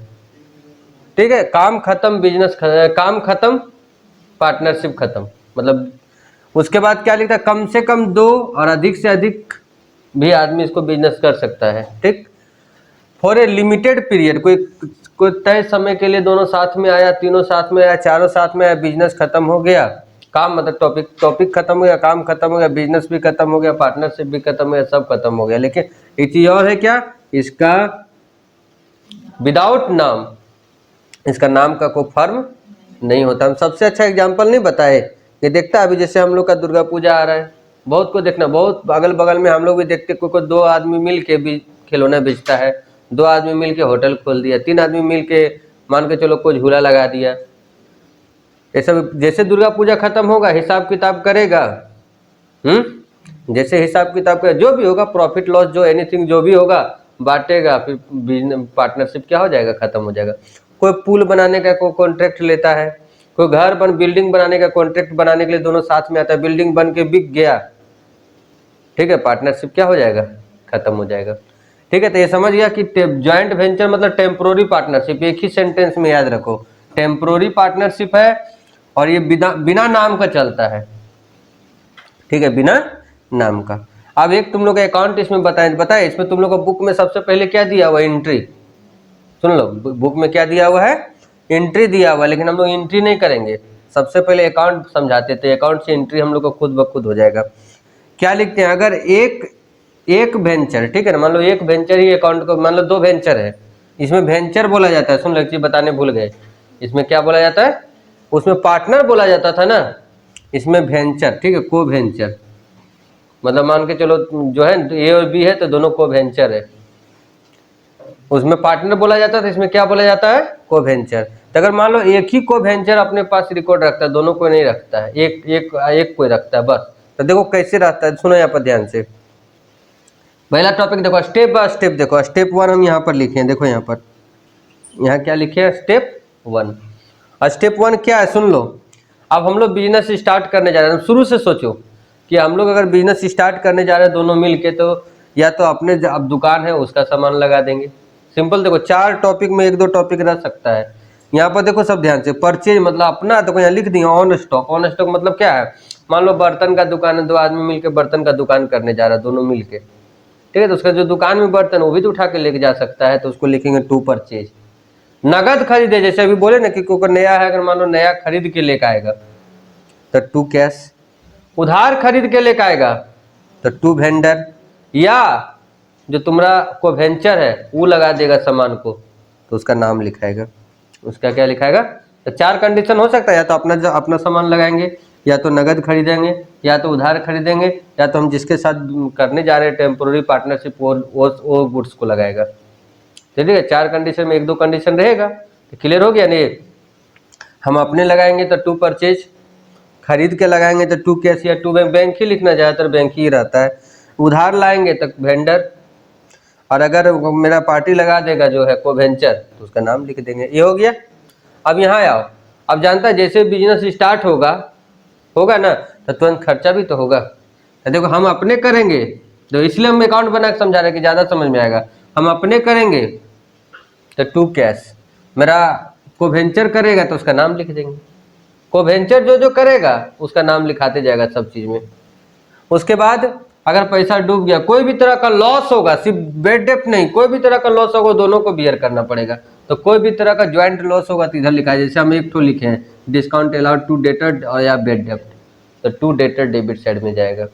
Speaker 2: ठीक है। काम खत्म बिजनेस, काम खत्म पार्टनरशिप खत्म। मतलब उसके बाद क्या लिखता है, कम से कम दो और अधिक से अधिक
Speaker 1: भी आदमी इसको बिजनेस कर सकता है। ठीक, फॉर ए लिमिटेड पीरियड, कोई तय समय के लिए दोनों साथ में आया, तीनों साथ में आया, चारों साथ में आया, बिजनेस खत्म हो गया, काम मतलब टॉपिक खत्म हो गया, काम खत्म हो गया, बिजनेस भी खत्म हो गया, पार्टनरशिप भी खत्म हो गया, सब खत्म हो गया। लेकिन एक चीज और है क्या, इसका विदाउट नाम, इसका नाम का कोई फर्म नहीं होता। हम सबसे अच्छा एग्जाम्पल नहीं बताए, ये देखता है अभी जैसे हम लोग का दुर्गा पूजा आ रहा है, बहुत को देखना, बहुत अगल बगल में हम लोग भी देखते, कोई दो आदमी मिल के भी खिलौना बेचता है, दो आदमी मिल के होटल खोल दिया, तीन आदमी मिल के मान के चलो कोई झूला लगा दिया। ये सब जैसे दुर्गा पूजा खत्म होगा हिसाब किताब करेगा, जैसे हिसाब किताब का जो भी होगा, प्रॉफिट लॉस जो एनीथिंग जो भी होगा बांटेगा, फिर बिजनेस पार्टनरशिप क्या हो जाएगा, खत्म हो जाएगा। कोई पुल बनाने का कोई कॉन्ट्रैक्ट लेता है, कोई घर बिल्डिंग बनाने का कॉन्ट्रैक्ट बनाने के लिए दोनों साथ में आता है, बिल्डिंग बन के बिक गया, ठीक है, पार्टनरशिप क्या हो जाएगा, खत्म हो जाएगा। ठीक है, तो ये समझ गया कि ज्वाइंट वेंचर मतलब टेम्पोररी पार्टनरशिप, एक ही सेंटेंस में याद रखो, टेम्पोररी पार्टनरशिप है और ये बिना नाम का चलता है। ठीक है, बिना नाम का। अब एक तुम लोग का अकाउंट इसमें बताए, इसमें तुम लोग को बुक में सबसे पहले क्या दिया हुआ है, एंट्री। सुन लो, बुक में क्या दिया हुआ है, एंट्री दिया हुआ है, लेकिन हम लोग एंट्री नहीं करेंगे, सबसे पहले अकाउंट समझाते थे, अकाउंट से एंट्री हम लोग को खुद ब खुद हो जाएगा। क्या लिखते हैं, अगर एक वेंचर, ठीक है ना, मान लो एक वेंचर ही अकाउंट को, मान लो दो वेंचर है, इसमें वेंचर बोला जाता है, सुन लो एक चीज बताने भूल गए, इसमें क्या बोला जाता है, उसमें पार्टनर बोला जाता था ना, इसमें वेंचर, ठीक है, को वेंचर मतलब मान के चलो जो है ए और बी है तो दोनों को वेंचर है, उसमें पार्टनर बोला जाता था, इसमें क्या बोला जाता है, को वेंचर। तो अगर मान लो एक ही को वेंचर अपने पास रिकॉर्ड रखता है, दोनों को नहीं रखता है, एक कोई रखता है बस, तो देखो कैसे रहता है, सुनो यहाँ पर ध्यान से। पहला टॉपिक देखो, स्टेप बाय स्टेप देखो, स्टेप 1 हम यहाँ पर लिखे हैं, देखो यहाँ पर, यहाँ क्या लिखे हैं, स्टेप 1। और स्टेप 1 क्या है, सुन लो। अब हम लोग बिजनेस स्टार्ट करने जा रहे हैं, शुरू से सोचो कि हम लोग अगर बिजनेस स्टार्ट करने जा रहे हैं दोनों मिल के, तो या तो अपने अब दुकान है उसका सामान लगा देंगे, सिंपल। देखो 4 टॉपिक में 1-2 टॉपिक रह सकता है। यहाँ पर देखो सब ध्यान से, परचेज मतलब अपना, देखो यहाँ लिख दिए ऑन स्टॉक। ऑन स्टॉक मतलब क्या है, मान लो बर्तन का दुकान है, दो आदमी मिलकर बर्तन का दुकान करने जा रहा है दोनों मिलके, ठीक है, तो उसका जो दुकान में बर्तन वो भी तो उठा के लेके जा सकता है, तो उसको लिखेंगे टू परचेज। नगद खरीदे, जैसे अभी बोले ना कि कोई नया है, अगर मान लो नया खरीद के लेकर आएगा तो टू कैश, उधार खरीद के लेकर आएगा तो टू वेंडर, या जो तुम्हारा को वेंचर है वो लगा देगा सामान को तो उसका नाम लिखाएगा, उसका क्या लिखाएगा। तो 4 कंडीशन हो सकता है, या तो अपना सामान लगाएंगे, या तो नगद खरीदेंगे, या तो उधार खरीदेंगे, या तो हम जिसके साथ करने जा रहे हैं टेम्पोररी पार्टनरशिप वो गुड्स को लगाएगा। ठीक है, 4 कंडीशन में 1-2 कंडीशन रहेगा, तो क्लियर हो गया नहीं। हम अपने लगाएंगे तो टू परचेज, खरीद के लगाएंगे तो टू कैश या टू बैंक ही लिखना, ज़्यादातर बैंक ही रहता है। उधार लाएंगे तो वेंडर, और अगर मेरा पार्टी लगा देगा जो है को वेंचर तो उसका नाम लिख देंगे। ये हो गया। अब यहाँ आओ, अब जानता है जैसे बिजनेस स्टार्ट होगा ना तो तुरंत खर्चा भी तो होगा। तो देखो हम अपने करेंगे तो इसलिए हम अकाउंट बना के समझा रहे हैं कि ज़्यादा समझ में आएगा। हम अपने करेंगे तो टू कैश, मेरा को वेंचर करेगा तो उसका नाम लिख देंगे, को वेंचर जो करेगा उसका नाम लिखाते जाएगा सब चीज़ में। उसके बाद अगर पैसा डूब गया, कोई भी तरह का लॉस होगा, सिर्फ बेड डेप्ट नहीं, कोई भी तरह का लॉस होगा दोनों को बियर करना पड़ेगा। तो कोई भी तरह का ज्वाइंट लॉस होगा तो इधर लिखा है, जैसे हम एक तो लिखे हैं डिस्काउंट अलाउड टू डेटर और या बेड डेप्ट, तो टू डेटर डेबिट साइड में जाएगा।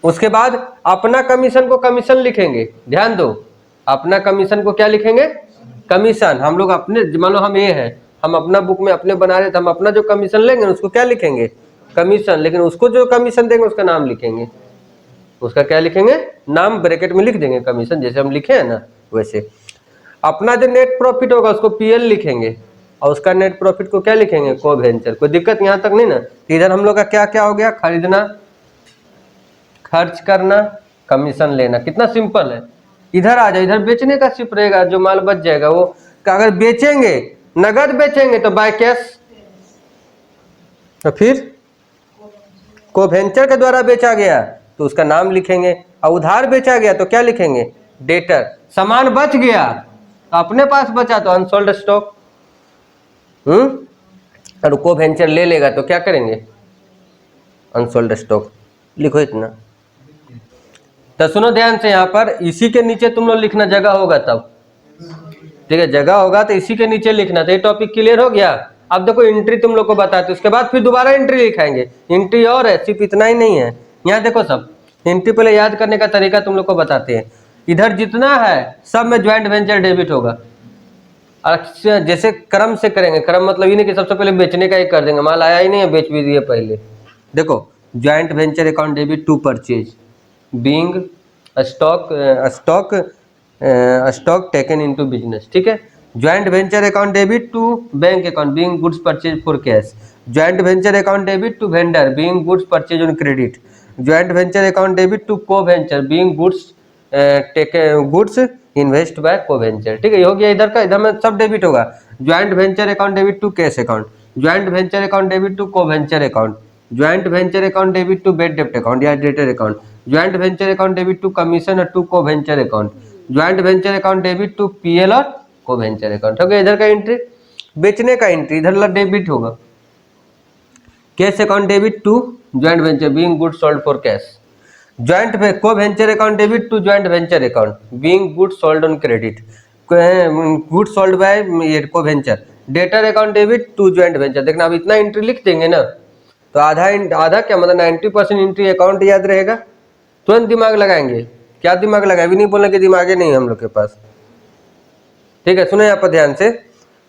Speaker 1: उसके बाद अपना कमीशन को कमीशन लिखेंगे, ध्यान दो, अपना कमीशन को क्या लिखेंगे, कमीशन। हम लोग अपने, मान लो हम ये हैं, हम अपना बुक में अपने बना रहे तो हम अपना जो कमीशन लेंगे उसको क्या लिखेंगे, कमीशन, लेकिन उसको जो कमीशन देंगे उसका नाम लिखेंगे, उसका क्या लिखेंगे, नाम ब्रैकेट में लिख देंगे, कमीशन जैसे हम लिखे हैं ना वैसे। अपना जो नेट प्रॉफिट होगा उसको पीएल लिखेंगे, और उसका नेट प्रॉफिट को क्या लिखेंगे, को वेंचर। कोई दिक्कत यहाँ तक नहीं ना। इधर हम लोग का क्या क्या हो गया, खरीदना, खर्च करना, कमीशन लेना, कितना सिंपल है। इधर आ जाए, इधर बेचने का सिर्फ रहेगा, जो माल बच जाएगा वो अगर बेचेंगे, नगद बेचेंगे तो बाय कैश, तो फिर को वेंचर के द्वारा बेचा गया तो उसका नाम लिखेंगे, और उधार बेचा गया तो क्या लिखेंगे, डेटर। सामान बच गया तो अपने पास बचा तो अनसोल्ड स्टॉक, और को वेंचर ले लेगा तो क्या करेंगे, अनसोल्ड स्टॉक, लिखो इतना। तो सुनो ध्यान से, यहाँ पर इसी के नीचे तुम लोग लिखना, जगह होगा तब, ठीक है, जगह होगा तो इसी के नीचे लिखना। तो ये टॉपिक क्लियर हो गया। अब देखो एंट्री तुम लोग को बताते, उसके बाद फिर दोबारा एंट्री लिखाएंगे। एंट्री और है, सिर्फ इतना ही नहीं है। यहाँ देखो सब एंट्री पहले याद करने का तरीका तुम लोग को बताते हैं। इधर जितना है सब में ज्वाइंट वेंचर डेबिट होगा। अच्छा, जैसे क्रम से करेंगे, क्रम मतलब ये नहीं कि सबसे पहले बेचने का ही कर देंगे, माल आया ही नहीं है बेच भी दिए पहले। देखो joint venture account debit to purchase being stock taken into business, ठीक है। Joint venture account debit to bank account being goods purchase for cash. Joint venture account debit to vendor being goods purchase on credit. Joint venture account debit to co venture being goods invest by co venture, ठीक है। ये हो गया इधर का, इधर में सब डेबिट होगा। Joint venture account debit to cash account, joint venture account debit to co venture account, joint venture account debit to bad डेप्ट अकाउंट या debtor account, joint venture account debit to commission और to co venture account, joint venture account debit to PL और co venture account. हो गया इधर का entry. बेचने का एंट्री इधर डेबिट होगा। Cash account debit to joint venture being goods sold for cash. Joint co venture account debit to joint venture account being goods sold on credit, goods sold by co venture. Debtor account debit to joint venture. देखना अब इतना entry लिख देंगे ना तो आधा क्या मतलब 90% एंट्री अकाउंट याद रहेगा। तुरंत दिमाग लगाएंगे। क्या दिमाग लगाए, भी नहीं बोलने के दिमागे नहीं हम लोग के पास, ठीक है। सुनो यहाँ पर ध्यान से,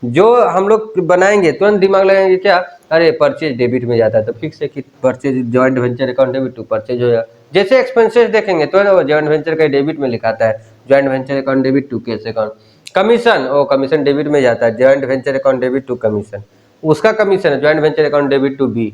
Speaker 1: जो हम लोग बनाएंगे तुरंत दिमाग लगाएंगे क्या, अरे परचेज डेबिट में जाता है तो फिक्स है कि purchase joint venture account debit to purchase हो जाएगा। जैसे एक्सपेंसेस देखेंगे तो वो ज्वाइंट वेंचर का डेबिट में लिखाता है, joint venture account debit to cash account. Commission, ओ कमीशन डेबिट में जाता है, joint venture account debit to commission, उसका कमीशन है joint venture account debit to B,